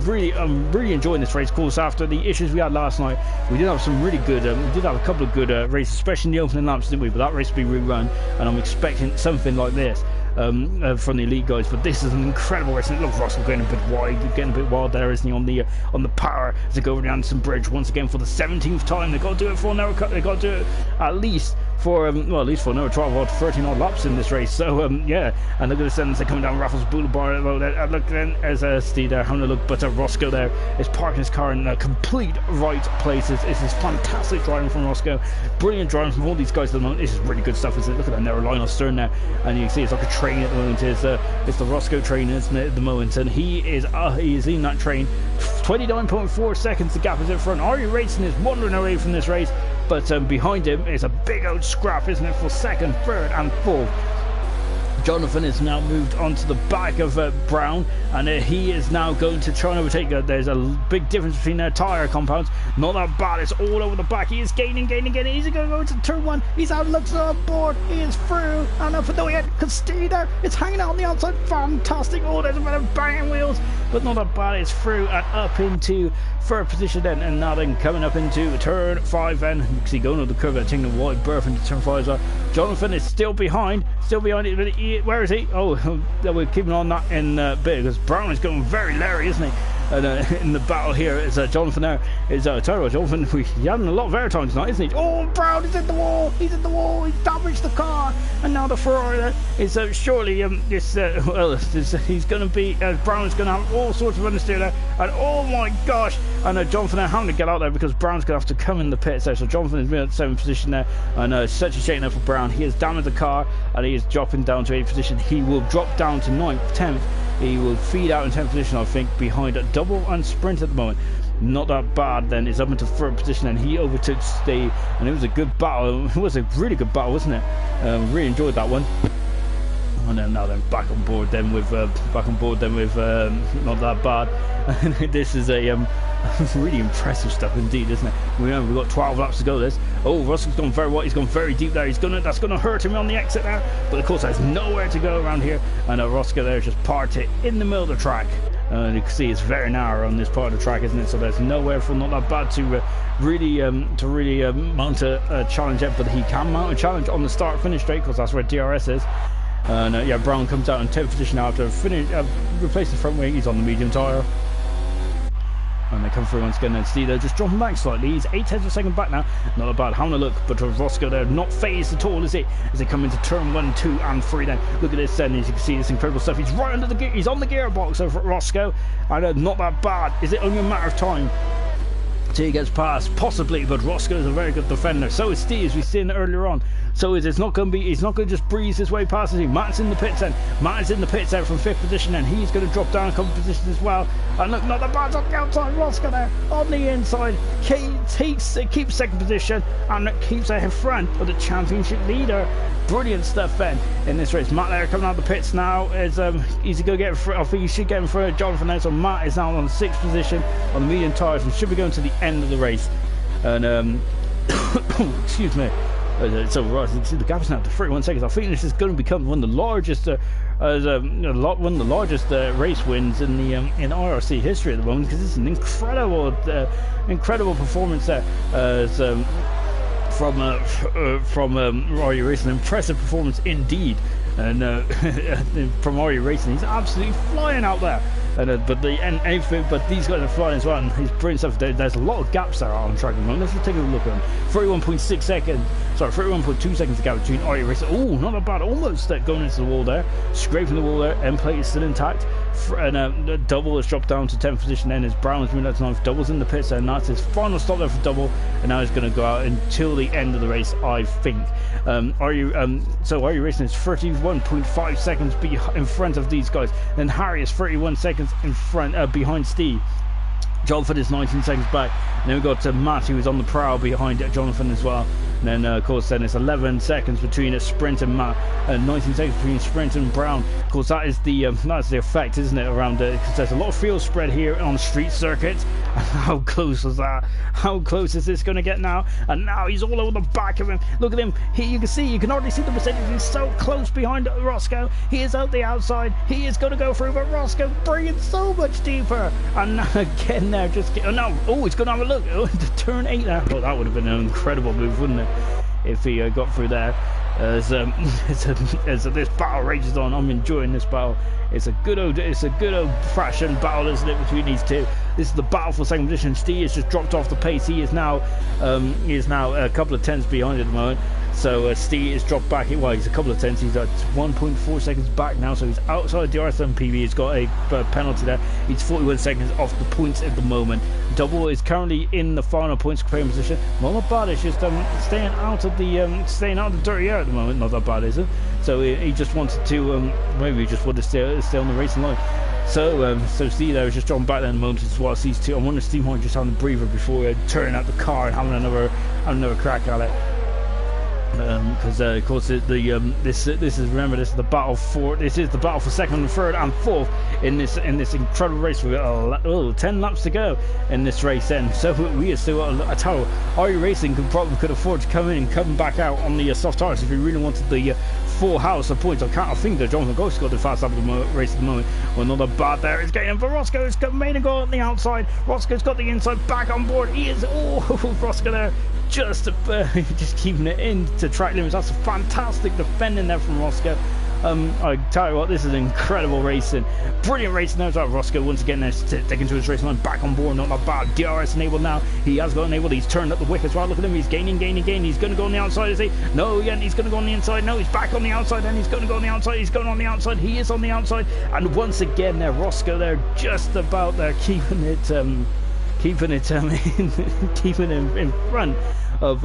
really enjoying this race. Of course, after the issues we had last night, we did have some really good. We did have a couple of good races, especially in the opening laps, didn't we? But that race will be rerun, and I'm expecting something like this from the elite guys. But this is an incredible race. Look, Russell getting a bit wide, getting a bit wild there, isn't he? On the power as they go over the Anderson Bridge once again for the 17th time. They've got to do it for another. They've got to do it at least for another 12 or 13 odd laps in this race. So yeah, and look at the sentence they're coming down Raffles Boulevard. Look then as Steve there having a look, but Roscoe there is parking his car in complete right places. This is fantastic driving from Roscoe, brilliant driving from all these guys at the moment. This is really good stuff, isn't it? Look at that narrow line of stern there, and you can see it's like a train at the moment. It's the Roscoe train, isn't it, at the moment? And he is in that train. 29.4 seconds the gap is in front. RE Racing is wandering away from this race, but behind him is a big old scrap, isn't it, for 2nd, 3rd and 4th. Jonathan is now moved onto the back of Brown, and he is now going to try and overtake. There's a big difference between their tyre compounds. Not that bad. It's all over the back. He is gaining. He's going to go into turn 1. He's out, looks on board. He is through. And up for the end. Can stay there. It's hanging out on the outside. Fantastic. Oh, there's a bit of banging wheels, but not that bad. It's through and up into third position then, and now then coming up into turn 5 then. You can see going on the curve and taking the wide berth into turn 5 as well. Jonathan is still behind it. Where is he? Oh, we're keeping on that in bit, because Brown is going very leery, isn't he? And in the battle here is Jonathan there. Jonathan, he's having a lot of airtime tonight, isn't he? Oh, Brown is in the wall. He's in the wall. He's damaged the car. And now the Ferrari there is surely he's going to be, Brown's going to have all sorts of understeer there. And oh my gosh. And Jonathan there having to get out there because Brown's going to have to come in the pits there. So Jonathan is in 7th position there. And such a shame there for Brown. He has damaged the car and he is dropping down to 8th position. He will drop down to 9th, 10th. He will feed out in 10th position, I think, behind a double and sprint at the moment. Not that bad then. It's up into 3rd position and he overtook Steve. And it was a good battle. It was a really good battle, wasn't it? Really enjoyed that one. And then now then back on board then with not that bad. This is a really impressive stuff indeed, isn't it? We've got 12 laps to go. This. Oh, Russell's gone very wide. He's gone very deep there. That's gonna hurt him on the exit there. But of course, there's nowhere to go around here. And Roscoe there just parked it in the middle of the track. You can see it's very narrow on this part of the track, isn't it? So there's nowhere for not that bad to really mount a challenge yet. But he can mount a challenge on the start-finish straight, because that's where DRS is. And yeah, Brown comes out in 10th position now after replacing the front wing. He's on the medium tyre. And they come through once again, and see they're just dropping back slightly. He's 8 tenths of a second back now. Not a bad having a look, but Roscoe there not phased at all, is he? As they come into turn 1, 2 and 3 then. Look at this then, as you can see this incredible stuff. He's right under the gear, he's on the gearbox of Roscoe. And not that bad. Is it only a matter of time till he gets past? Possibly, but Roscoe is a very good defender. So is Steve, as we've seen earlier on. So it's not going to be, he's not going to just breeze his way past him. Matt's in the pits then. Matt is in the pits there from 5th position, and he's going to drop down a couple of positions as well. And look, not the bad's on the outside. Roscoe there on the inside. Keeps 2nd position and keeps ahead front of the championship leader. Brilliant stuff then in this race. Matt there coming out of the pits now. Is he going to get I think he should get in front of Jonathan there. So Matt is now on 6th position on the medium tyres and should be going to the end of the race. And excuse me. So right, you can see the gap is now to 31 seconds. I think this is going to become one of the largest, race wins in the in IRC history at the moment, because it's an incredible performance there. From RE Racing, an impressive performance indeed. And from RE Racing, he's absolutely flying out there. And but these guys are flying as well, and he's brilliant stuff. There's a lot of gaps there on track at the moment. Let's just take a look at them. 31.6 seconds. Sorry, 31.2 seconds of gap between RE Racing. Oh, not that bad. Almost going into the wall there, scraping the wall there. End plate is still intact. And the double has dropped down to 10th position. Then as Brown's moving out to 9th. Double's in the pits, and that's his final stop there for double. And now he's going to go out until the end of the race, I think. So RE Racing is 31.5 seconds in front of these guys. Then Harry is 31 seconds in front behind Steve. Jonathan is 19 seconds back. And then we've got Matt, who is on the prowl behind Jonathan as well. And then of course then it's 11 seconds between Sprint and Matt, and 19 seconds between Sprint and Brown. Of course that is the effect, isn't it, around because there's a lot of field spread here on street circuits. How close was that? How close is this going to get now? And now he's all over the back of him. Look at him. You can hardly see the percentage. He's so close behind Roscoe. He is out the outside. He is going to go through, but Roscoe bringing so much deeper. And again there, he's going to have a look. Turn 8 there. Oh, that would have been an incredible move, wouldn't it, if he got through there. As this battle rages on, I'm enjoying this battle. It's a good old fashion battle, isn't it, between these two? This is the battle for 2nd position. Steve has just dropped off the pace. He is now a couple of tenths behind at the moment. So Steve is dropped back. Well, he's a couple of tenths. He's at 1.4 seconds back now. So he's outside the DRS and PB. He's got a penalty there. He's 41 seconds off the points at the moment. Double is currently in the final points comparing position. Not bad. It's just staying out of the dirty air at the moment. Not that bad, is it? So he just wanted to maybe he just wanted to stay on the racing line. So Steve there is just dropping back there in the moment as well. Sees two. I wonder if Steve might just having a breather before turning out the car and having another crack at it. because of course this is remember this is the battle for second and third and fourth in this incredible race. We've got 10 laps to go in this race then, so we are still I tell you, IRC Racing could afford to come in and come back out on the soft tires if we really wanted the full house of points. I think that Jonathan Ghost got the fast lap of the race at the moment. Well, not a bad there. It's getting in for Roscoe. It's got main goal on the outside. Roscoe's got the inside back on board. He is Roscoe there. Just keeping it into track limits. That's a fantastic defending there from Roscoe. I tell you what, this is incredible racing. Brilliant racing there as well. Roscoe once again taking to his racing line, back on board, not that bad. DRS enabled now. He has got enabled. He's turned up the wick as well. Look at him. He's gaining. He's going to go on the outside, is he? No, yeah, he's going to go on the inside. No, he's back on the outside, and he's going to go on the outside. He's going on the outside. He is on the outside. And once again there, Roscoe there just about there, keeping it in front of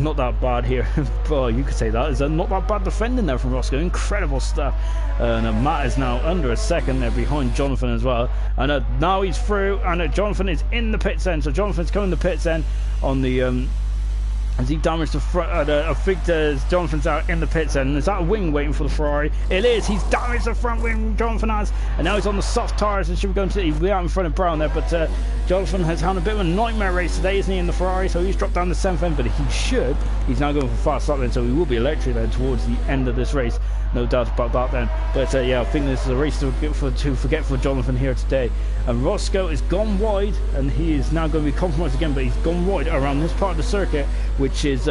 not that bad here. Boy, you could say that is not that bad defending there from Roscoe. Incredible stuff. And Matt is now under a second there behind Jonathan as well. And now he's through, and Jonathan is in the pits end. So Jonathan's coming to pits end on the as he damaged the front. I think Jonathan's out in the pits end. Is that a wing waiting for the Ferrari? It is. He's damaged the front wing, Jonathan has, and now he's on the soft tyres and should be going to be out in front of Brown there. But Jonathan has had a bit of a nightmare race today, isn't he, in the Ferrari? So he's dropped down the 7th end, but he's now going for fast lap then, so he will be electric then towards the end of this race. No doubt about that then. But yeah, I think this is a race to forget for Jonathan here today. And Roscoe is gone wide, and he is now going to be compromised again, but he's gone wide around this part of the circuit, which is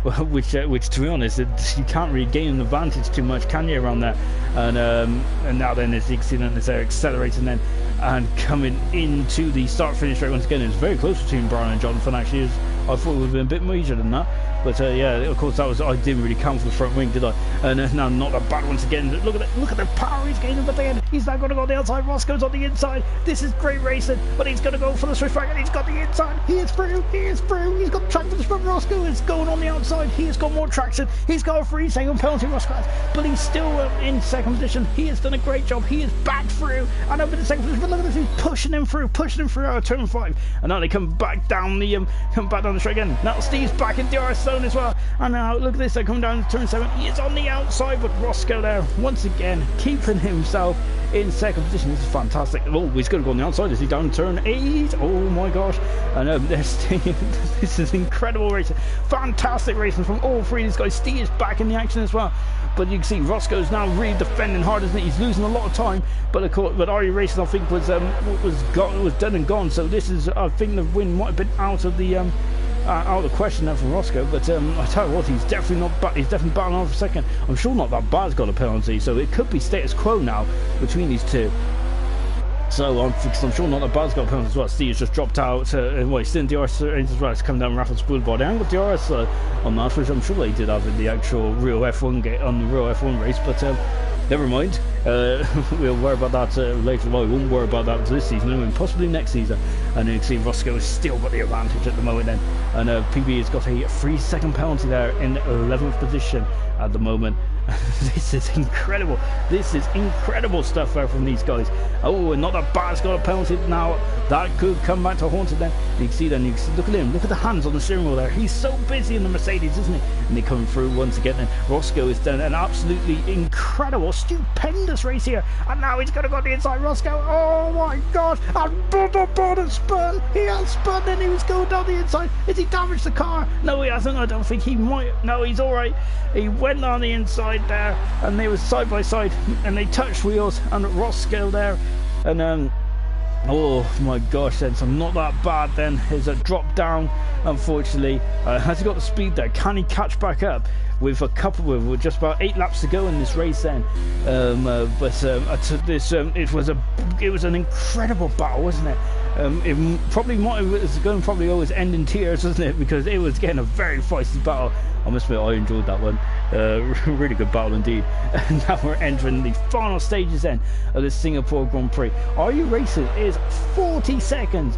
which to be honest, you can't really gain an advantage too much, can you, around there? And now then, as you can see, then they're accelerating then and coming into the start finish straight once again. It's very close between Brian and Jonathan actually. I thought it would have been a bit major than that. But yeah, of course, I didn't really count for the front wing, did I? And now not a bad once again. Look at the power he's gaining at the end. He's now going to go on the outside. Roscoe's on the inside. This is great racing, but he's going to go for the Swift and he's got the inside. He is through. He's got traction for the front. Roscoe is going on the outside. He has got more traction. He's got a 3-second penalty, Roscoe has, but he's still in second position. He has done a great job. He is back through and over the second position. But look at this, he's pushing him through out of turn 5. And now they come back down the straight again. Now Steve's back in DRS zone as well. And now look at this, they're coming down to turn 7. He is on the outside, but Roscoe there once again keeping himself in second position. This is fantastic. Oh, he's going to go on the outside. Is he down turn 8? Oh my gosh. And they're staying. This is incredible racing. Fantastic racing from all three of these guys. Steve is back in the action as well. But you can see Roscoe's now really defending hard, isn't he? He's losing a lot of time. But of course, IRC Racing I think was done and gone. So this is, I think the win might have been out of the question there from Roscoe. But I tell you what, he's definitely battling on for a second. I'm sure not that bad's got a penalty, so it could be status quo now between these two. So I'm sure not that bad's got a penalty as well. Steve's just dropped out. He's still in DRS as well. It's come down Raffles Boulevard. They haven't got DRS on that, which I'm sure they did have in the actual real F1 race. But never mind. We'll worry about that later. Well, we won't worry about that this season, and possibly next season. And you can see Roscoe has still got the advantage at the moment then. And PB has got a 3-second penalty there in 11th position at the moment. This is incredible. This is incredible stuff there from these guys. Oh, and not that bad's got a penalty now. That could come back to haunt it then. You can see, look at him. Look at the hands on the steering wheel there. He's so busy in the Mercedes, isn't he? And they're coming through once again. And Roscoe has done an absolutely incredible, stupendous race here. And now he's going to go to the inside. Roscoe, oh my gosh. And spun. He has spun and he was going down the inside. Has he damaged the car? No, he hasn't. I don't think he might. No, he's all right. He went on the inside there, and they were side by side, and they touched wheels, and Roscoe there, and oh my gosh, then so not that bad then. There's a drop down, unfortunately. Has he got the speed there? Can he catch back up with with just about 8 laps to go in this race then? It was an incredible battle, wasn't it? It probably it's going to probably always end in tears, isn't it? Because it was getting a very feisty battle. I must admit, I enjoyed that one. Really good battle indeed. And now we're entering the final stages then of the Singapore Grand Prix. IRC Racing is 40 seconds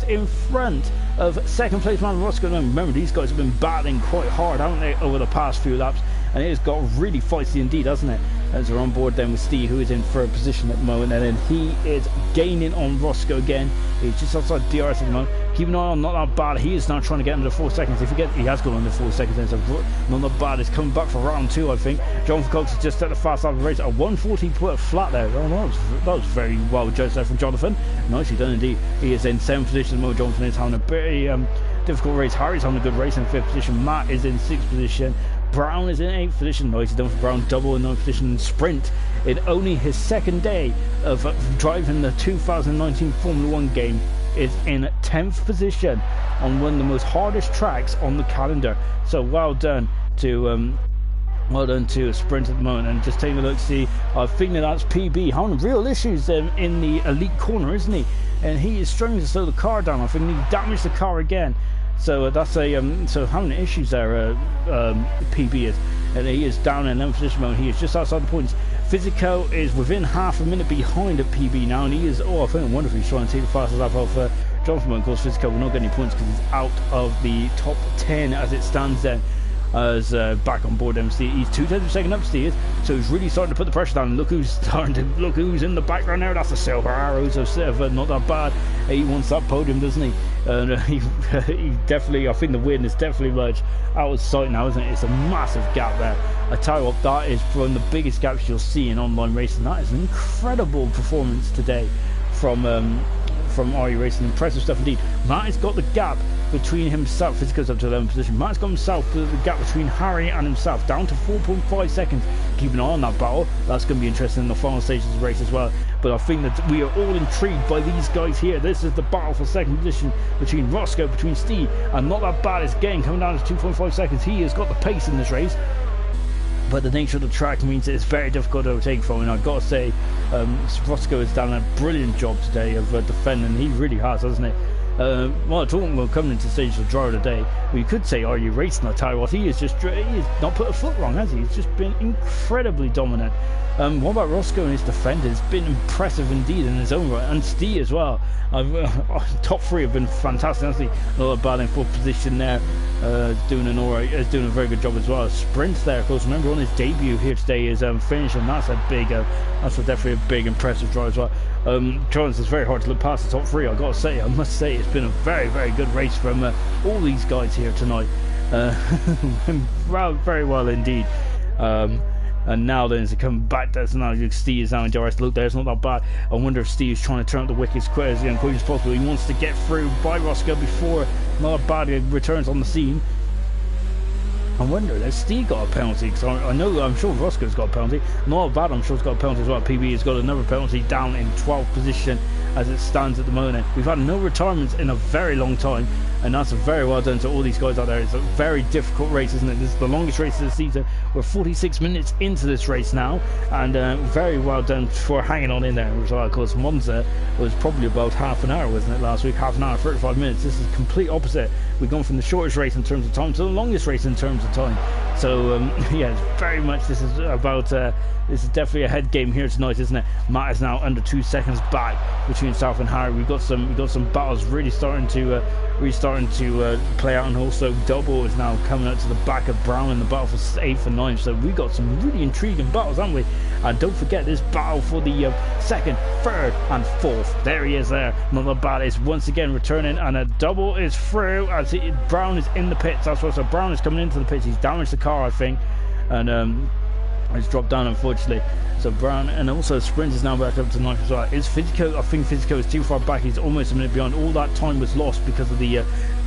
in front of second place man Roscoe. Remember, these guys have been battling quite hard, haven't they, over the past few laps? And it has got really feisty indeed, hasn't it? as we're on board then with Steve, who is in third position at the moment, and then he is gaining on Roscoe again. He's just outside DRS at the moment. Keep an eye on Not That Bad. He is now trying to get under 4 seconds. If you get, he has gone under 4 seconds then, so Not That Bad is coming back for round 2, I think. Jonathan Cox has just set the fast lap of the race at 140, put a flat there. Oh no, that was very well judged there from Jonathan. Nicely done indeed. He is in 7th position at the moment. Jonathan is having a very difficult race. Harry's having a good race in 5th position. Matt is in 6th position. Brown is in 8th position. Nicely done for Brown. Double in 9th position in sprint. In only his second day of driving the 2019 Formula 1 game, is in 10th position on one of the most hardest tracks on the calendar. So well done to Sprint at the moment. And just taking a look, see, I think that's PB having real issues in the elite corner, isn't he? And he is struggling to slow the car down. I think he damaged the car again. So that's a so having issues there. PB is, and he is down in 11th position moment. He is just outside the points. Physico is within half a minute behind at PB now, and he is, I think wonderfully he's trying to take the fastest lap off Jonathan. Of course, Physico will not get any points because he's out of the top 10 as it stands then. As back on board MC, he's 2 tenths of a second up, Steve, so he's really starting to put the pressure down. Look who's in the background there. That's the Silver Arrows of Not That Bad. He wants that podium, doesn't he? He definitely, I think the win is definitely much out of sight now, isn't it? It's a massive gap there. I tell you what, that is one of the biggest gaps you'll see in online racing. That is an incredible performance today from RE Racing. Impressive stuff indeed. Matt has got the gap between himself. Physico's up to 11th position. Matt's got himself the gap between Harry and himself down to 4.5 seconds. Keep an eye on that battle. That's going to be interesting in the final stages of the race as well. But I think that we are all intrigued by these guys here. This is the battle for second position between Roscoe, between Steve, and Not That Bad is again coming down to 2.5 seconds. He has got the pace in this race, but the nature of the track means it's very difficult to overtake from. And I've got to say, Roscoe has done a brilliant job today of defending. He really has, hasn't he? Well, talking about coming into the stage of the driver of the day, we could say, are you racing? I tell you what, he has not put a foot wrong, has he? He's just been incredibly dominant. What about Roscoe and his defender? It's been impressive indeed in his own right, and Steve as well. Top 3 have been fantastic. Honestly, Not That Bad in 4th position there, doing a very good job as well. Sprint there, of course. Remember on his debut here today is finishing. That's definitely a big impressive drive as well. Jones, it's very hard to look past the top 3. I must say it's been a very, very good race from all these guys here tonight. Very well indeed. And now then, as it comes back, that's now Steve is now in DRS. Look, there's Not That Bad. I wonder if Steve is trying to turn up the wickets quick as possible. He wants to get through by Roscoe before Not That Bad returns on the scene. I wonder, has Steve got a penalty? Because I'm sure Roscoe's got a penalty. Not Bad, I'm sure, has got a penalty as well. PB has got another penalty down in 12th position as it stands at the moment. We've had no retirements in a very long time, and that's very well done to all these guys out there. It's a very difficult race, isn't it? This is the longest race of the season. We're 46 minutes into this race now, and very well done for hanging on in there. Of course, Monza was probably about half an hour, wasn't it, last week? Half an hour, 35 minutes. This is the complete opposite. We've gone from the shortest race in terms of time to the longest race in terms of time. So yeah, it's very much, this is about this is definitely a head game here tonight, isn't it? Matt is now under 2 seconds back between South and Harry. We've got some battles really starting to play out, and also Double is now coming out to the back of Brown in the battle for 8th and 9th. So we've got some really intriguing battles, haven't we? And don't forget this battle for the 2nd, 3rd and 4th. There he is there. Not That Bad is once again returning, and a Double is through as Brown is in the pits. That's what, so Brown is coming into the pits. He's damaged the car, I think, and it's dropped down unfortunately. So Brown, and also Sprint is now back up to 9th as well. Is Physico? I think Physico is too far back. He's almost a minute behind. All that time was lost because of the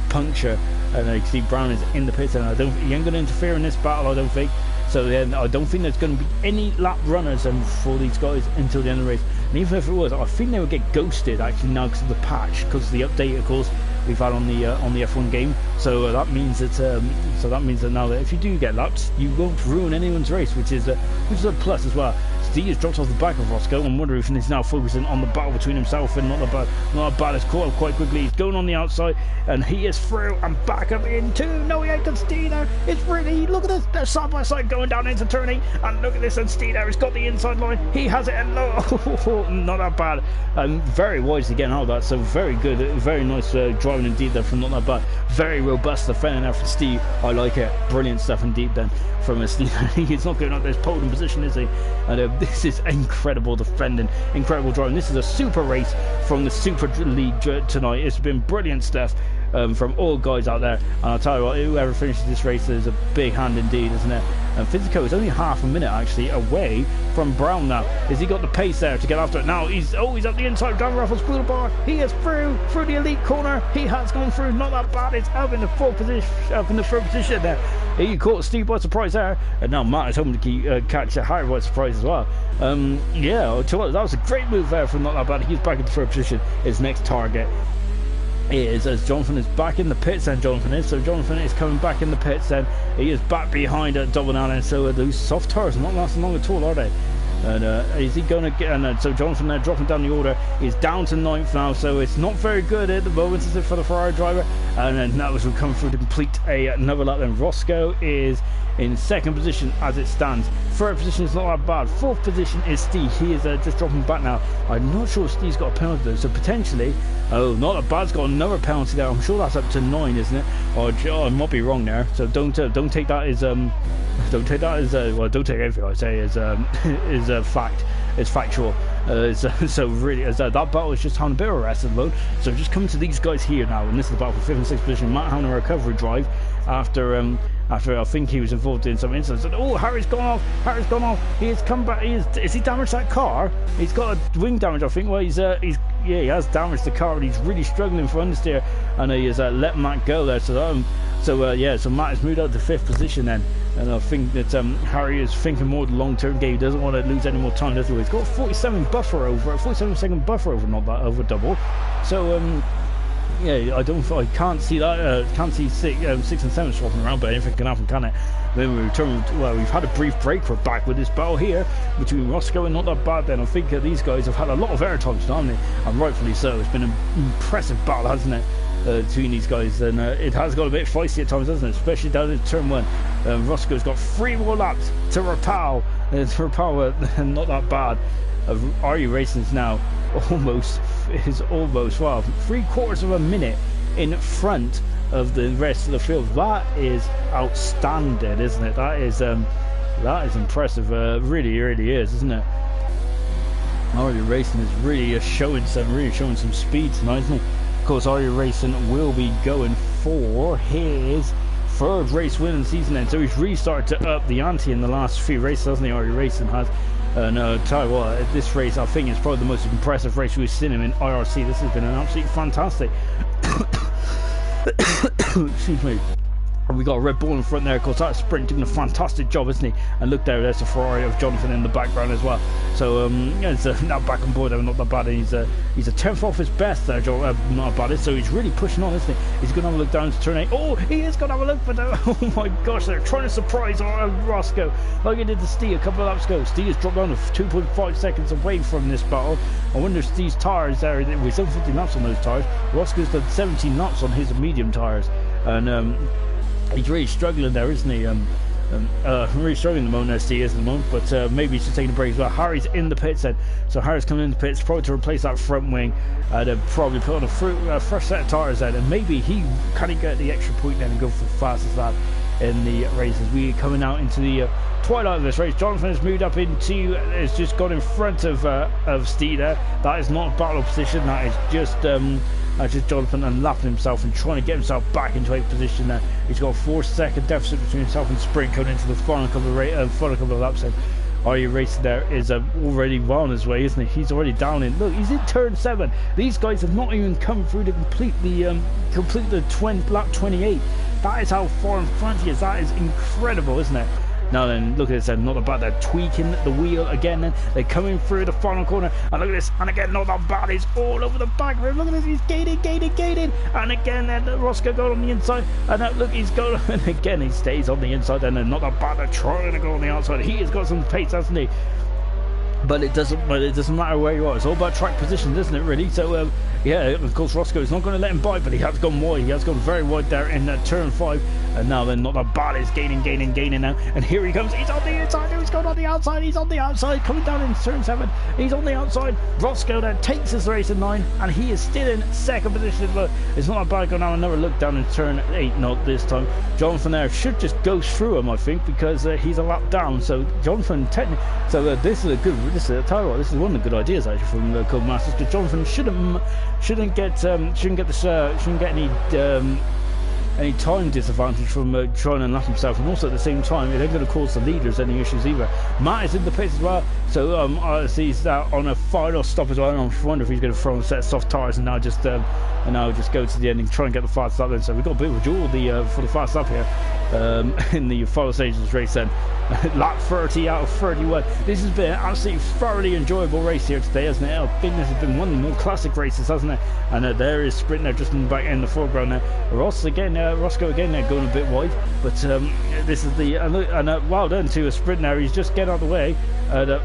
puncture, and you can see Brown is in the pits, and he ain't going to interfere in this battle, I don't think. So then I don't think there's going to be any lap runners for these guys until the end of the race. And even if it was, I think they would get ghosted actually now because of the patch, because of the update, of course, we've had on the F1 game. So that means that now that if you do get laps, you won't ruin anyone's race, which is a plus as well. Steve has dropped off the back of Roscoe. I'm wondering if he's now focusing on the battle between himself and Not That Bad. Is caught up quite quickly. He's going on the outside, and he is through and back up into. No, he ain't got Steiner. It's really, look at this. They're side by side going down into turn 8, and look at this. And Steiner has got the inside line. He has it, and Not That Bad. Very wisely getting out of that. So very good, very nice driving indeed there from Not That Bad. Very robust defending there from Steve. I like it. Brilliant stuff indeed then from Steve. He's not going out this podium position, is he? And this is incredible defending, incredible driving. This is a super race from the Super League tonight. It's been brilliant stuff from all guys out there. And I'll tell you what, whoever finishes this race is a big hand indeed, isn't it? And Fizzico is only half a minute actually away from Brown now. Has he got the pace there to get after it? Now he's up the inside. Down Raffles through the bar. He is through the elite corner. He has gone through. Not That Bad. It's up in the third position there. He caught Steve by surprise there, and now Matt is hoping to catch Harry by surprise as well. Yeah, that was a great move there from Not That Bad. He's back in the third position. His next target is as Jonathan is back in the pits, and Jonathan is coming back in the pits, and he is back behind at Double Allen. So those soft tires are not lasting long at all, are they? And is he going to get? And so Jonathan there dropping down the order is down to 9th now, so it's not very good at the moment, is it, for the Ferrari driver? And then that was come through to complete another lap. Then Roscoe is in 2nd position as it stands. 3rd position is Not That Bad. 4th position is Steve. He is just dropping back now. I'm not sure if Steve's got a penalty though, so potentially, Not That Bad's got another penalty there. I'm sure that's up to 9, isn't it? Or I might be wrong there. So don't take that as don't take that as well, don't take everything I say as is fact. It's factual. So really, that battle is just having a bit of a rest at the moment. So just coming to these guys here now, and this is the battle for 5th and 6th position. Matt having a recovery drive after I think he was involved in some incidents. And Harry's gone off. He has come back. Is he damaged that car? He's got a wing damage, I think. Well, he has damaged the car, and he's really struggling for understeer, and he has let Matt go there. So Matt has moved out to 5th position then. And I think that Harry is thinking more of the long-term game. He doesn't want to lose any more time. Does he? He's got a 47 second buffer over Not That over double. So yeah, I can't see that. Can't see 6 and 7 swapping around, but anything can happen, can it? Then we return. Well, we've had a brief break. We're back with this battle here between Roscoe and Not That Bad. Then I think these guys have had a lot of airtime, haven't they? And rightfully so. It's been an impressive battle, hasn't it? Between these guys, and it has got a bit feisty at times, hasn't it? Especially down in turn 1. Roscoe's got 3 more laps to repel. Not That Bad. IRC Racing is now almost 3/4 of a minute in front of the rest of the field. That is outstanding, isn't it? That is impressive. Really is, isn't it? IRC Racing is really showing some speed tonight, isn't it? Of course, IRC Racing will be going for his 3rd race win in the season then. So he's really started to up the ante in the last few races, hasn't he? IRC Racing has. No, tell you what, this race I think is probably the most impressive race we've seen him in IRC. This has been an absolutely fantastic. Excuse me. And we got a Red Bull in front there. Of course, that sprint doing a fantastic job, isn't he? And look there's the Ferrari of Jonathan in the background as well. So yeah, it's now back on board. Not That Bad. He's a 10th off his best there, Not That Bad. So he's really pushing on, isn't he? He's going to have a look down to turn 8. Oh, he is going to have a look, but oh my gosh, they're trying to surprise Roscoe like he did to Steve a couple of laps ago. Steve has dropped down to 2.5 seconds away from this battle. I wonder if Steve's tyres there. We've done 15 laps on those tyres. Roscoe's done 17 laps on his medium tyres, and he's really struggling there, isn't he? Really struggling at the moment, Steve is at the moment, but maybe he's just taking a break as well. Harry's in the pits then, so Harry's coming in the pits probably to replace that front wing, and probably put on a fresh set of tyres then, and maybe he can get the extra point then and go for the fastest lap in the races. We are coming out into the twilight of this race. Jonathan has moved up has just got in front of Steve there. That is not a battle position, that is just Jonathan unlapping himself and trying to get himself back into 8th position there. He's got a 4-second deficit between himself and Sprint coming into the final couple of laps. And IRC Racing there is already well on his way, isn't he? He's already down in. Look, he's in turn 7. These guys have not even come through to complete the lap 28. That is how far in front he is. That is incredible, isn't it? Now then, look at this, Not That Bad, they're tweaking the wheel again, then they're coming through the final corner, and look at this, and again, Not That Bad is all over the back of him. Look at this, he's gaining, and again, then Roscoe going on the inside, and look, he's going, and again, he stays on the inside, and then Not That Bad, they're trying to go on the outside. He has got some pace, hasn't he? But it doesn't matter where you are. It's all about track positions, isn't it, really? So, yeah, of course, Roscoe is not going to let him by, but he has gone wide. He has gone very wide there in turn 5. And now then, not that bad. Is gaining now. And here he comes. He's on the inside. He's going on the outside. He's on the outside. Coming down in turn 7. He's on the outside. Roscoe then takes his race in 9. And he is still in second position. But it's not that bad. Go now another look down in turn 8. Not this time. Jonathan there should just go through him, I think, because he's a lap down. So Jonathan technically. So this is a good. This is one of the good ideas actually from Cub Masters, because Jonathan shouldn't get any time disadvantage from trying to lap himself, and also at the same time it ain't going to cause the leaders any issues either. Matt is in the pits as well, so he's on a final stop as well, and I'm wondering if he's going to throw a set of soft tyres and now just go to the end and try and get the fast lap then. So we've got a bit of a duel for the fast lap here in the final stages of this race then. Lap 30 out of 31. This has been an absolutely thoroughly enjoyable race here today, hasn't it? I think this has been one of the more classic races, hasn't it? And there is Sprint now just in the back in the foreground now. Roscoe again there going a bit wide, but this is the well done to a Sprint now. He's just getting out of the way, but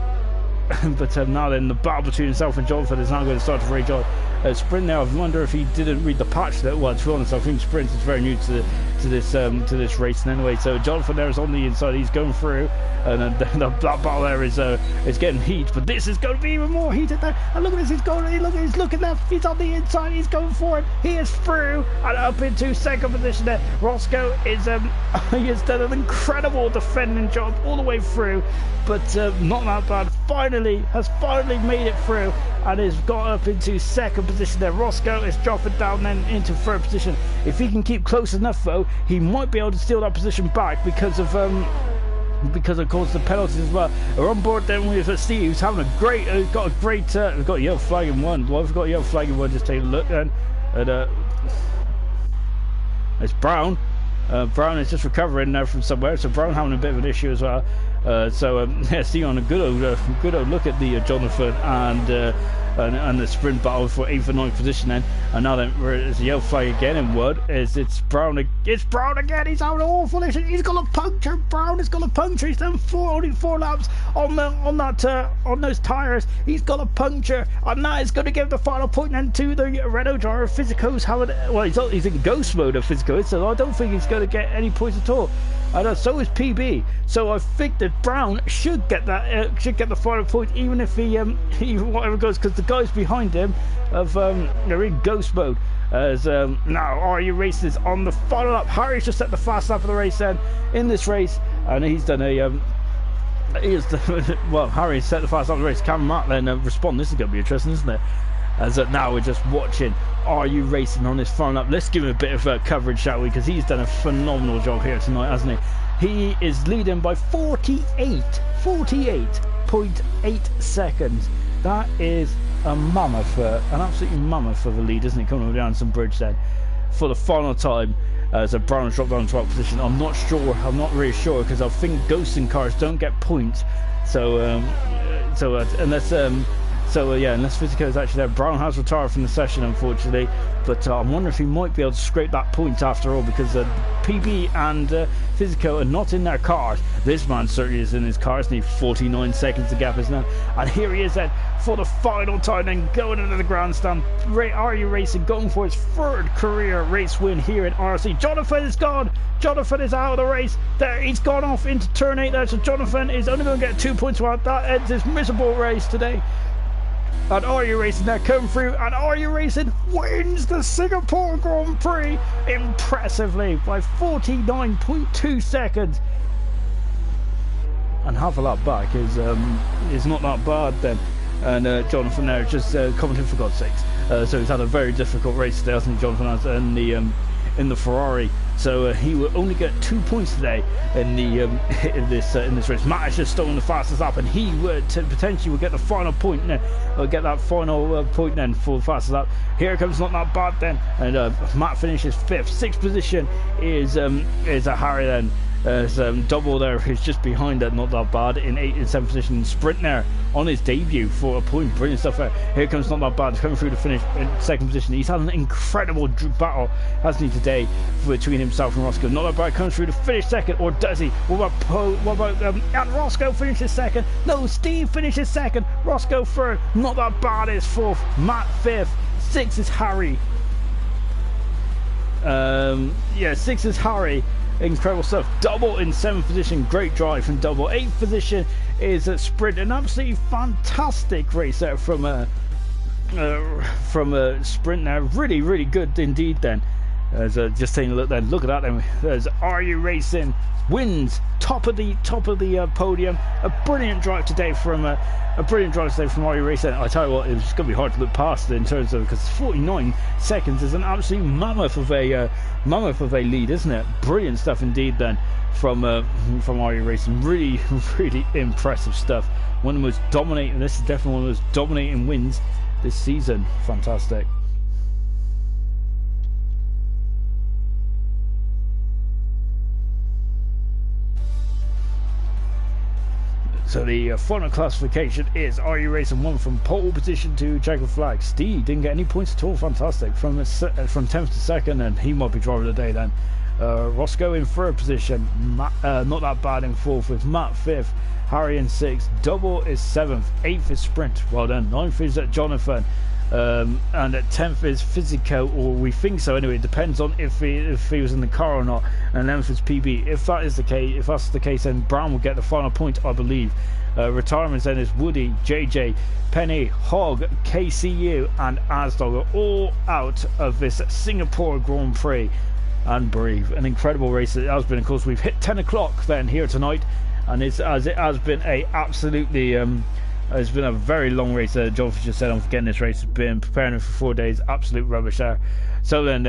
now then the battle between himself and Jonathan is now going to start to rage on. Sprint now, I wonder if he didn't read the patch that, well, to be honest, I think Sprint is very new to this race anyway. So Jonathan there is on the inside, he's going through, and that battle there is getting heat, but this is going to be even more heated there. And look at this, he's looking left, he's on the inside, he's going forward, he is through and up into second position there. Roscoe is he has done an incredible defending job all the way through, but not that bad. Has finally made it through and has got up into second position there. Roscoe is dropping down then into third position. If he can keep close enough though, he might be able to steal that position back because of course the penalties as well. We're on board then with Steve, who's having a great we've got a yellow flag in one. Well, we've got a yellow flag in one, just take a look then. And it's Brown. Brown is just recovering now from somewhere, so Brown having a bit of an issue as well. See on a good old look at the Jonathan and the sprint battle for 8th and 9th position then. And now then there's a yellow flag again in Wood. It's Brown again. He's having an awful issue. He's got a puncture. Brown has got a puncture. He's done only 4 laps on those tyres. He's got a puncture, and that is going to give the final point then to the Renault driver. Physico's he's in ghost mode of Physico, so I don't think he's going to get any points at all. And so is PB. So I think that Brown should get the final point, even if he whatever goes, because the guys behind him they're in ghost mode. As now IRC Racing is on the final lap. Harry's just set the fast lap of the race then in this race, and he's done Harry's set the fast lap of the race. Can Matt then respond? This is going to be interesting, isn't it? As now we're just watching IRC Racing on this final lap. Let's give him a bit of coverage, shall we? Because he's done a phenomenal job here tonight, hasn't he? He is leading by 48.8 seconds. That is a mammoth, an absolute mammoth of a lead, isn't it? Coming down some bridge then for the final time. So Brown has dropped down to 12th position. I'm not really sure, because I think ghosting cars don't get points. Unless Physico is actually there. Brown has retired from the session, unfortunately, but I'm wondering if he might be able to scrape that point after all, because PB and Physico are not in their cars. This man certainly is in his cars, needs 49 seconds to gap is now, and here he is then for the final time, then going into the grandstand. IRC Racing going for his 3rd career race win here in IRC. Jonathan is gone. Jonathan is out of the race. There, he's gone off into turn 8 there, so Jonathan is only going to get 2 points out. That ends his miserable race today. And IRC Racing now come through, and IRC Racing wins the Singapore Grand Prix impressively by 49.2 seconds. And half a lap back is not that bad then. And Jonathan there just commenting for God's sakes. So he's had a very difficult race today, hasn't he, Jonathan, has in the Ferrari. So he will only get 2 points today in this race. Matt has just stolen the fastest lap, and he would potentially will get the final point then, or get that final point then for the fastest lap. Here comes not that bad then, and Matt finishes 5th. 6th position is a Harry then. As Double there is just behind that, not that bad, in 8th and 7th position. Sprint there on his debut for a point. Brilliant stuff there. Here comes Not That Bad coming through to finish in 2nd position. He's had an incredible battle, hasn't he, today between himself and Roscoe. Not That Bad comes through to finish 2nd, or does he? What about and Roscoe finishes 2nd? No, Steve finishes 2nd. Roscoe 3rd. Not That Bad is 4th. Matt 5th. 6th is Harry. 6th is Harry. Incredible stuff. Double in 7th position. Great drive from Double. 8th position is a Sprint. An absolutely fantastic race there from a Sprint there. Really, really good indeed then. As just taking a look then. Look at that then. There's RU Racing wins top of the podium. A brilliant drive today from RU Racing. I tell you what, it's going to be hard to look past in terms of, because 49 seconds is an absolute mammoth of a lead, isn't it? Brilliant stuff indeed then from RU Racing. Really, really impressive stuff. One of the most dominating. This is definitely one of the most dominating wins this season. Fantastic. So the final classification is RU Racing 1 from pole position to checkered flag. Steve didn't get any points at all. Fantastic. From 10th to 2nd, and he might be driver of the day then. Roscoe in 3rd position. Not That Bad in 4th with Matt 5th. Harry in 6th. Double is 7th. 8th is Sprint. Well done. 9th is Jonathan. And at 10th is Physico, or we think so anyway. It depends on if he was in the car or not. And 11th is PB. If that's the case, then Brown will get the final point, I believe. Retirements then is Woody, JJ, Penny, Hogg, KCU, and Asdog are all out of this Singapore Grand Prix. And breathe. An incredible race it has been. Of course, we've hit 10 o'clock then here tonight, and it has been a absolutely. It's been a very long race. John Fisher said, I'm forgetting this race. Has been preparing for 4 days. Absolute rubbish there. So then,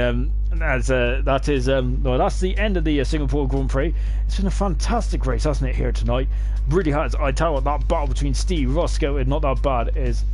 that's the end of the Singapore Grand Prix. It's been a fantastic race, hasn't it, here tonight? Really has. I tell you what, that battle between Steve, Roscoe, and Not That Bad was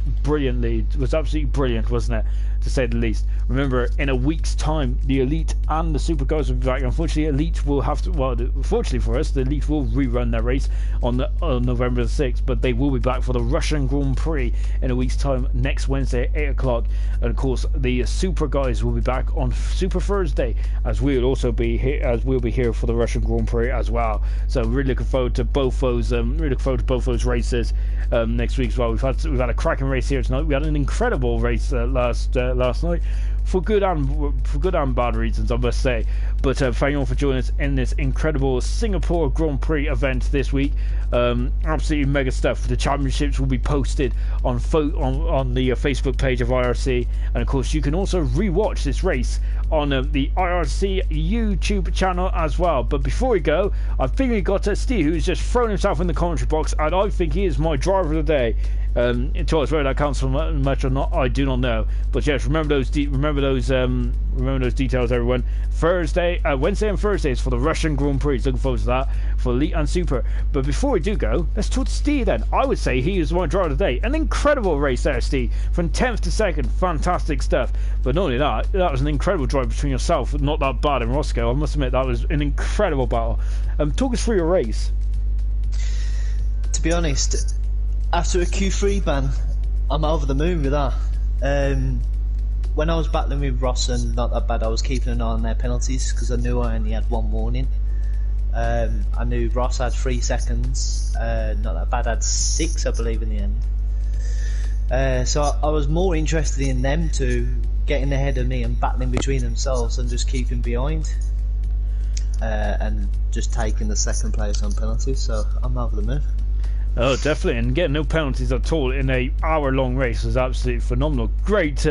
absolutely brilliant, wasn't it? To say the least. Remember, in a week's time, the Elite and the Super Guys will be back. Unfortunately, Elite will have to. Well, fortunately for us, the Elite will rerun their race on November the 6th, but they will be back for the Russian Grand Prix in a week's time, next Wednesday at 8 o'clock. And of course, the Super Guys will be back on Super Thursday, as we'll also be here, as we'll be here for the Russian Grand Prix as well. So really looking forward to both those. Really looking forward to both those races next week as well. We've had a cracking race here tonight. We had an incredible race last night, for good and bad reasons, I must say. But thank you all for joining us in this incredible Singapore Grand Prix event this week. Absolutely mega stuff. The championships will be posted on the Facebook page of IRC, and of course you can also re-watch this race on the IRC YouTube channel as well. But before we go, I think we got Steve, who's just thrown himself in the commentary box, and I think he is my driver of the day. To us whether that counts for much or not, I do not know. But yes, remember those details, everyone. Wednesday and Thursday is for the Russian Grand Prix. Looking forward to that for Elite and Super. But before we do go, let's talk to Steve then. I would say he is my driver of the day. An incredible race there, Steve, from 10th to 2nd. Fantastic stuff. But not only that, that was an incredible drive between yourself, Not That Bad, and Roscoe. I must admit, that was an incredible battle. Talk us through your race. To be honest, after a Q3 ban, I'm over the moon with that. When I was battling with Ross and Not That Bad, I was keeping an eye on their penalties because I knew I only had one warning. I knew Ross had 3 seconds, Not That Bad had 6, I believe, in the end. So I was more interested in them two getting ahead of me and battling between themselves and just keeping behind. And just taking the 2nd place on penalties, so I'm over the moon. Oh, definitely, and getting no penalties at all in a hour-long race was absolutely phenomenal. Great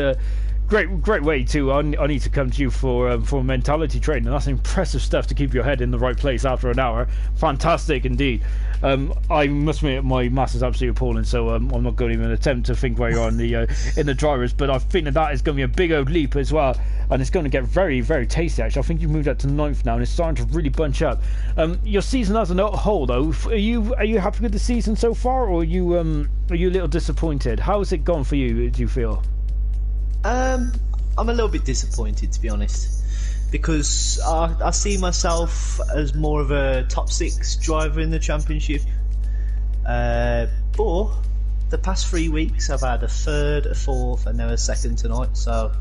way too. I need to come to you for mentality training. That's impressive stuff to keep your head in the right place after an hour. Fantastic indeed. I must admit my maths is absolutely appalling, so I'm not going to even attempt to think where you are in the drivers. But I think that is going to be a big old leap as well, and it's going to get very, very tasty. Actually, I think you've moved up to 9th now, and it's starting to really bunch up. Your season as a whole, though, are you happy with the season so far, or are you a little disappointed? How has it gone for you? Do you feel? I'm a little bit disappointed, to be honest. because I see myself as more of a top 6 driver in the championship. But the past 3 weeks I've had a third, a fourth, and now a second tonight. So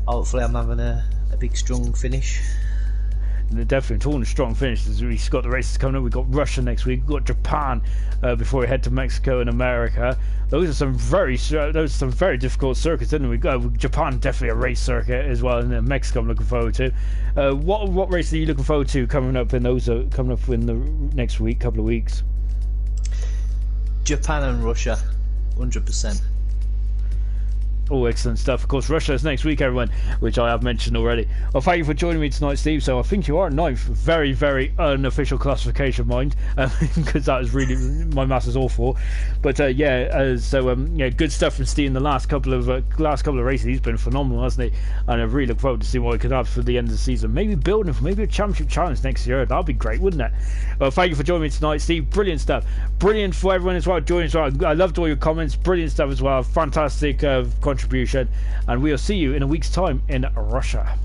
hopefully I'm having a big strong finish. Definitely talking strong finishes. We've got the races coming up. We've got Russia next week. We've got Japan before we head to Mexico and America. Those are some very difficult circuits, isn't we? Japan definitely a race circuit as well, and then Mexico I'm looking forward to. What race are you looking forward to coming up in those coming up in the next couple of weeks? Japan and Russia, 100%. Oh, excellent stuff. Of course, Russia is next week, everyone, which I have mentioned already. Well, thank you for joining me tonight, Steve. So I think you are ninth. Very, very unofficial classification, mind, because that is really, my maths is awful. But good stuff from Steve in the last couple of races. He's been phenomenal, hasn't he? And I really look forward to seeing what he could have for the end of the season. Maybe building for maybe a championship challenge next year. That'd be great, wouldn't it? Well, thank you for joining me tonight, Steve. Brilliant stuff. Brilliant for everyone as well joining as well. I loved all your comments. Brilliant stuff as well. Fantastic contribution, and we'll see you in a week's time in Russia.